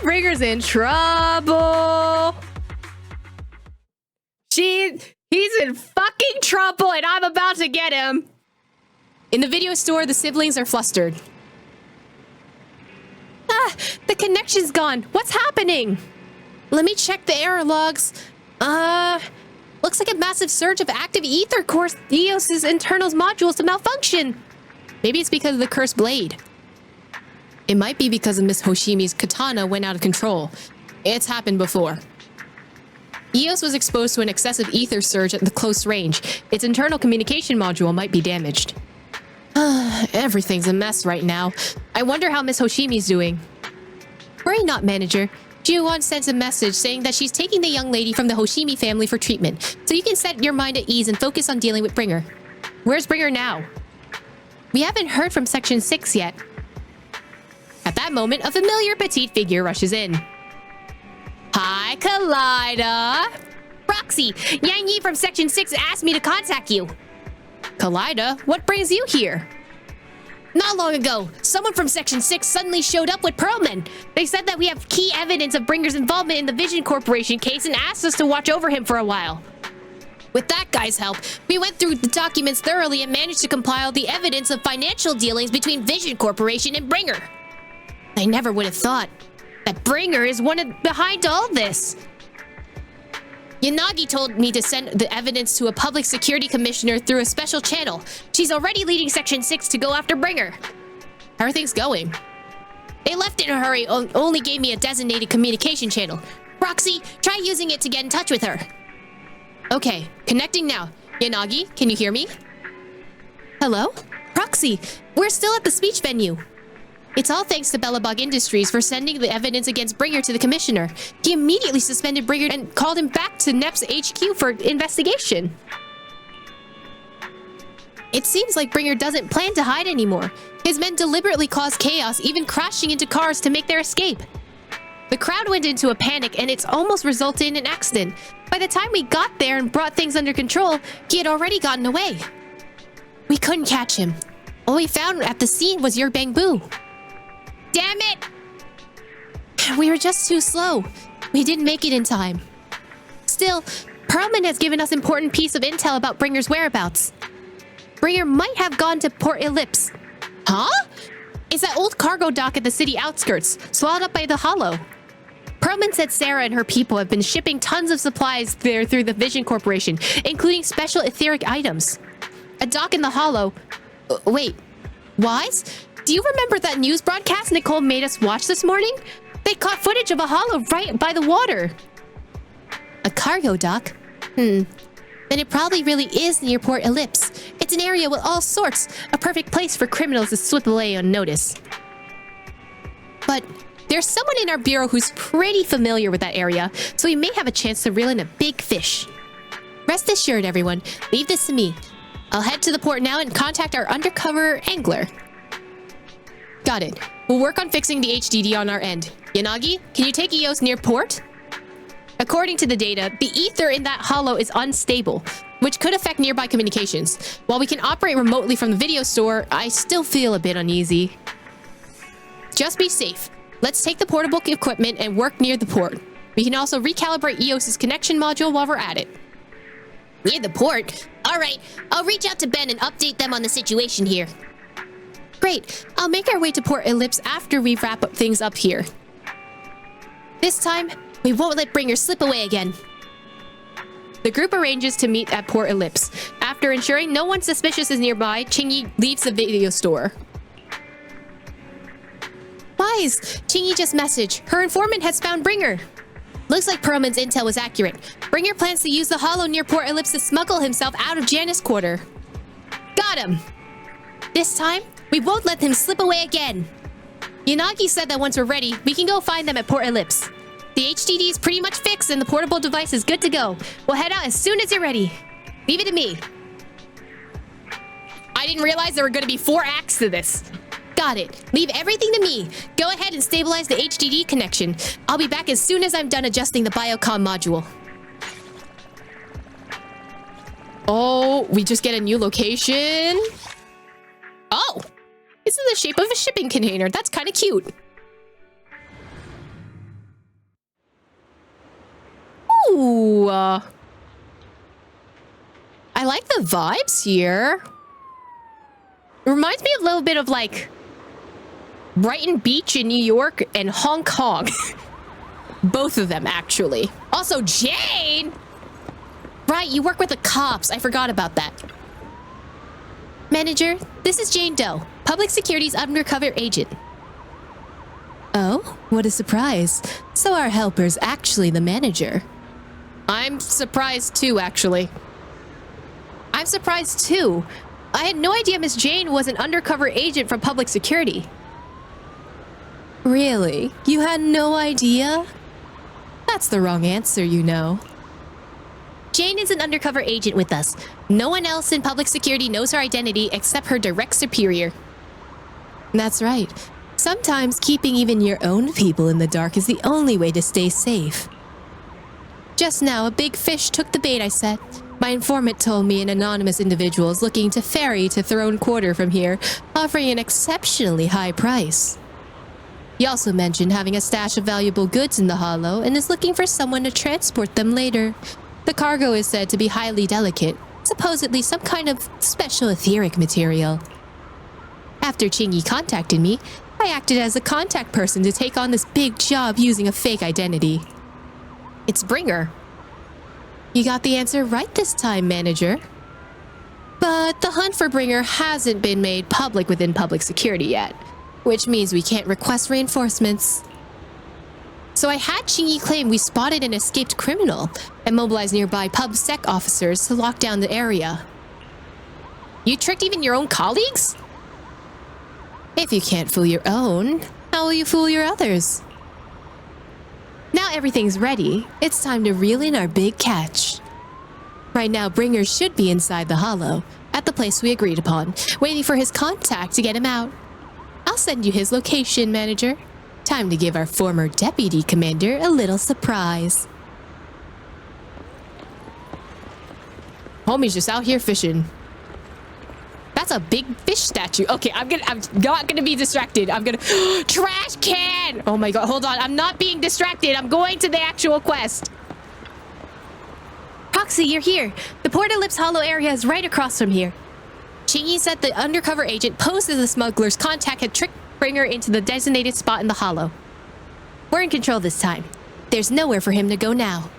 Bringer's in trouble. He's in fucking trouble and I'm about to get him. In the video store, the siblings are flustered. The connection's gone. What's happening? Let me check the error logs. Looks like a massive surge of active ether caused Eos's internals modules to malfunction. Maybe it's because of the cursed blade. It might be because of Miss Hoshimi's katana went out of control. It's happened before. Eos was exposed to an excessive ether surge at the close range. Its internal communication module might be damaged. Everything's a mess right now. I wonder how Miss Hoshimi's doing. Worry not, manager. Ji-Hwan sent a message saying that she's taking the young lady from the Hoshimi family for treatment, so you can set your mind at ease and focus on dealing with Bringer. Where's Bringer now? We haven't heard from Section 6 yet. At that moment, a familiar petite figure rushes in. Hi, Kaleida. Proxy, Yang Yi from Section 6 asked me to contact you. Kaleida, what brings you here? Not long ago, someone from Section 6 suddenly showed up with Pearlman. They said that we have key evidence of Bringer's involvement in the Vision Corporation case and asked us to watch over him for a while. With that guy's help, we went through the documents thoroughly and managed to compile the evidence of financial dealings between Vision Corporation and Bringer. I never would have thought that Bringer is behind all this. Yanagi told me to send the evidence to a public security commissioner through a special channel. She's already leading Section 6 to go after Bringer. How are things going? They left in a hurry, only gave me a designated communication channel. Proxy, try using it to get in touch with her. Okay, connecting now. Yanagi, can you hear me? Hello? Proxy, we're still at the speech venue. It's all thanks to Belobog Industries for sending the evidence against Bringer to the commissioner. He immediately suspended Bringer and called him back to NEP's HQ for investigation. It seems like Bringer doesn't plan to hide anymore. His men deliberately caused chaos, even crashing into cars to make their escape. The crowd went into a panic and it's almost resulted in an accident. By the time we got there and brought things under control, he had already gotten away. We couldn't catch him. All we found at the scene was your bamboo. Damn it! We were just too slow. We didn't make it in time. Still, Pearlman has given us important piece of intel about Bringer's whereabouts. Bringer might have gone to Port Ellipse. Huh? It's that old cargo dock at the city outskirts, swallowed up by the Hollow. Pearlman said Sarah and her people have been shipping tons of supplies there through the Vision Corporation, including special etheric items. A dock in the Hollow... wait, Wise? Do you remember that news broadcast Nicole made us watch this morning? They caught footage of a hollow right by the water. A cargo dock? Then it probably really is near Port Ellipse. It's an area with all sorts, a perfect place for criminals to slip away unnoticed. But there's someone in our bureau who's pretty familiar with that area, so we may have a chance to reel in a big fish. Rest assured, everyone. Leave this to me. I'll head to the port now and contact our undercover angler. Got it. We'll work on fixing the HDD on our end. Yanagi, can you take EOS near port? According to the data, the ether in that hollow is unstable, which could affect nearby communications. While we can operate remotely from the video store, I still feel a bit uneasy. Just be safe. Let's take the portable equipment and work near the port. We can also recalibrate EOS's connection module while we're at it. Near the port? Alright, I'll reach out to Ben and update them on the situation here. Great, I'll make our way to Port Ellipse after we wrap up things up here. This time, we won't let Bringer slip away again. The group arranges to meet at Port Ellipse. After ensuring no one suspicious is nearby, Chingy leaves the video store. Wise, Chingy just messaged. Her informant has found Bringer. Looks like Pearlman's intel was accurate. Bringer plans to use the hollow near Port Ellipse to smuggle himself out of Janus Quarter. Got him! This time, we won't let him slip away again. Yanagi said that once we're ready, we can go find them at Port Ellipse. The HDD is pretty much fixed and the portable device is good to go. We'll head out as soon as you're ready. Leave it to me. I didn't realize there were going to be 4 acts to this. Got it. Leave everything to me. Go ahead and stabilize the HDD connection. I'll be back as soon as I'm done adjusting the biocom module. Oh, we just get a new location. Oh, it's in the shape of a shipping container. That's kind of cute. Ooh, I like the vibes here. It reminds me a little bit of like Brighton Beach in New York and Hong Kong. Both of them, actually. Also, Jane! Right, you work with the cops. I forgot about that. Manager, this is Jane Doe, Public Security's undercover agent. Oh, what a surprise. So our helper's actually the manager. I'm surprised too, actually. I'm surprised too. I had no idea Miss Jane was an undercover agent from Public Security. Really? You had no idea? That's the wrong answer, you know. Jane is an undercover agent with us. No one else in Public Security knows her identity except her direct superior. That's right. Sometimes keeping even your own people in the dark is the only way to stay safe. Just now, a big fish took the bait I set. My informant told me an anonymous individual is looking to ferry to Throne Quarter from here, offering an exceptionally high price. He also mentioned having a stash of valuable goods in the hollow and is looking for someone to transport them later. The cargo is said to be highly delicate, supposedly some kind of special etheric material. After Chingy contacted me, I acted as a contact person to take on this big job using a fake identity. It's Bringer. You got the answer right this time, manager. But the hunt for Bringer hasn't been made public within Public Security yet, which means we can't request reinforcements. So I had Chingy claim we spotted an escaped criminal and mobilized nearby PubSec officers to lock down the area. You tricked even your own colleagues? If you can't fool your own, how will you fool your others? Now everything's ready, it's time to reel in our big catch. Right now, Bringer should be inside the hollow, at the place we agreed upon, waiting for his contact to get him out. I'll send you his location, manager. Time to give our former deputy commander a little surprise. Homie's just out here fishing. That's a big fish statue. Okay, I'm not gonna be distracted. I'm gonna trash can. Oh my god, hold on. I'm not being distracted. I'm going to the actual quest. Proxy, you're here. The Port Ellipse Hollow area is right across from here. Chingy said the undercover agent posed as the smuggler's contact had tricked Bringer into the designated spot in the hollow. We're in control this time. There's nowhere for him to go now.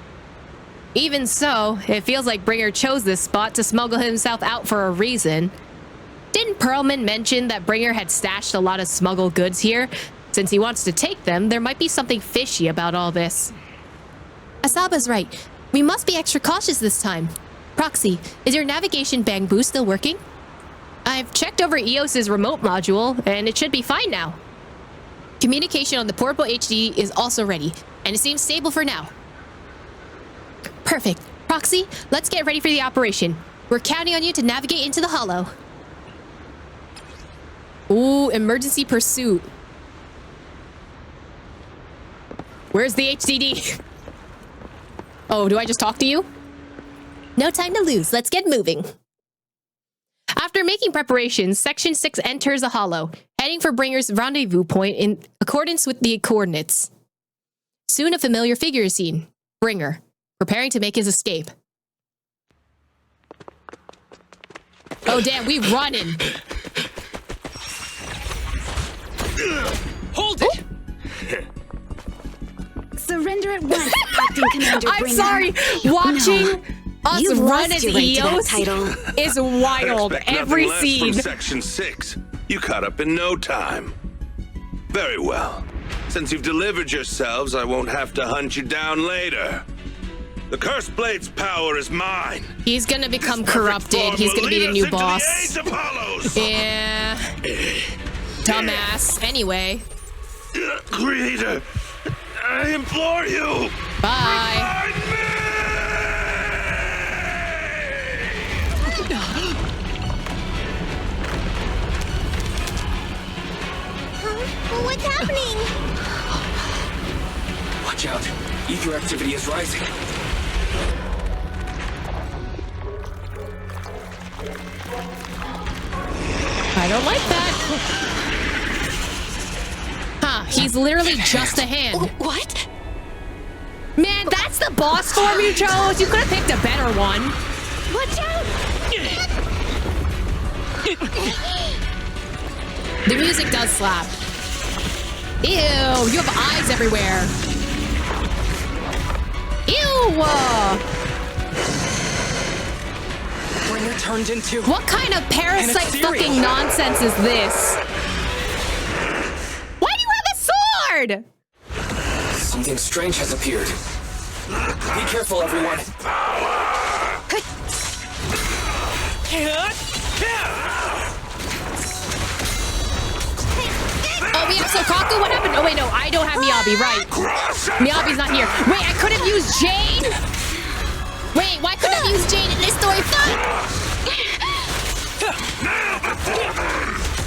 Even so, it feels like Bringer chose this spot to smuggle himself out for a reason. Didn't Perlman mention that Bringer had stashed a lot of smuggled goods here? Since he wants to take them, there might be something fishy about all this. Asaba's right. We must be extra cautious this time. Proxy, is your navigation bang boost still working? I've checked over EOS's remote module, and it should be fine now. Communication on the portable HD is also ready, and it seems stable for now. Perfect. Proxy, let's get ready for the operation. We're counting on you to navigate into the hollow. Ooh, emergency pursuit. Where's the HDD? Oh, do I just talk to you? No time to lose. Let's get moving. After making preparations, Section 6 enters a hollow, heading for Bringer's rendezvous point in accordance with the coordinates. Soon a familiar figure is seen. Bringer, preparing to make his escape. Oh damn, we running. Hold it! Surrender at once, Acting Commander I'm Bringer. sorry, watching us You've run lost as your right to that EOS title. is wild. I expect Every nothing less scene. from Section 6. You caught up in no time. Very well. Since you've delivered yourselves, I won't have to hunt you down later. The Cursed Blade's power is mine. He's gonna become corrupted. He's gonna be the new boss. Yeah. Dumbass. Anyway. Creator, I implore you. Bye. What's happening? Watch out. Ether activity is rising. I don't like that. Huh, he's literally just a hand. What? Man, that's the boss form you chose. You could have picked a better one. Watch out! The music does slap. Ew, you have eyes everywhere. Ew! Bringer turned into... What kind of parasite fucking nonsense is this? Why do you have a sword? Something strange has appeared. Be careful, everyone. Oh, we have Sokaku? What happened? Oh, wait, no, I don't have Miyabi, right. Miyabi's not here. Wait, I could have used Jade? Wait, why couldn't I use Jade in this story?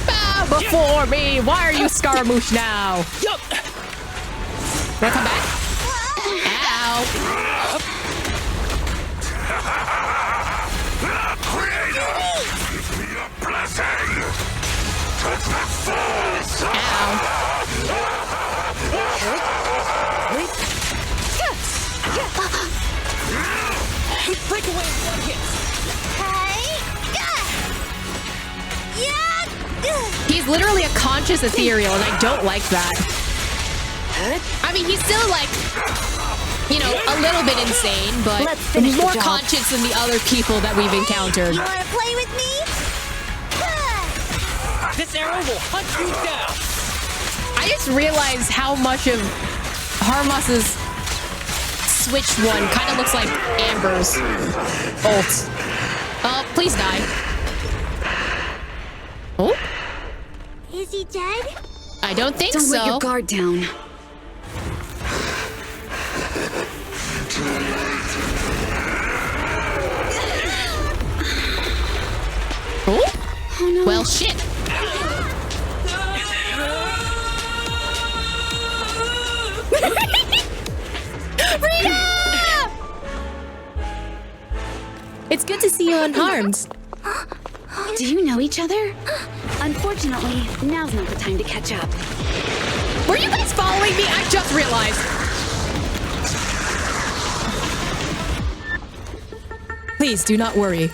Bow before me. Why are you Scaramouche now? Wanna come back? Ow. Creator, give me a blessing. Touch the force. Ow. Break away in one hit. He's literally a conscious ethereal, and I don't like that. I mean, he's still like, you know, a little bit insane, but more conscious than the other people that we've encountered. You wanna play with me? This arrow will hunt you down. I just realized how much of Harmas's switch one kind of looks like Amber's ult. Please die. Oh? Is he dead? I don't think Don't so. let your guard down. Oh? Oh no. Well, shit. Rita! It's good to see you unharmed. Do you know each other? Unfortunately, now's not the time to catch up. Were you guys following me? I just realized. Please do not worry.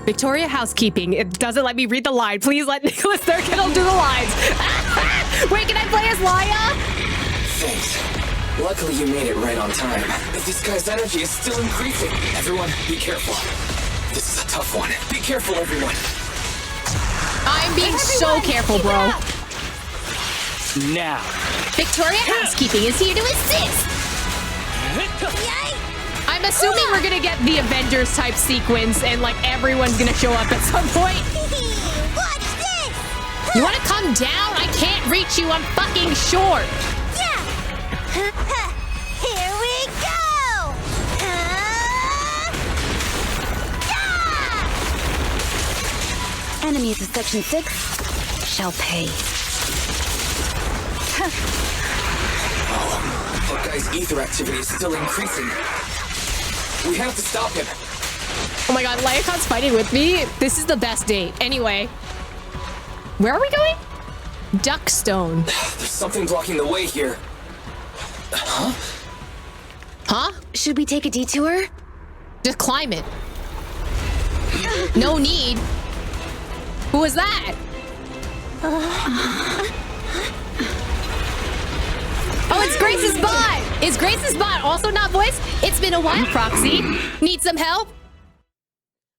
Victoria Housekeeping. It doesn't let me read the line. Please let Nicholas Thurkettle do the lines. Wait, can I play as Laia? Thanks. Luckily you made it right on time. This guy's energy is still increasing. Everyone, be careful. This is a tough one. Be careful, everyone. I'm being so careful, bro. Now. Victoria Housekeeping is here to assist. I'm assuming we're gonna get the Avengers type sequence and like everyone's gonna show up at some point. Watch this! You wanna come down? I can't reach you, I'm fucking short. Yeah! Here we go! Enemies of Section 6 shall pay. That guy's ether activity is still increasing. We have to stop him. Oh my god, Laiakon's fighting with me? This is the best date. Anyway. Where are we going? Duckstone. There's something blocking the way here. Huh? Huh? Should we take a detour? Just climb it. No need. Who was that? Oh, it's Grace's bot! Is Grace's bot also not voiced? It's been a while, Proxy. Need some help?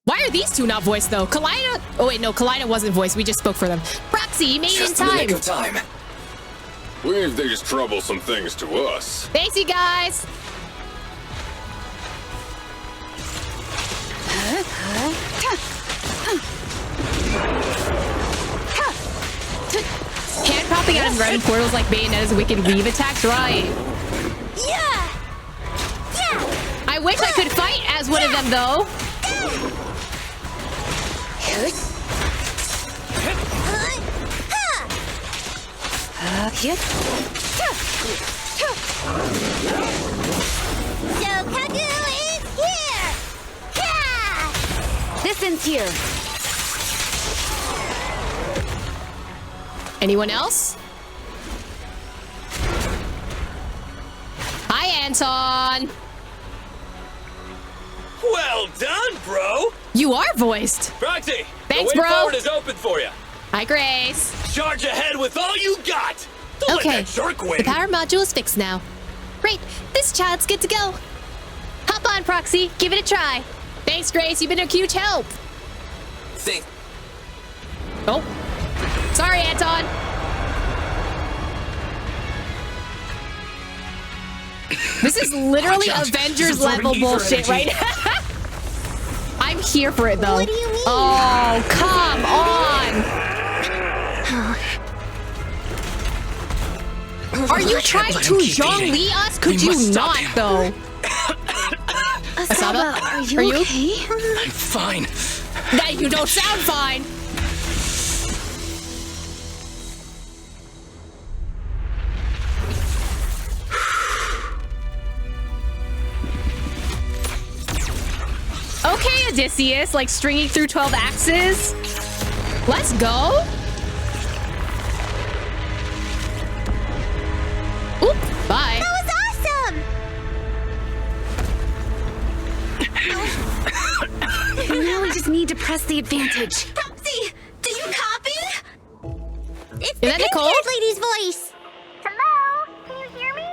Why are these two not voiced, though? Kaleido... Oh, wait, no, Kaleido wasn't voiced. We just spoke for them. Proxy, you made it in Just in the time. nick of time. We've these troublesome things to us. Thanks, you guys. Hand popping out of random portals like Bayonetta's wicked weave attacks, right? Yeah! Yeah! I wish I could fight as one of them, though. Kaku is here! Yeah! This ends here. Anyone else? Hi, Anton. Well done, bro. You are voiced. Proxy, Thanks, the way bro. forward is open for you. Hi, Grace. Charge ahead with all you got. Don't Okay, let that jerk win. The power module is fixed now. Great, this child's good to go. Hop on, Proxy. Give it a try. Thanks, Grace. You've been a huge help. Oh. Sorry, Anton. This is literally Avengers level bullshit right now. I'm here for it, though. What do you mean? Oh, come on. Are you trying to Zhongli us? Could you not, though? Asaba, are you okay? I'm fine. That you don't sound fine. Okay, Odysseus, like stringing through 12 axes. Let's go. Oop, bye. That was awesome! Now we just need to press the advantage. Proxy, do you copy? It's Is the that Nicole? pink-haired lady's voice. Hello? Can you hear me?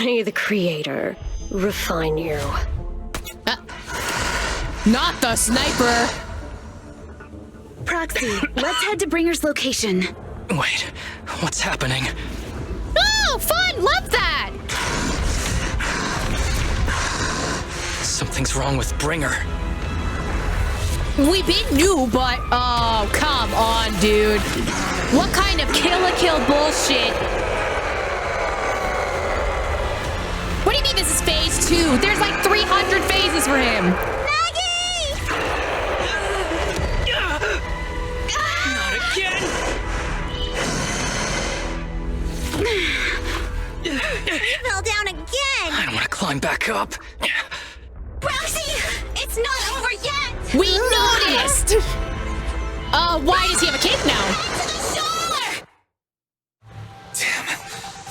May the Creator refine you. Not the sniper. Proxy, let's head to Bringer's location. Wait, what's happening? Oh, fun! Love that! Something's wrong with Bringer. We been new, but oh, come on, dude. What kind of kill bullshit? What do you mean this is phase 2? There's like 300 phases for him. Not again. You fell down again! I don't want to climb back up. Proxy, it's not over yet! We noticed! Why does he have a cape now? To the shore! Damn,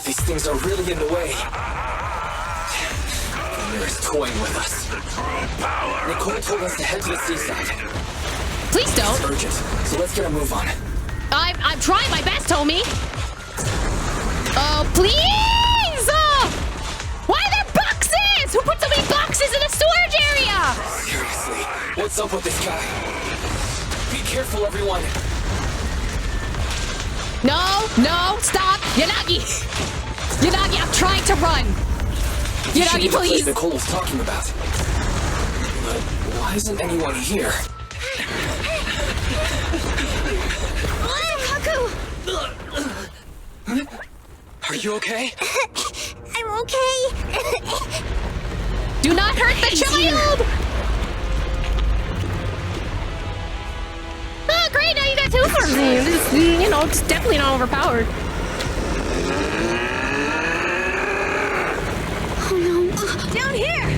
these things are really in the way. Bringer is toying with us. Nicole told us to head to the seaside. Please don't. It's urgent, so let's get a move on. I'm trying my best, homie. Oh, please! Why are there boxes? Who put so many boxes in a storage area? Seriously, what's up with this guy? Be careful, everyone. No, stop. Yanagi, I'm trying to run. Yanagi, please. Nicole was talking about. But why isn't anyone here? Are you okay? I'm okay. Do not hurt the child! Oh, great, now you got 2 for me. This, it's definitely not overpowered. Oh no. Down here!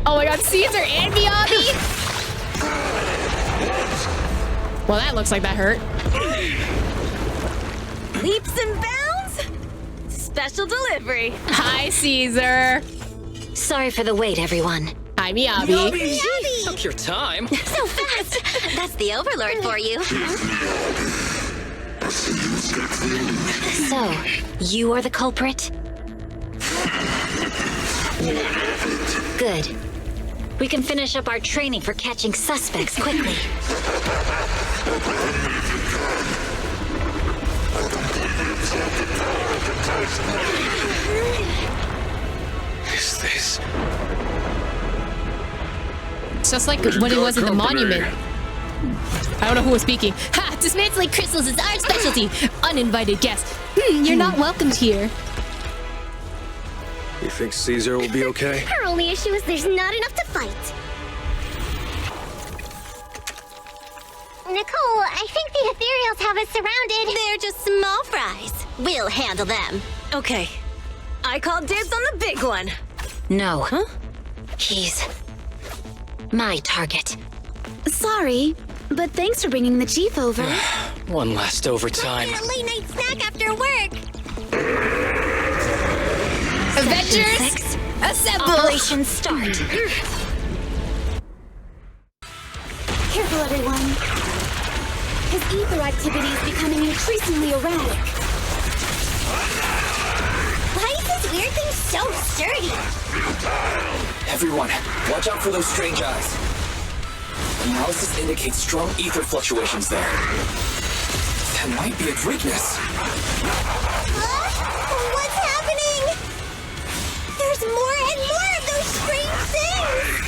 Oh my god, Caesar and Miyabi? Well, that looks like that hurt. Leaps and bounds? Special delivery. Hi, Caesar. Sorry for the wait, everyone. Hi, Miyabi. Miyabi! Took your time. So fast! That's the Overlord for you. So, you are the culprit? Good. We can finish up our training for catching suspects quickly. Is this? It's just like when it was in the monument. I don't know who was speaking. Ha! Dismantling crystals is our specialty. Uninvited guest. You're not welcomed here. You think Caesar will be okay? Her only issue is there's not enough to fight. Nicole, I think the ethereals have us surrounded. They're just small fries. We'll handle them. Okay. I call dibs on the big one. No. Huh? He's my target. Sorry, but thanks for bringing the chief over. One last overtime. Get a late night snack after work. Avengers, assemble! Operation start. Careful, everyone. His ether activity is becoming increasingly erratic. Why is this weird thing so sturdy? Everyone, watch out for those strange eyes. Analysis indicates strong ether fluctuations there. That might be its weakness. What's happening? There's more and more of those strange things!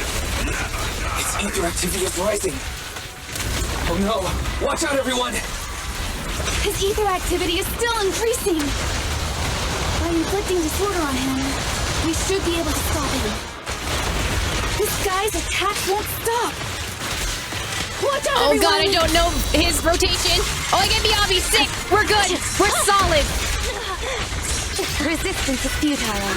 Its ether activity is rising. Oh no! Watch out, everyone! His ether activity is still increasing. By inflicting disorder on him, we should be able to stop him. This guy's attack won't stop. Watch out, Oh everyone. god, I don't know his rotation. Oh, I get Miyabi sick. We're good. We're solid. Resistance is futile.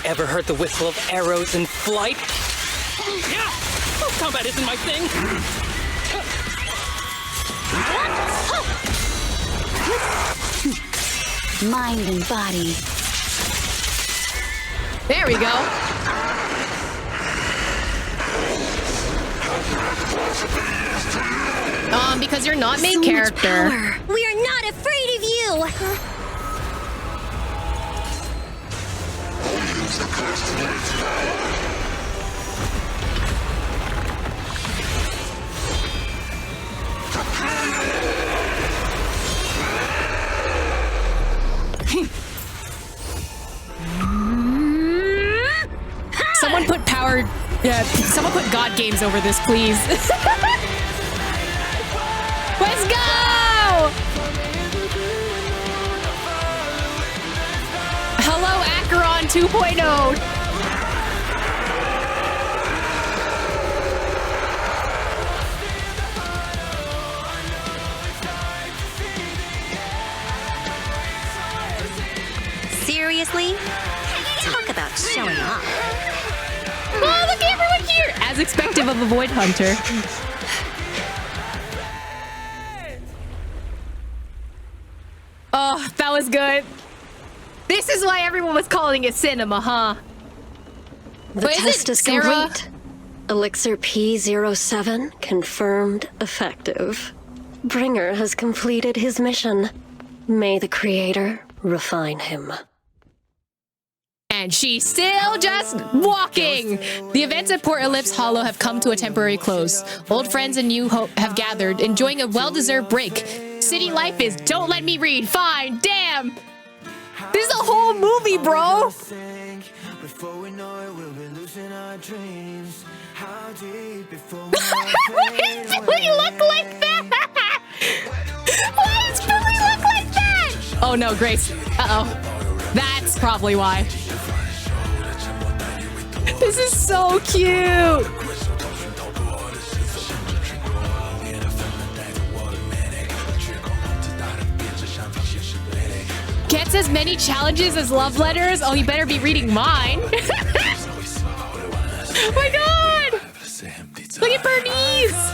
Ever heard the whistle of arrows in flight? Yeah! Close combat isn't my thing! Mind and body. There we go. Because you're not main character. We are not afraid of you! Someone put power. Someone put God games over this, please. Let's go! Hello, Acheron 2.0. Seriously? Talk about showing off. Oh, look at everyone here! As expected of a Void Hunter. Oh, that was good. This is why everyone was calling it cinema, huh? The Wait, test is Sarah? complete. Elixir P07 confirmed effective. Bringer has completed his mission. May the Creator refine him. And she's still just walking! The events at Port Ellipse Hollow have come to a temporary close. Old friends and new hope have gathered, enjoying a well-deserved break. City life is don't let me read. Fine, damn! This is a whole movie, bro! Why does Billy look like that? Why does Billy look like that? Oh no, Grace. Uh-oh. That's probably why. This is so cute! Gets as many challenges as love letters? Oh, you better be reading mine. Oh my god! Look at Bernice!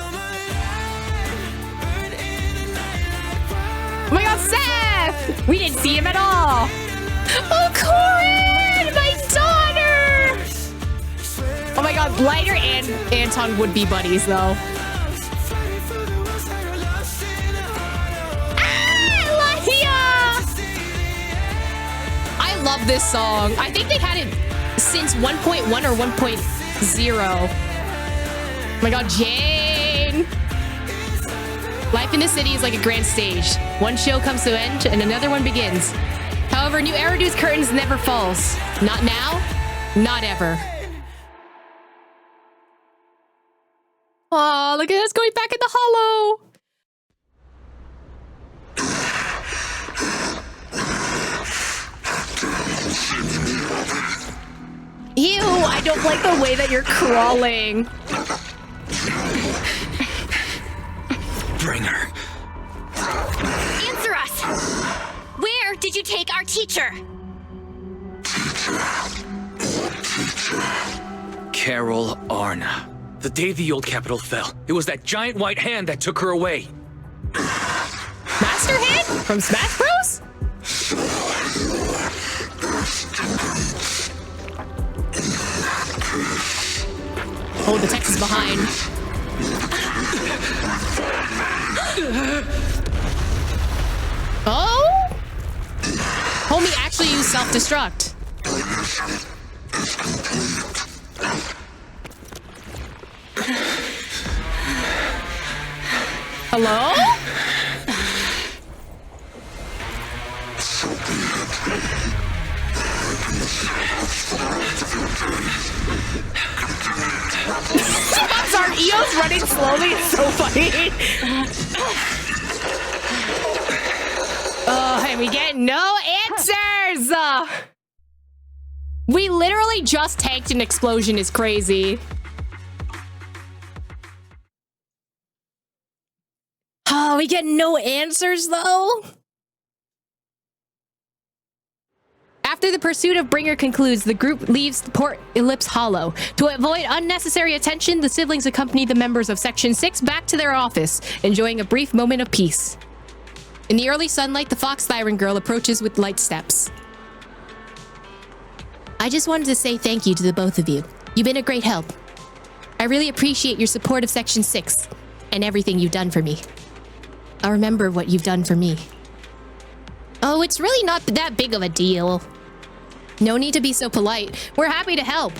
Oh my god, Seth! We didn't see him at all! Oh, Corin! My daughter! Oh my god, Blighter and Anton would be buddies, though. I love this song. I think they've had it since 1.1 or 1.0. Oh my god, Jane! Life in the city is like a grand stage. One show comes to an end and another one begins. However, New Eridu's curtains never falls. Not now, not ever. Oh, look at us going back in the hollow. Ew, I don't like the way that you're crawling. Bring her. Answer us! Where did you take our teacher? Carol Arna. The day the old capital fell, it was that giant white hand that took her away. Master Hand? From Smash Bros? Oh, the text is behind. Oh? Homie actually used self-destruct. Hello? Sorry, Eo's running slowly. It's so funny. Oh, and we get no answers. We literally just tanked an explosion. Is crazy. Oh, we get no answers though. After the pursuit of Bringer concludes, the group leaves Port Ellipse Hollow. To avoid unnecessary attention, the siblings accompany the members of Section 6 back to their office, enjoying a brief moment of peace. In the early sunlight, the Fox Siren Girl approaches with light steps. I just wanted to say thank you to the both of you. You've been a great help. I really appreciate your support of Section 6 and everything you've done for me. I'll remember what you've done for me. Oh, it's really not that big of a deal. No need to be so polite. We're happy to help.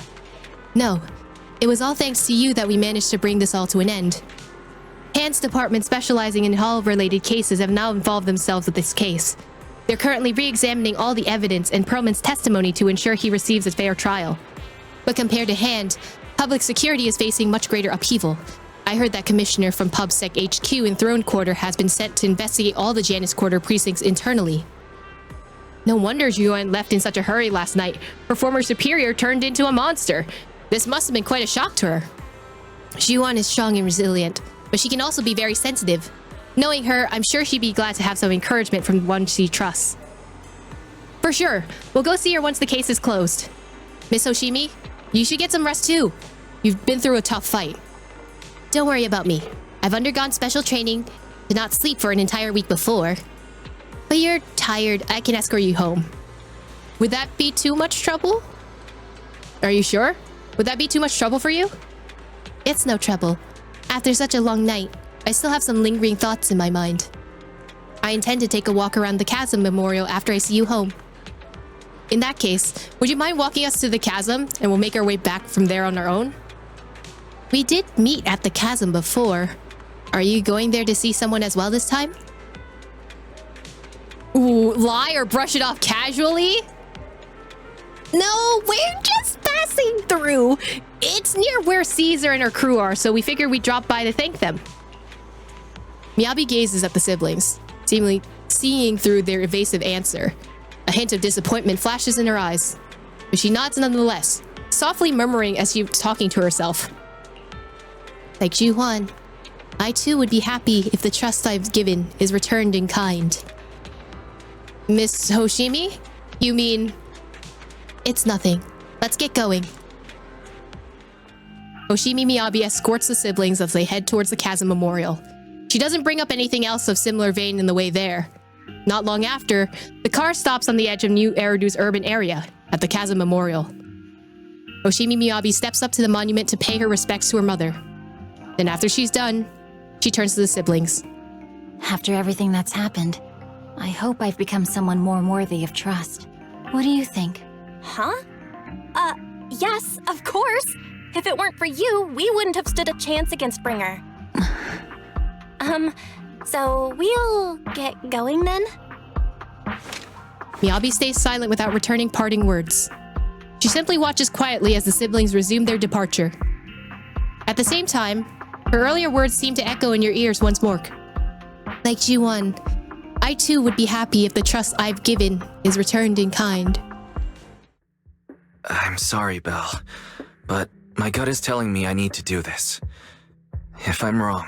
No, it was all thanks to you that we managed to bring this all to an end. Hand's department specializing in Hall-related cases have now involved themselves with this case. They're currently re-examining all the evidence and Perlman's testimony to ensure he receives a fair trial. But compared to Hand, public security is facing much greater upheaval. I heard that Commissioner from PubSec HQ in Throne Quarter has been sent to investigate all the Janus Quarter precincts internally. No wonder Juan left in such a hurry last night. Her former superior turned into a monster. This must have been quite a shock to her. Juan is strong and resilient, but she can also be very sensitive. Knowing her, I'm sure she'd be glad to have some encouragement from one she trusts. For sure, we'll go see her once the case is closed. Miss Hoshimi, you should get some rest too. You've been through a tough fight. Don't worry about me. I've undergone special training, did not sleep for an entire week before. But you're tired, I can escort you home. Would that be too much trouble? Are you sure? Would that be too much trouble for you? It's no trouble. After such a long night, I still have some lingering thoughts in my mind. I intend to take a walk around the Chasm Memorial after I see you home. In that case, would you mind walking us to the chasm and we'll make our way back from there on our own? We did meet at the chasm before. Are you going there to see someone as well this time? Ooh, lie or brush it off casually? No, we're just passing through. It's near where Caesar and her crew are, so we figured we'd drop by to thank them. Miyabi gazes at the siblings, seemingly seeing through their evasive answer. A hint of disappointment flashes in her eyes, but she nods nonetheless, softly murmuring as she's talking to herself. Like Ju-hwan, I too would be happy if the trust I've given is returned in kind. Miss Hoshimi? You mean... It's nothing. Let's get going. Hoshimi Miyabi escorts the siblings as they head towards the Chasm Memorial. She doesn't bring up anything else of similar vein in the way there. Not long after, the car stops on the edge of New Eridu's urban area, at the Chasm Memorial. Hoshimi Miyabi steps up to the monument to pay her respects to her mother. Then after she's done, she turns to the siblings. After everything that's happened, I hope I've become someone more worthy of trust. What do you think? Huh? Yes, of course. If it weren't for you, we wouldn't have stood a chance against Bringer. So we'll get going then? Miyabi stays silent without returning parting words. She simply watches quietly as the siblings resume their departure. At the same time, Her earlier words seemed to echo in your ears once more. Like Ji-won, I too would be happy if the trust I've given is returned in kind. I'm sorry, Belle, but my gut is telling me I need to do this. If I'm wrong,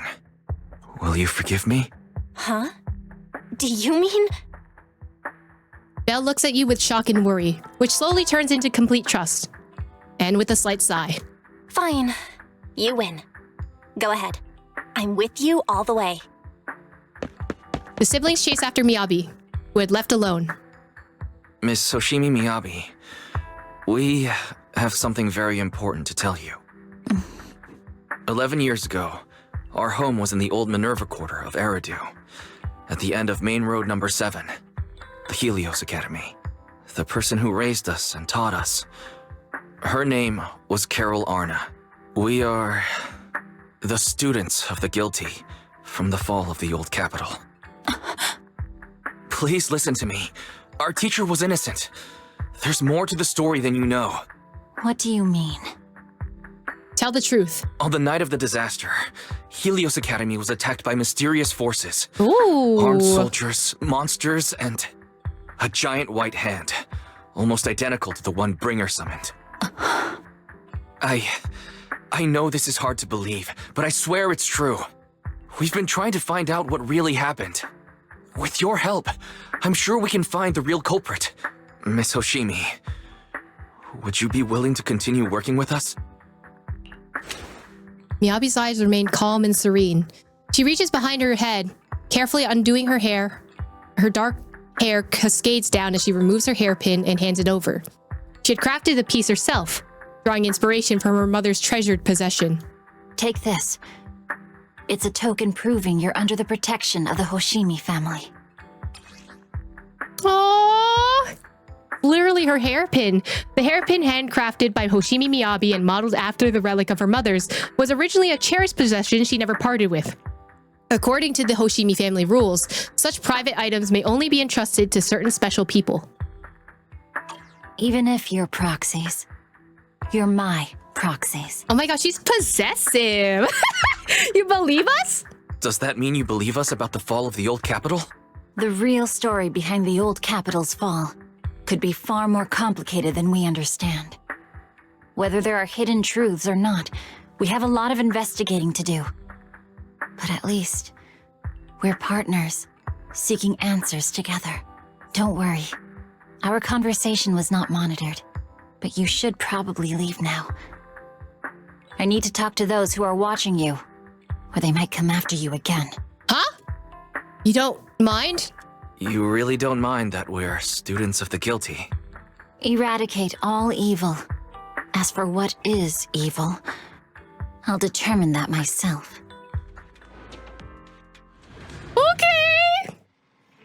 will you forgive me? Huh? Do you mean? Belle looks at you with shock and worry, which slowly turns into complete trust. And with a slight sigh. Fine. You win. Go ahead. I'm with you all the way. The siblings chase after Miyabi, who had left alone. Miss Hoshimi Miyabi, we have something very important to tell you. 11 years ago, our home was in the old Minerva Quarter of Eridu, at the end of Main Road number 7, the Helios Academy. The person who raised us and taught us, her name was Carol Arna. We are the students of the guilty from the fall of the old capital. Please listen to me. Our teacher was innocent. There's more to the story than you know. What do you mean? Tell the truth. On the night of the disaster, Helios Academy was attacked by mysterious forces. Ooh. Armed soldiers, monsters, and a giant white hand, almost identical to the one Bringer summoned. I know this is hard to believe, but I swear it's true. We've been trying to find out what really happened. With your help, I'm sure we can find the real culprit. Miss Hoshimi, would you be willing to continue working with us? Miyabi's eyes remain calm and serene. She reaches behind her head, carefully undoing her hair. Her dark hair cascades down as she removes her hairpin and hands it over. She had crafted the piece herself, drawing inspiration from her mother's treasured possession. Take this. It's a token proving you're under the protection of the Hoshimi family. Aww! Literally her hairpin. The hairpin handcrafted by Hoshimi Miyabi and modeled after the relic of her mother's was originally a cherished possession she never parted with. According to the Hoshimi family rules, such private items may only be entrusted to certain special people. Even if you're proxies, you're my proxies. Oh my gosh, she's possessive! You believe us? Does that mean you believe us about the fall of the old capital? The real story behind the old capital's fall could be far more complicated than we understand. Whether there are hidden truths or not, we have a lot of investigating to do. But at least, we're partners, seeking answers together. Don't worry. Our conversation was not monitored, but you should probably leave now. I need to talk to those who are watching you, or they might come after you again. Huh? You don't mind? You really don't mind that we're students of the guilty? Eradicate all evil. As for what is evil, I'll determine that myself. Okay!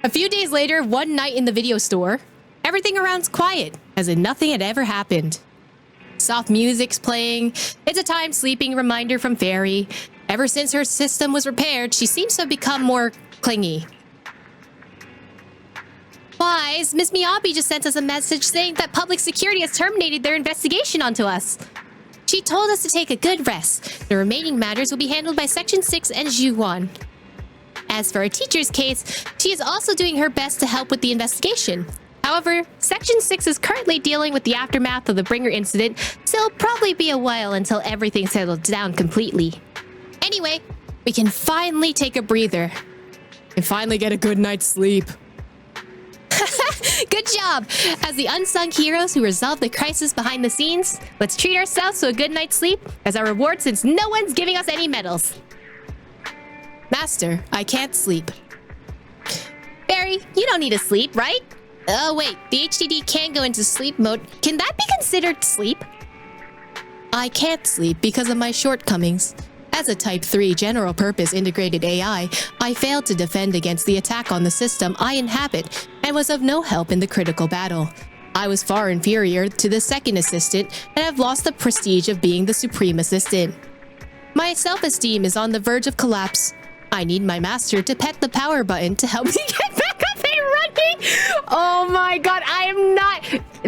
A few days later, one night in the video store, everything around's quiet, as if nothing had ever happened. Soft music's playing. It's a time-sleeping reminder from Fairy. Ever since her system was repaired, she seems to have become more clingy. Wise, Miss Miyabi just sent us a message saying that public security has terminated their investigation onto us. She told us to take a good rest. The remaining matters will be handled by Section 6 and Ji-won. As for our teacher's case, she is also doing her best to help with the investigation. However, Section 6 is currently dealing with the aftermath of the Bringer incident, so it'll probably be a while until everything settles down completely. Anyway, we can finally take a breather. And finally get a good night's sleep. Good job! As the unsung heroes who resolve the crisis behind the scenes, let's treat ourselves to a good night's sleep as our reward since no one's giving us any medals. Master, I can't sleep. Barry, you don't need to sleep, right? Oh wait, the HDD can go into sleep mode. Can that be considered sleep? I can't sleep because of my shortcomings. As a Type 3 general-purpose integrated AI, I failed to defend against the attack on the system I inhabit and was of no help in the critical battle. I was far inferior to the second assistant and have lost the prestige of being the supreme assistant. My self-esteem is on the verge of collapse. I need my master to pet the power button to help me get back up and running. Oh my god, I am not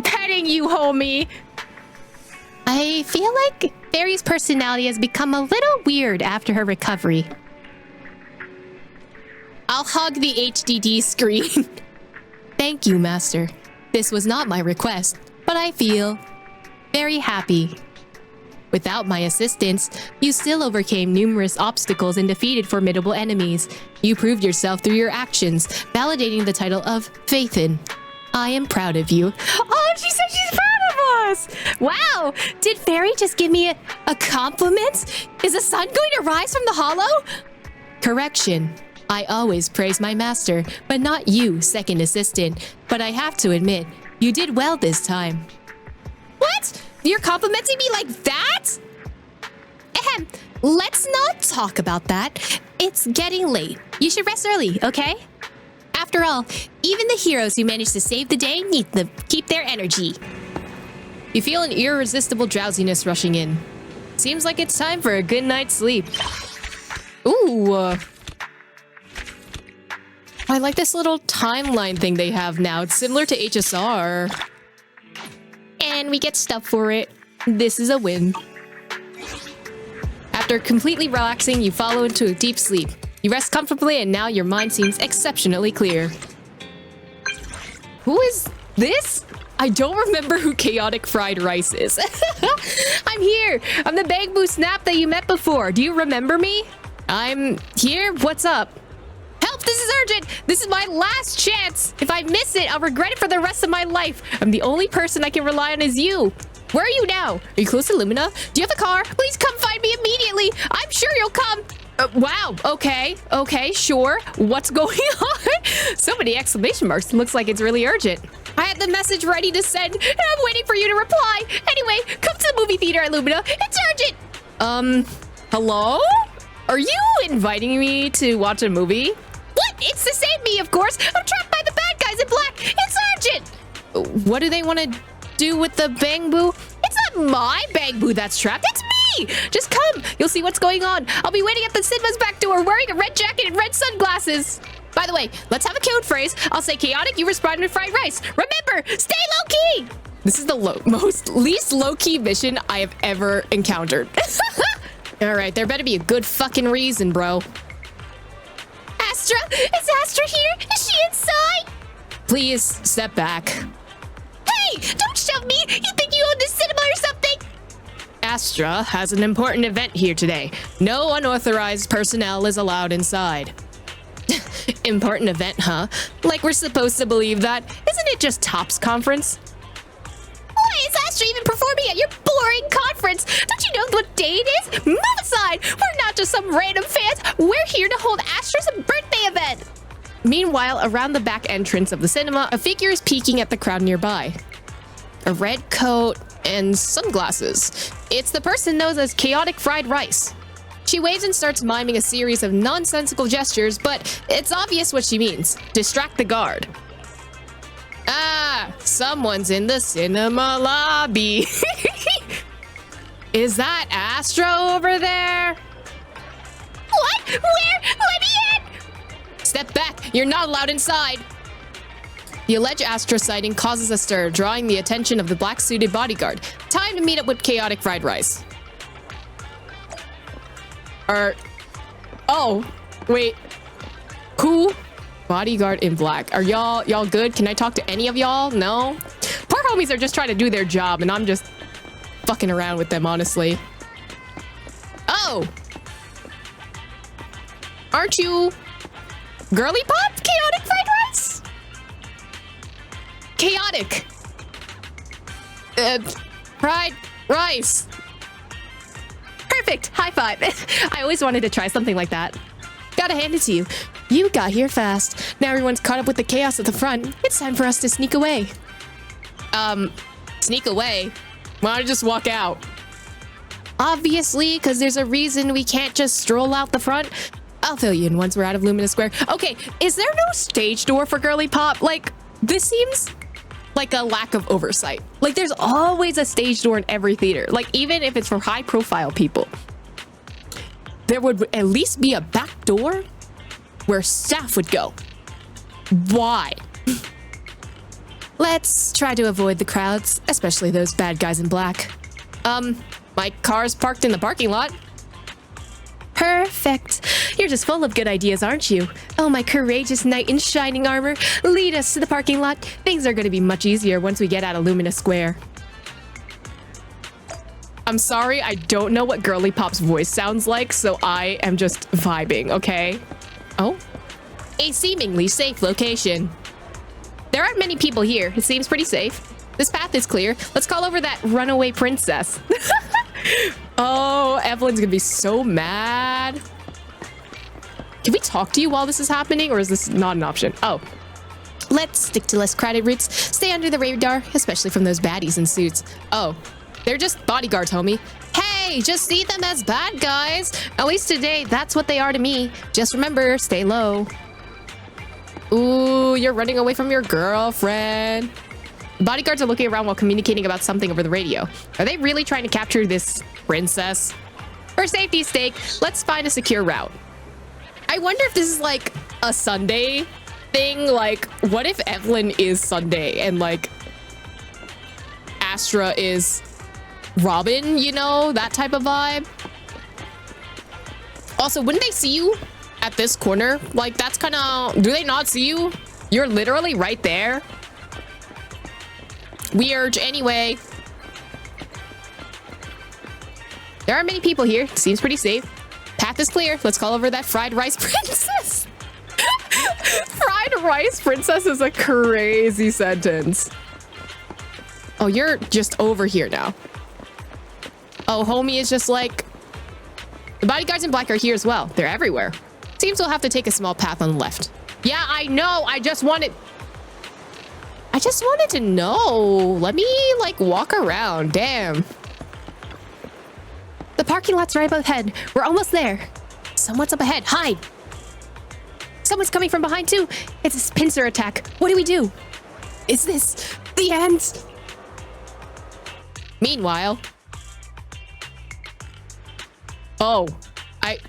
petting you, homie. I feel like Fairy's personality has become a little weird after her recovery. I'll hug the HDD screen. Thank you, Master. This was not my request, but I feel very happy. Without my assistance, you still overcame numerous obstacles and defeated formidable enemies. You proved yourself through your actions, validating the title of Phaethon. I am proud of you. Oh, she said she's proud of us! Wow! Did Fairy just give me a compliment? Is the sun going to rise from the hollow? Correction. I always praise my master, but not you, second assistant. But I have to admit, you did well this time. What? You're complimenting me like that? Ahem. Let's not talk about that. It's getting late. You should rest early, okay? After all, even the heroes who manage to save the day need to keep their energy. You feel an irresistible drowsiness rushing in. Seems like it's time for a good night's sleep. Ooh. I like this little timeline thing they have now. It's similar to HSR. And we get stuff for it. This is a win. After completely relaxing, you follow into a deep sleep. You rest comfortably and now your mind seems exceptionally clear. Who is this? I don't remember who Chaotic Fried Rice is. I'm here. I'm the Bamboo Snap that you met before. Do you remember me? I'm here. What's up? Help! This is urgent! This is my last chance! If I miss it, I'll regret it for the rest of my life. I'm the only person I can rely on is you. Where are you now? Are you close to Lumina? Do you have a car? Please come find me immediately! I'm sure you'll come! Wow, okay, sure. What's going on? So many exclamation marks. Looks like it's really urgent. I had the message ready to send, and I'm waiting for you to reply. Anyway, come to the movie theater at Lumina. It's urgent! Hello? Are you inviting me to watch a movie? What? It's the same me, of course. I'm trapped by the bad guys in black. It's urgent! What do they want to do with the Bamboo? It's not my Bamboo that's trapped. It's me! Just come. You'll see what's going on. I'll be waiting at the cinema's back door wearing a red jacket and red sunglasses. By the way, let's have a code phrase. I'll say chaotic, you respond with fried rice. Remember, stay low-key! This is the least low-key mission I have ever encountered. Alright, there better be a good fucking reason, bro. Astra? Is Astra here? Is she inside? Please, step back. Hey! Don't shove me! You think you own this cinema or something? Astra has an important event here today. No unauthorized personnel is allowed inside. Important event, huh? Like we're supposed to believe that? Isn't it just Top's conference? Why is Astra even performing at your boring conference? Don't you know what day it is? Move aside! We're not just some random fans. We're here to hold Astra's birthday event. Meanwhile, around the back entrance of the cinema, a figure is peeking at the crowd nearby. A red coat and sunglasses. It's the person known as Chaotic Fried Rice. She waves and starts miming a series of nonsensical gestures, but it's obvious what she means. Distract the guard. Ah, someone's in the cinema lobby. Is that Astra over there? What? Where? Let me in! Step back. You're not allowed inside. The alleged Astra sighting causes a stir, drawing the attention of the black-suited bodyguard. Time to meet up with Chaotic Fried Rice. Oh, wait. Who? Bodyguard in black. Are y'all good? Can I talk to any of y'all? No? Poor homies are just trying to do their job, and I'm just fucking around with them, honestly. Oh! Aren't you Girly Pop? Chaotic Fried Rice? Chaotic. Fried rice. Perfect. High five. I always wanted to try something like that. Gotta hand it to you. You got here fast. Now everyone's caught up with the chaos at the front. It's time for us to sneak away. Sneak away? Why don't I just walk out? Obviously, because there's a reason we can't just stroll out the front. I'll fill you in once we're out of Lumina Square. Okay, is there no stage door for Girly Pop? Like, this seems like a lack of oversight. Like, there's always a stage door in every theater. Like, even if it's for high-profile people. There would at least be a back door where staff would go. Why? Let's try to avoid the crowds, especially those bad guys in black. My car's parked in the parking lot. Perfect. You're just full of good ideas, aren't you? Oh, my courageous knight in shining armor. Lead us to the parking lot. Things are going to be much easier once we get out of Lumina Square. I'm sorry, I don't know what Girly Pop's voice sounds like, so I am just vibing, okay? Oh. A seemingly safe location. There aren't many people here. It seems pretty safe. This path is clear. Let's call over that runaway princess. Oh, Evelyn's gonna be so mad. Can we talk to you while this is happening, or is this not an option? Oh. Let's stick to less crowded routes. Stay under the radar, especially from those baddies in suits. Oh. They're just bodyguards, homie. Hey, just see them as bad guys. At least today, that's what they are to me. Just remember, stay low. Ooh, you're running away from your girlfriend. Bodyguards are looking around while communicating about something over the radio. Are they really trying to capture this princess? For safety's sake, let's find a secure route. I wonder if this is like a Sunday thing. Like, what if Evelyn is Sunday and like Astra is Robin, you know, that type of vibe. Also, wouldn't they see you at this corner? Like, that's kind of... Do they not see you? You're literally right there. Weird. Anyway. There aren't many people here. Seems pretty safe. Path is clear. Let's call over that fried rice princess. Fried rice princess is a crazy sentence. Oh, you're just over here now. Oh, homie is just like... The bodyguards in black are here as well. They're everywhere. Seems we'll have to take a small path on the left. Yeah, I know. I just wanted to know. Let me, like, walk around. Damn. The parking lot's right up ahead. We're almost there. Someone's up ahead. Hide. Someone's coming from behind, too. It's a pincer attack. What do we do? Is this the end? Meanwhile... Oh,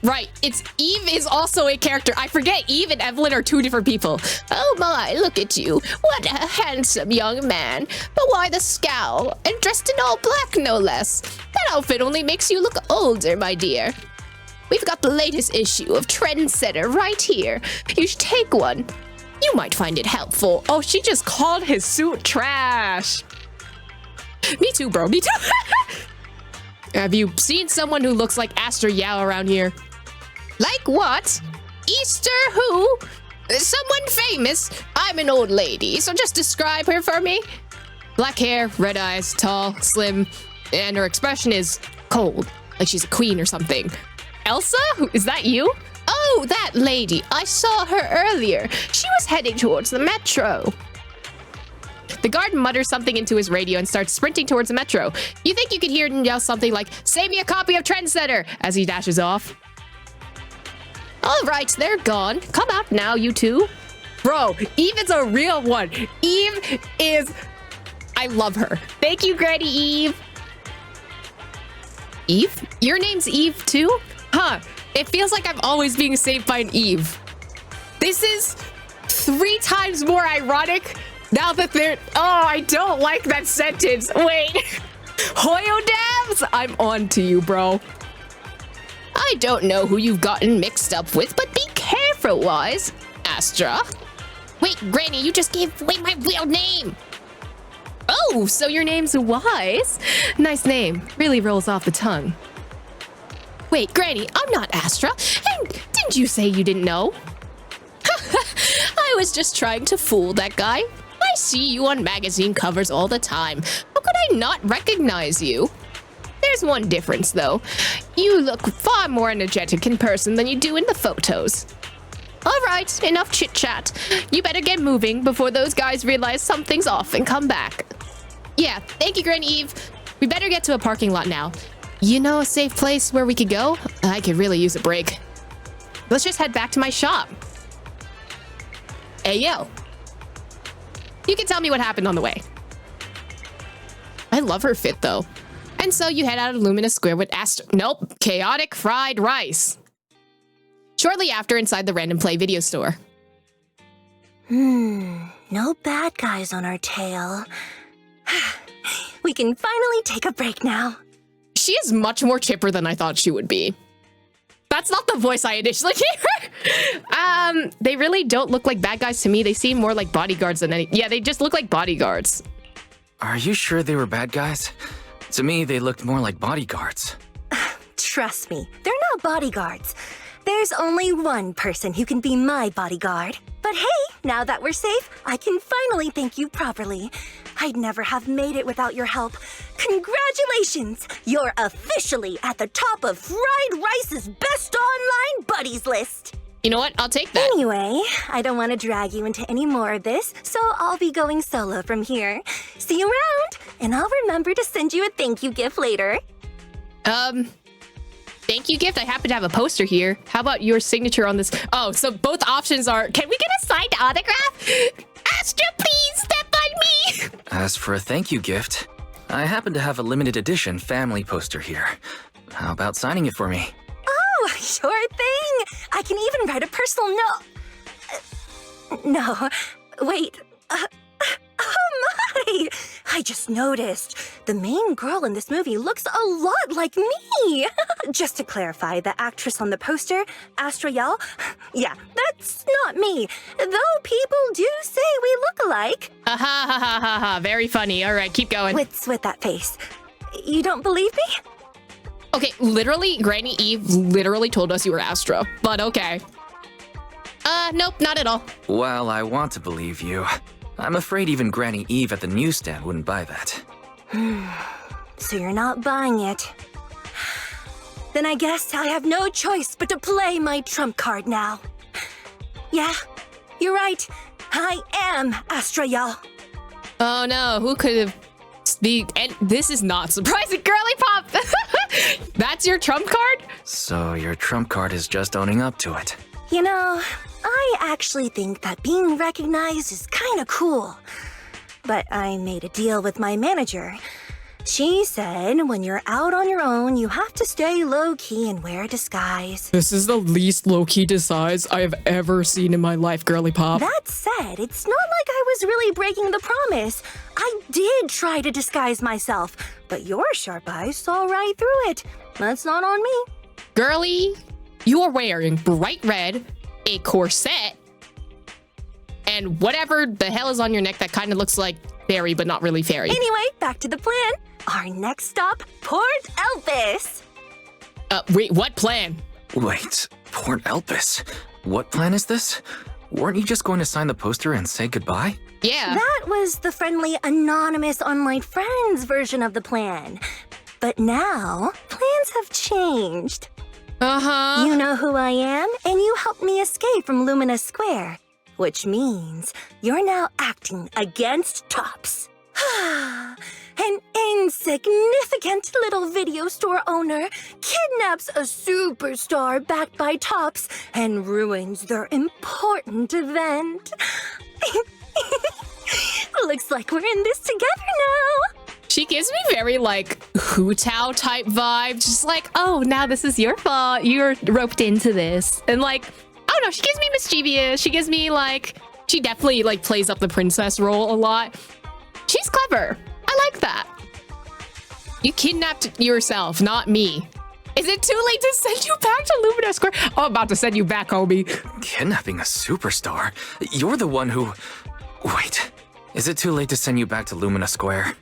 right. It's Eve is also a character. I forget Eve and Evelyn are two different people. Oh my, look at you. What a handsome young man. But why the scowl? And dressed in all black, no less. That outfit only makes you look older, my dear. We've got the latest issue of Trendsetter right here. You should take one. You might find it helpful. Oh, she just called his suit trash. Me too, bro. Me too. Have you seen someone who looks like Aster Yao around here? Like what? Easter who? Someone famous? I'm an old lady, so just describe her for me. Black hair, red eyes, tall, slim, and her expression is cold, like she's a queen or something. Elsa? Is that you? Oh, that lady. I saw her earlier. She was heading towards the metro. The guard mutters something into his radio and starts sprinting towards the metro. You think you could hear him yell something like, "Save me a copy of Trendsetter," as he dashes off. All right, they're gone. Come out now, you two. Bro, Eve is a real one. Eve is... I love her. Thank you, Granny Eve. Eve? Your name's Eve too? Huh. It feels like I'm always being saved by an Eve. This is 3 times more ironic now that they're... Oh, I don't like that sentence. Wait. Hoyo devs? I'm on to you, bro. I don't know who you've gotten mixed up with, but be careful, Wise. Astra? Wait, Granny, you just gave away my real name. Oh, so your name's Wise? Nice name. Really rolls off the tongue. Wait, Granny, I'm not Astra. And didn't you say you didn't know? I was just trying to fool that guy. I see you on magazine covers all the time. How could I not recognize you? There's one difference, though. You look far more energetic in person than you do in the photos. All right, enough chit-chat. You better get moving before those guys realize something's off and come back. Yeah, thank you, Granny Eve. We better get to a parking lot now. You know a safe place where we could go? I could really use a break. Let's just head back to my shop. Hey, yo. You can tell me what happened on the way. I love her fit, though. And so you head out of Lumina Square with Nope, chaotic fried rice. Shortly after, inside the Random Play video store. No bad guys on our tail. We can finally take a break now. She is much more chipper than I thought she would be. That's not the voice I initially hear. They really don't look like bad guys to me. They seem more like bodyguards than any. Yeah, they just look like bodyguards. Are you sure they were bad guys? To me, they looked more like bodyguards. Trust me, they're not bodyguards. There's only one person who can be my bodyguard. But hey, now that we're safe, I can finally thank you properly. I'd never have made it without your help. Congratulations! You're officially at the top of Fried Rice's best online buddies list. You know what? I'll take that. Anyway, I don't want to drag you into any more of this, so I'll be going solo from here. See you around, and I'll remember to send you a thank you gift later. Thank you gift? I happen to have a poster here. How about your signature on this? Oh, so both options are, can we get a signed autograph? Astra, please step on me. As for a thank you gift, I happen to have a limited edition family poster here. How about signing it for me? Oh, sure thing. I can even write a personal note. No, wait. Oh my! I just noticed. The main girl in this movie looks a lot like me. Just to clarify, the actress on the poster, Astra Yal, yeah, that's not me. Though people do say we look alike. Ha ha ha ha ha. Very funny. All right, keep going. What's with that face? You don't believe me? Okay, literally, Granny Eve literally told us you were Astra, but okay. Nope, not at all. Well, I want to believe you. I'm afraid even Granny Eve at the newsstand wouldn't buy that. So you're not buying it. Then I guess I have no choice but to play my trump card now. Yeah, you're right. I am Astra Yal. Oh no, who could have... And this is not surprising, Girly Pop! That's your trump card? So your trump card is just owning up to it. You know, I actually think that being recognized is kind of cool. But I made a deal with my manager. She said when you're out on your own, you have to stay low-key and wear a disguise. This is the least low-key disguise I have ever seen in my life, Girly Pop. That said, it's not like I was really breaking the promise. I did try to disguise myself, but your sharp eyes saw right through it. That's not on me. Girly, you are wearing bright red, a corset, and whatever the hell is on your neck that kind of looks like fairy, but not really fairy. Anyway, back to the plan. Our next stop, Port Elpis. Wait, what plan? Wait, Port Elpis? What plan is this? Weren't you just going to sign the poster and say goodbye? Yeah. That was the friendly, anonymous online friends version of the plan. But now, plans have changed. Uh-huh. You know who I am, and you helped me escape from Lumina Square. Which means you're now acting against Tops. An insignificant little video store owner kidnaps a superstar backed by Tops and ruins their important event. Looks like we're in this together now. She gives me very, like, Hu Tao type vibe. Just like, oh, now this is your fault. You're roped into this. And, like, I don't know. She gives me mischievous. She gives me, like, she definitely, like, plays up the princess role a lot. She's clever. I like that. You kidnapped yourself, not me. Is it too late to send you back to Lumina Square? Oh, I'm about to send you back, homie. Kidnapping a superstar? You're the one who... Wait, is it too late to send you back to Lumina Square?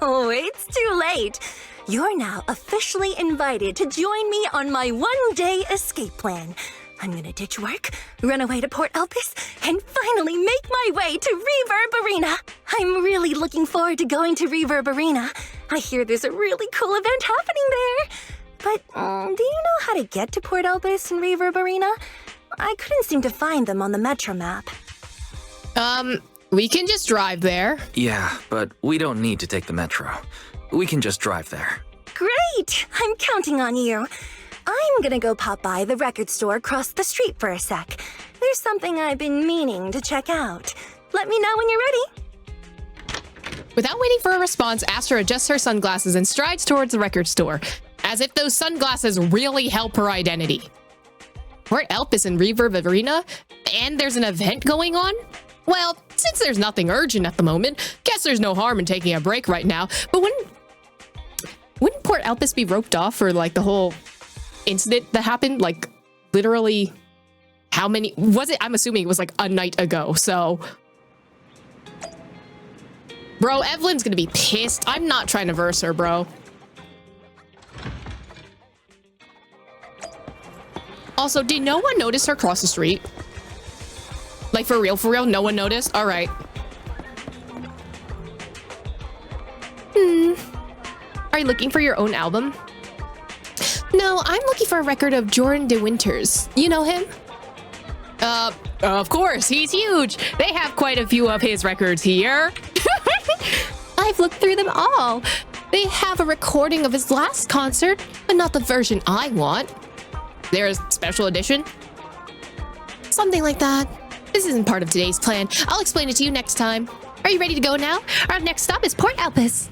Oh, it's too late. You're now officially invited to join me on my one-day escape plan. I'm gonna ditch work, run away to Port Elpis, and finally make my way to Reverb Arena. I'm really looking forward to going to Reverb Arena. I hear there's a really cool event happening there. But do you know how to get to Port Elpis and Reverb Arena? I couldn't seem to find them on the Metro map. We can just drive there. Yeah, but we don't need to take the metro. We can just drive there. Great! I'm counting on you. I'm gonna go pop by the record store across the street for a sec. There's something I've been meaning to check out. Let me know when you're ready. Without waiting for a response, Astra adjusts her sunglasses and strides towards the record store, as if those sunglasses really help her identity. Port Elpis and Reverb Arena, and there's an event going on? Well, since there's nothing urgent at the moment, guess there's no harm in taking a break right now. But Wouldn't Port Elpis be roped off for like the whole incident that happened? Like literally how many was it? I'm assuming it was like a night ago. So bro, Evelyn's gonna be pissed. I'm not trying to verse her, bro. Also, did no one notice her cross the street? Like for real, no one noticed? All right. Are you looking for your own album? No, I'm looking for a record of Jordan de Winters. You know him? Of course, he's huge. They have quite a few of his records here. I've looked through them all. They have a recording of his last concert, but not the version I want. There's a special edition? Something like that. This isn't part of today's plan. I'll explain it to you next time. Are you ready to go now? Our next stop is Port Elpis.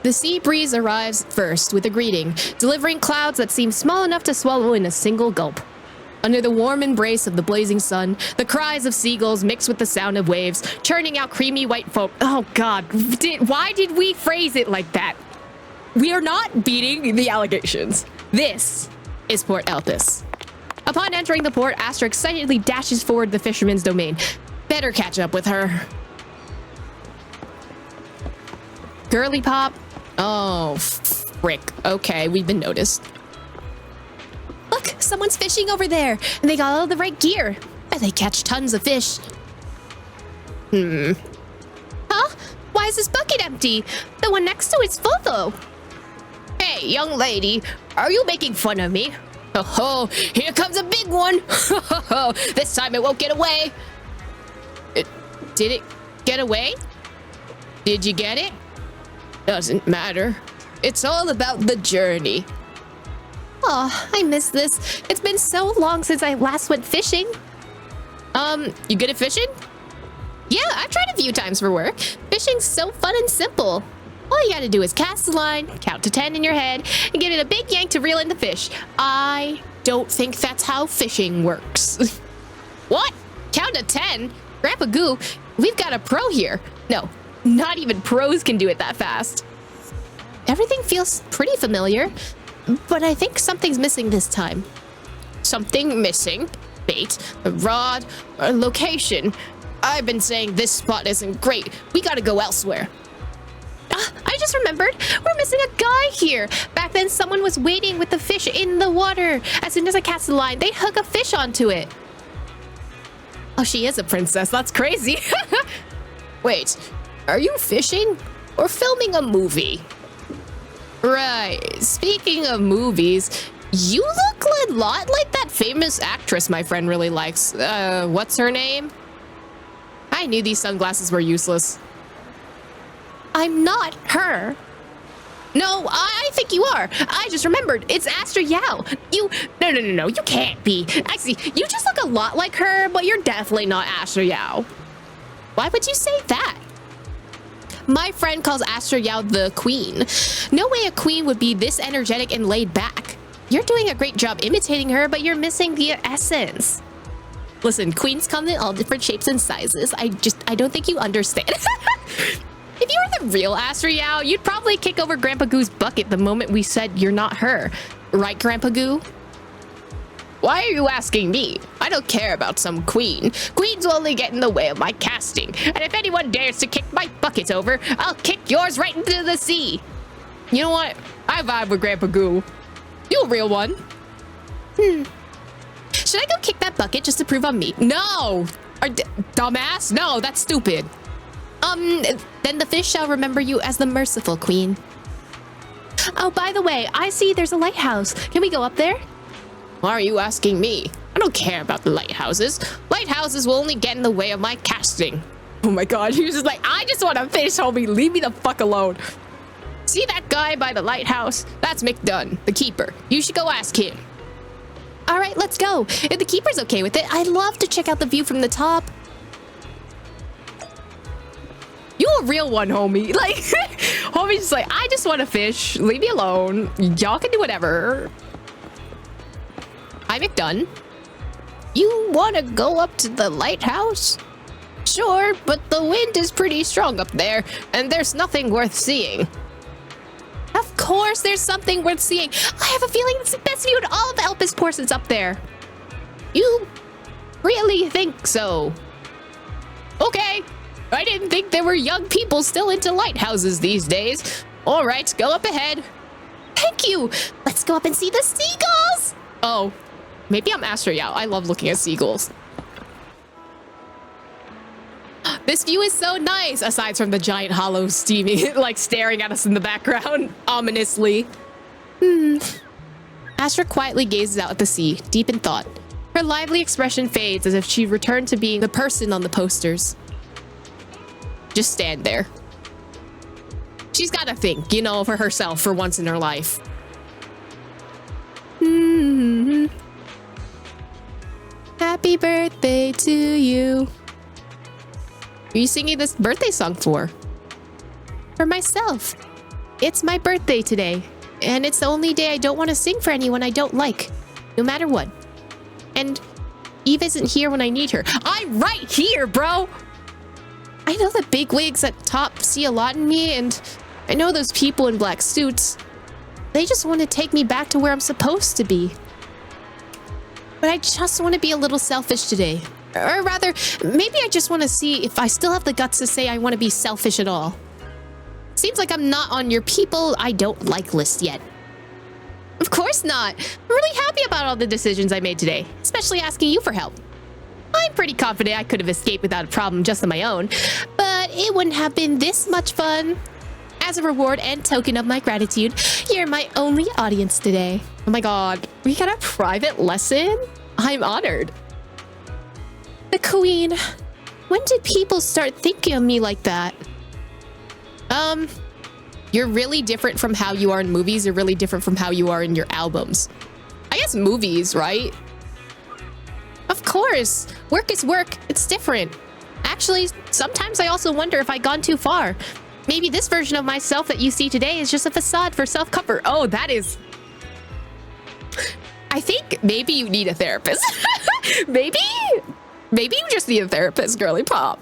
The sea breeze arrives first with a greeting, delivering clouds that seem small enough to swallow in a single gulp. Under the warm embrace of the blazing sun, the cries of seagulls mix with the sound of waves, churning out creamy white foam. Oh god, why did we phrase it like that? We are not beating the allegations. This is Port Elpis. Upon entering the port, Astra excitedly dashes forward the fisherman's domain. Better catch up with her. Girly pop? Oh, frick. Okay, we've been noticed. Look, someone's fishing over there, and they got all the right gear. Bet they catch tons of fish. Huh? Why is this bucket empty? The one next to it's full, though. Hey, young lady, are you making fun of me? Oh, here comes a big one. This time it won't get away. Did it get away? Did you get it? Doesn't matter. It's all about the journey. Oh, I miss this. It's been so long since I last went fishing. You good at fishing? Yeah, I've tried a few times for work. Fishing's so fun and simple. All you gotta do is cast the line, count to 10 in your head, and give it a big yank to reel in the fish. I don't think that's how fishing works. What? Count to 10? Grandpa Goo, we've got a pro here. No, not even pros can do it that fast. Everything feels pretty familiar, but I think something's missing this time. Something missing? Bait, a rod, a location. I've been saying this spot isn't great. We gotta go elsewhere. I just remembered. We're missing a guy here. Back then, someone was waiting with the fish in the water. As soon as I cast the line, they'd hook a fish onto it. Oh, she is a princess. That's crazy. Wait, are you fishing or filming a movie? Right. Speaking of movies, you look a lot like that famous actress my friend really likes. What's her name? I knew these sunglasses were useless. I'm not her. No, I think you are. I just remembered. It's Astra Yao. No. You can't be. I see. You just look a lot like her, but you're definitely not Astra Yao. Why would you say that? My friend calls Astra Yao the queen. No way a queen would be this energetic and laid back. You're doing a great job imitating her, but you're missing the essence. Listen, queens come in all different shapes and sizes. I don't think you understand. If you were the real Astra Yao, you'd probably kick over Grandpa Goo's bucket the moment we said you're not her. Right, Grandpa Goo? Why are you asking me? I don't care about some queen. Queens will only get in the way of my casting. And if anyone dares to kick my bucket over, I'll kick yours right into the sea. You know what? I vibe with Grandpa Goo. You a real one. Should I go kick that bucket just to prove I'm me? No! Dumbass? No, that's stupid. Then the fish shall remember you as the merciful queen. Oh, by the way, I see there's a lighthouse. Can we go up there? Why are you asking me? I don't care about the lighthouses. Lighthouses will only get in the way of my casting. Oh my god, he was just like, I just want to fish, homie. Leave me the fuck alone. See that guy by the lighthouse? That's McDunn, the keeper. You should go ask him. All right, let's go. If the keeper's okay with it, I'd love to check out the view from the top. You a real one, homie. Like, homie's just like, I just want to fish. Leave me alone. Y'all can do whatever. Hi, McDunn. You want to go up to the lighthouse? Sure, but the wind is pretty strong up there, and there's nothing worth seeing. course there's something worth seeing. I have a feeling it's the best view in all of Elpis Portions up there. You really think so? Okay. I didn't think there were young people still into lighthouses these days. All right, go up ahead. Thank you. Let's go up and see the seagulls. Oh, maybe I'm Astro Yao. I love looking at seagulls. This view is so nice, aside from the giant hollow steaming, like staring at us in the background, ominously. Astra quietly gazes out at the sea, deep in thought. Her lively expression fades as if she returned to being the person on the posters. Just stand there. She's gotta think, you know, for herself for once in her life. Happy birthday to you. Who are you singing this birthday song for? For myself. It's my birthday today, and it's the only day I don't want to sing for anyone I don't like, no matter what. And Eve isn't here when I need her. I'm right here, bro! I know the bigwigs at top see a lot in me, and I know those people in black suits. They just want to take me back to where I'm supposed to be. But I just want to be a little selfish today. Or rather, maybe I just want to see if I still have the guts to say I want to be selfish at all. Seems like I'm not on your people I don't like list yet. Of course not. I'm really happy about all the decisions I made today, especially asking you for help. I'm pretty confident I could have escaped without a problem just on my own, but it wouldn't have been this much fun. As a reward and token of my gratitude, you're my only audience today. Oh my god, we got a private lesson? I'm honored. The Queen. When did people start thinking of me like that? You're really different from how you are in movies. You're really different from how you are in your albums. I guess movies, right? Of course. Work is work. It's different. Actually, sometimes I also wonder if I've gone too far. Maybe this version of myself that you see today is just a facade for self-comfort. Oh, that is... I think maybe you need a therapist. Maybe you just need a therapist, girly pop.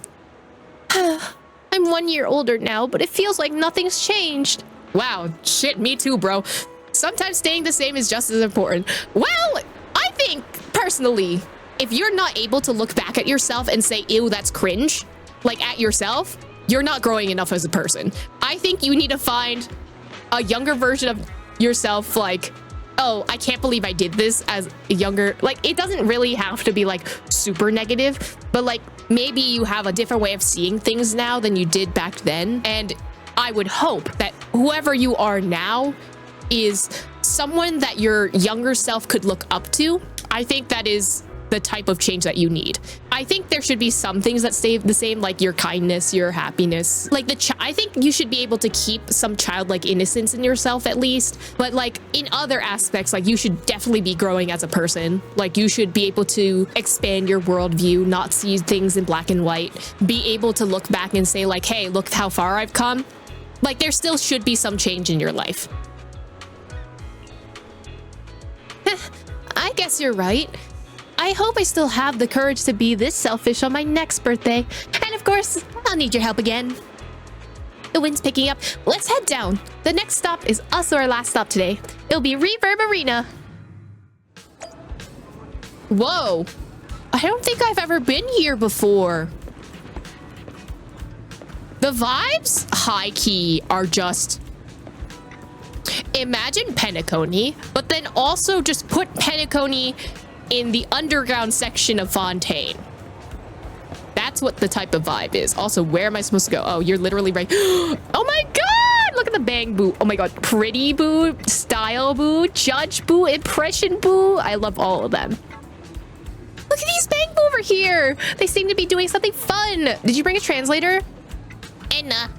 I'm 1 year older now, but it feels like nothing's changed. Wow, shit, me too, bro. Sometimes staying the same is just as important. Well, I think, personally, if you're not able to look back at yourself and say, ew, that's cringe, like at yourself, you're not growing enough as a person. I think you need to find a younger version of yourself, like, oh, I can't believe I did this as a younger, like, it doesn't really have to be like super negative, but like maybe you have a different way of seeing things now than you did back then. And I would hope that whoever you are now is someone that your younger self could look up to. I think that is the type of change that you need. I think there should be some things that stay the same, like your kindness, your happiness. Like I think you should be able to keep some childlike innocence in yourself at least. But like in other aspects, like you should definitely be growing as a person. Like you should be able to expand your worldview, not see things in black and white. Be able to look back and say like, hey, look how far I've come. Like there still should be some change in your life. I guess you're right. I hope I still have the courage to be this selfish on my next birthday. And of course, I'll need your help again. The wind's picking up. Let's head down. The next stop is also our last stop today. It'll be Reverb Arena. Whoa. I don't think I've ever been here before. The vibes, high key, are just... Imagine Penacony, but then also just put Penacony in the underground section of Fontaine. That's what the type of vibe is. Also, where am I supposed to go? Oh, you're literally right. Oh my god! Look at the bang boo. Oh my god. Pretty boo, style boo, judge boo, impression boo. I love all of them. Look at these bang boo over here. They seem to be doing something fun. Did you bring a translator? Enna.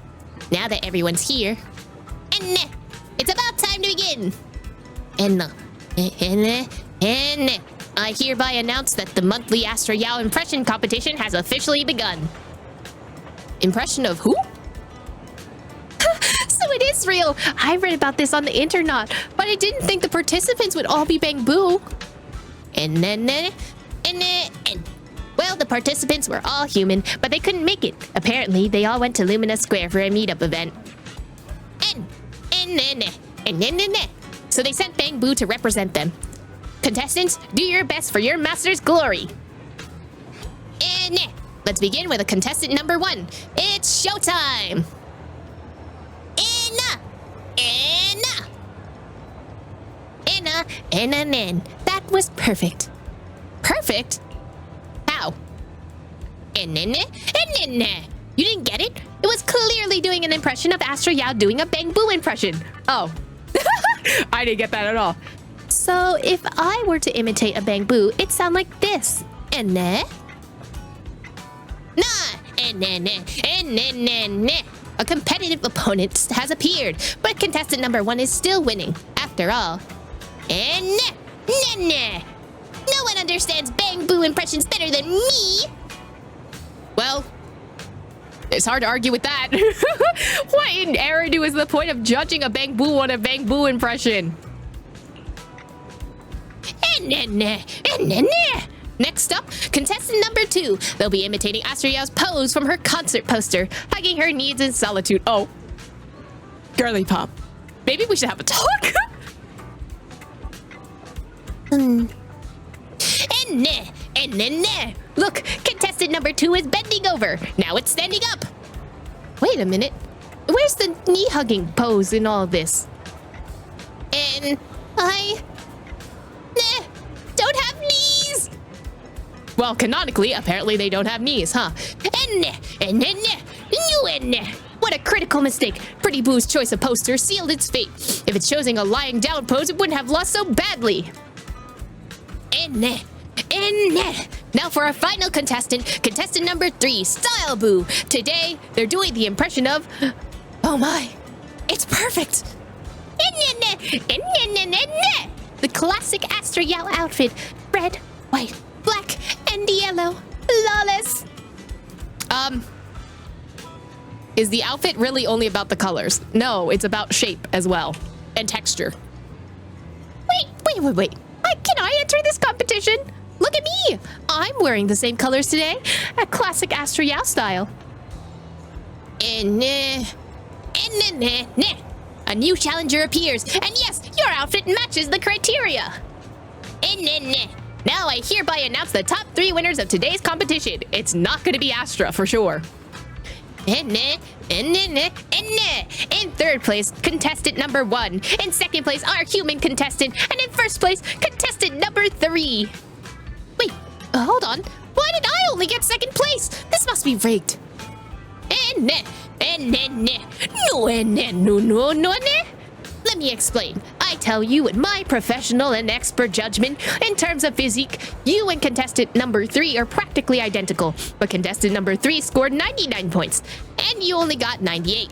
Now that everyone's here. Enna. It's about time to begin. Enna. Enna. I hereby announce that the monthly Astro Yao impression competition has officially begun. Impression of who? So it is real. I read about this on the internet, but I didn't think the participants would all be Bang Boo. Well, the participants were all human, but they couldn't make it. Apparently, they all went to Lumina Square for a meetup event. So they sent Bang Boo to represent them. Contestants, do your best for your master's glory. Let's begin with a contestant number 1. It's showtime. Anna. That was perfect. Perfect? How? You didn't get it? It was clearly doing an impression of Astro Yao doing a Bang Boo impression. Oh. I didn't get that at all. So if I were to imitate a Bang Boo, it'd sound like this. A competitive opponent has appeared, but contestant number 1 is still winning. After all. No one understands Bang Boo impressions better than me. Well, it's hard to argue with that. What in Eridu is the point of judging a Bang Boo on a Bang Boo impression? Next up, contestant number 2. They'll be imitating Astro Yao's pose from her concert poster, hugging her knees in solitude. Oh. Girly pop. Maybe we should have a talk. Look, contestant number 2 is bending over. Now it's standing up. Wait a minute. Where's the knee-hugging pose in all this? And I don't have knees. Well, canonically, apparently they don't have knees, huh? What a critical mistake. Pretty Boo's choice of poster sealed its fate. If it's choosing a lying down pose, it wouldn't have lost so badly. Now for our final contestant, contestant number 3, Style Boo. Today, they're doing the impression of... Oh my, it's perfect. The classic Astro Yao outfit. Red, white, black, and yellow. Flawless. Is the outfit really only about the colors? No, it's about shape as well. And texture. Wait. Can I enter this competition? Look at me. I'm wearing the same colors today. A classic Astro Yao style. A new challenger appears. And yes, your outfit matches the criteria. Now I hereby announce the top 3 winners of today's competition. It's not going to be Astra for sure. In 3rd place, contestant number 1. In 2nd place, our human contestant. And in 1st place, contestant number 3. Wait, hold on. Why did I only get 2nd place? This must be rigged. Let me explain. I tell you with my professional and expert judgment, in terms of physique, you and contestant number 3 are practically identical, but contestant number 3 scored 99 points, and you only got 98.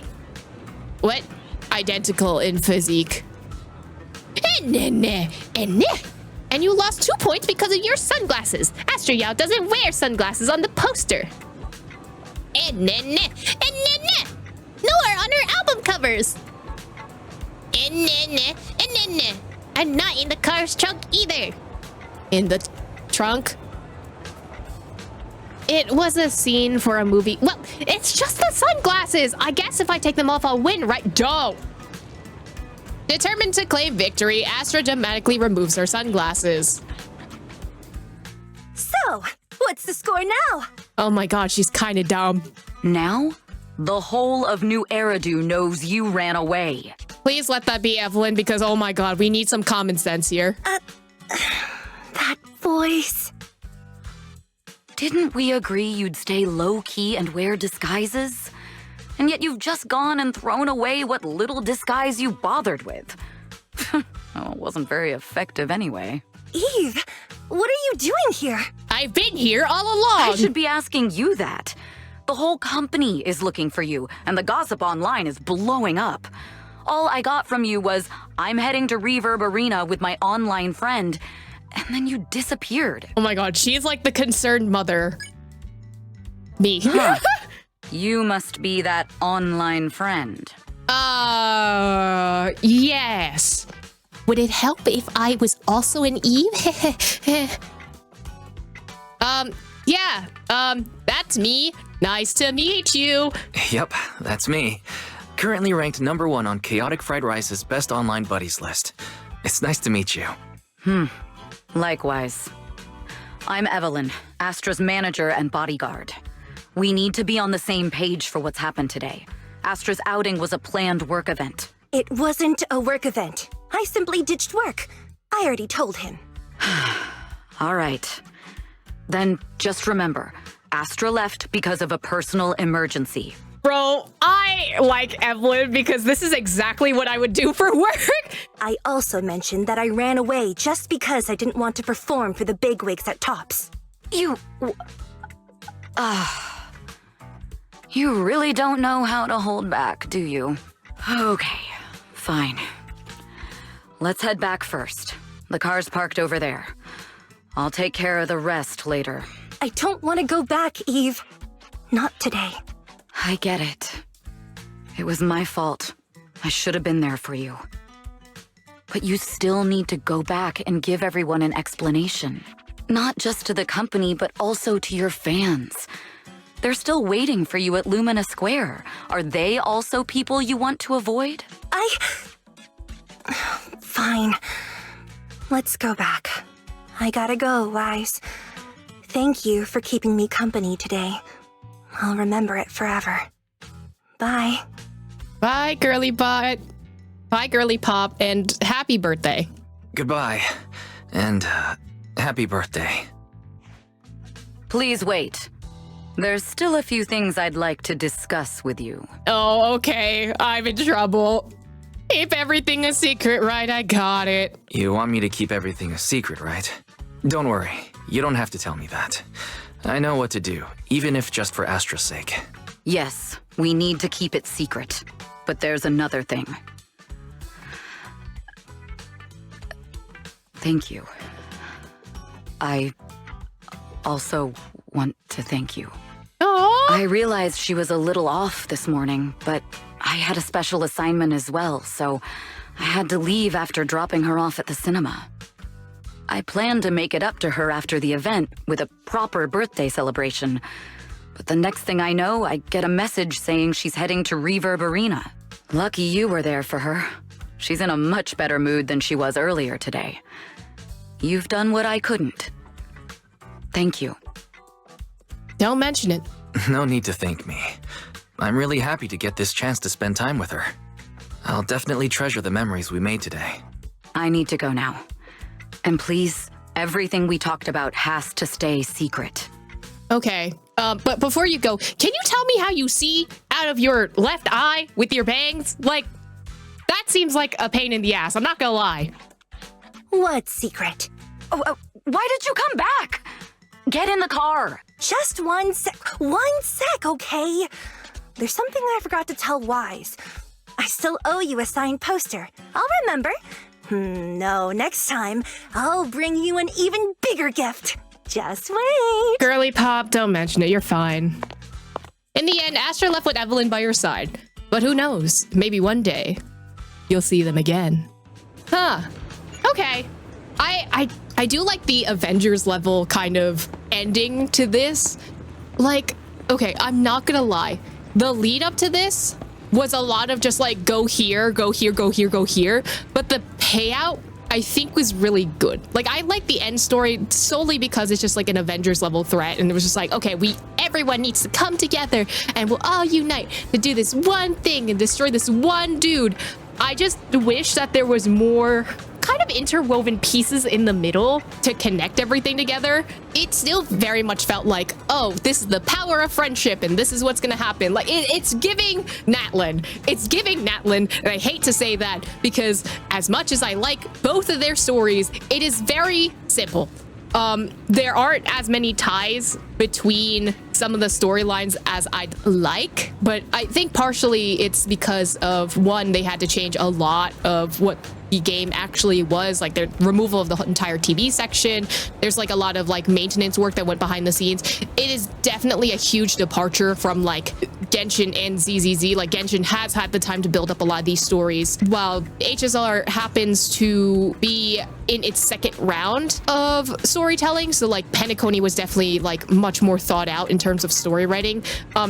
What? Identical in physique. And you lost 2 points because of your sunglasses. Astro Yao doesn't wear sunglasses on the poster. Nor on her album covers. And not in the car's trunk either. In the trunk? It was a scene for a movie. Well, it's just the sunglasses. I guess if I take them off, I'll win, right? Don't. Determined to claim victory, Astra dramatically removes her sunglasses. So, what's the score now? Oh my god, she's kind of dumb. Now, the whole of New Eridu knows you ran away. Please let that be Evelyn, because oh my god, we need some common sense here. That voice. Didn't we agree you'd stay low-key and wear disguises? And yet you've just gone and thrown away what little disguise you bothered with. Oh, it wasn't very effective anyway. Eve, what are you doing here? I've been here all along. I should be asking you that. The whole company is looking for you, and the gossip online is blowing up. All I got from you was, I'm heading to Reverb Arena with my online friend, and then you disappeared. Oh my god, she's like the concerned mother. Me. Huh. You must be that online friend. Yes. Would it help if I was also an Eve? Yeah, that's me. Nice to meet you. Yep, that's me. Currently ranked #1 on Chaotic Fried Rice's Best Online Buddies list. It's nice to meet you. Likewise. I'm Evelyn, Astra's manager and bodyguard. We need to be on the same page for what's happened today. Astra's outing was a planned work event. It wasn't a work event. I simply ditched work. I already told him. All right. Then just remember, Astra left because of a personal emergency. Bro, I like Evelyn because this is exactly what I would do for work. I also mentioned that I ran away just because I didn't want to perform for the bigwigs at Tops. You really don't know how to hold back, do you? Okay, fine. Let's head back first. The car's parked over there. I'll take care of the rest later. I don't want to go back, Eve. Not today. I get it. It was my fault. I should have been there for you. But you still need to go back and give everyone an explanation. Not just to the company, but also to your fans. They're still waiting for you at Lumina Square. Are they also people you want to avoid? Fine. Let's go back. I gotta go, Wise. Thank you for keeping me company today. I'll remember it forever. Bye. Bye, girly bot. Bye, girly pop, and happy birthday. Goodbye, and happy birthday. Please wait. There's still a few things I'd like to discuss with you. Oh, okay. I'm in trouble. Keep everything a secret, right? I got it. You want me to keep everything a secret, right? Don't worry. You don't have to tell me that. I know what to do, even if just for Astra's sake. Yes, we need to keep it secret. But there's another thing. Thank you. I also want to thank you. Aww. I realized she was a little off this morning, but I had a special assignment as well, so I had to leave after dropping her off at the cinema. I planned to make it up to her after the event with a proper birthday celebration. But the next thing I know, I get a message saying she's heading to Reverb Arena. Lucky you were there for her. She's in a much better mood than she was earlier today. You've done what I couldn't. Thank you. Don't mention it. No need to thank me. I'm really happy to get this chance to spend time with her. I'll definitely treasure the memories we made today. I need to go now. And please, everything we talked about has to stay secret. Okay, but before you go, can you tell me how you see out of your left eye with your bangs? Like, that seems like a pain in the ass, I'm not gonna lie. What secret? Why did you come back? Get in the car. Just one sec, okay? There's something I forgot to tell Wise. I still owe you a signed poster. I'll remember. No, next time, I'll bring you an even bigger gift. Just wait. Girly pop, don't mention it, you're fine. In the end, Astra left with Evelyn by her side. But who knows, maybe one day, you'll see them again. Huh, okay. I do like the Avengers level kind of ending to this. Like, okay, I'm not gonna lie. The lead up to this was a lot of just like, go here, go here, go here, go here. But the payout, I think, was really good. Like, I like the end story solely because it's just like an Avengers level threat. And it was just like, okay, everyone needs to come together and we'll all unite to do this one thing and destroy this one dude. I just wish that there was more kind of interwoven pieces in the middle to connect everything together. It still very much felt like, oh, this is the power of friendship and this is what's gonna happen. Like, it's giving Natlin. It's giving Natlin, and I hate to say that because as much as I like both of their stories, it is very simple. There aren't as many ties between some of the storylines as I'd like, but I think partially it's because of, one, they had to change a lot of what the game actually was, like the removal of the entire TV section. There's like a lot of like maintenance work that went behind the scenes. It is definitely a huge departure from like Genshin and ZZZ. Like, Genshin has had the time to build up a lot of these stories, while HSR happens to be in its second round of storytelling. So like Penacony was definitely like much more thought out in terms of story writing.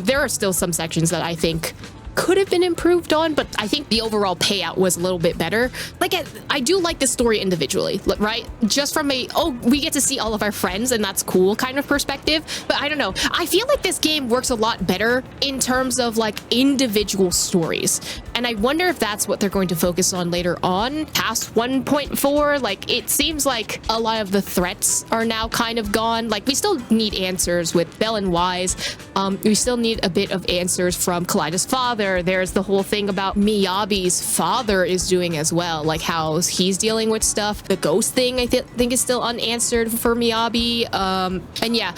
There are still some sections that I think could have been improved on, but I think the overall payout was a little bit better. Like, I do like the story individually, right? Just from a, oh, we get to see all of our friends and that's cool kind of perspective. But I don't know. I feel like this game works a lot better in terms of like individual stories. And I wonder if that's what they're going to focus on later on past 1.4. Like, it seems like a lot of the threats are now kind of gone. Like, we still need answers with Bell and Wise. We still need a bit of answers from Kaleida's father. There's the whole thing about Miyabi's father is doing as well, like how he's dealing with stuff. The ghost thing I think is still unanswered for Miyabi. And yeah,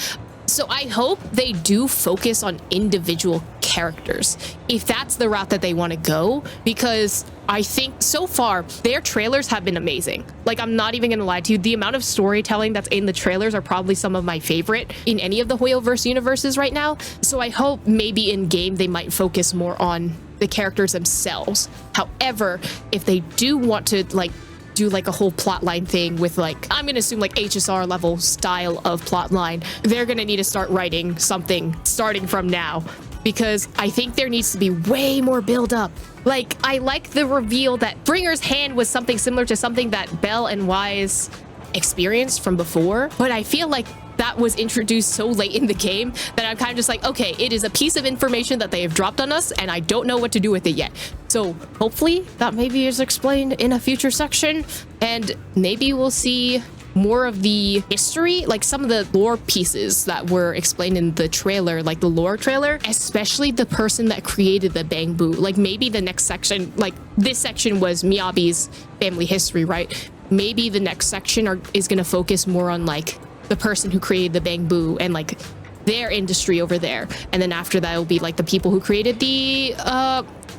so I hope they do focus on individual characters if that's the route that they want to go, because I think so far their trailers have been amazing. Like, I'm not even gonna lie to you, the amount of storytelling that's in the trailers are probably some of my favorite in any of the Hoyoverse universes right now. So I hope maybe in game they might focus more on the characters themselves. However, if they do want to like do like a whole plotline thing with like, I'm gonna assume like HSR level style of plotline, they're gonna need to start writing something starting from now, because I think there needs to be way more build up. Like, I like the reveal that Bringer's hand was something similar to something that Bell and Wise experienced from before, but I feel like that was introduced so late in the game that I'm kind of just like, okay, it is a piece of information that they have dropped on us and I don't know what to do with it yet. So hopefully that maybe is explained in a future section, and maybe we'll see more of the history, like some of the lore pieces that were explained in the trailer, like the lore trailer, especially the person that created the Bangbu. Like, maybe the next section, like this section was Miyabi's family history, right? Maybe the next section is going to focus more on like the person who created the Bangbu and like their industry over there, and then after that will be like the people who created the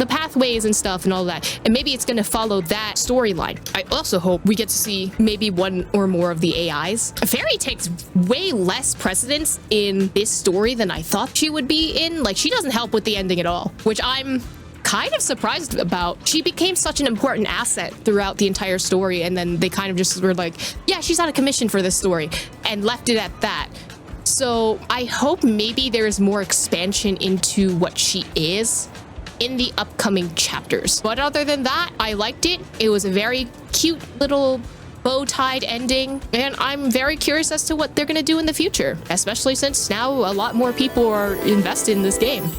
pathways and stuff and all that, and maybe it's going to follow that storyline. I also hope we get to see maybe one or more of the AIs. Fairy takes way less precedence in this story than I thought she would be in. Like, she doesn't help with the ending at all, which I'm kind of surprised about. She became such an important asset throughout the entire story, and then they kind of just were like, yeah, she's on a commission for this story, and left it at that. So I hope maybe there's more expansion into what she is in the upcoming chapters. But other than that, I liked it. It was a very cute little bow-tied ending, and I'm very curious as to what they're going to do in the future, especially since now a lot more people are invested in this game.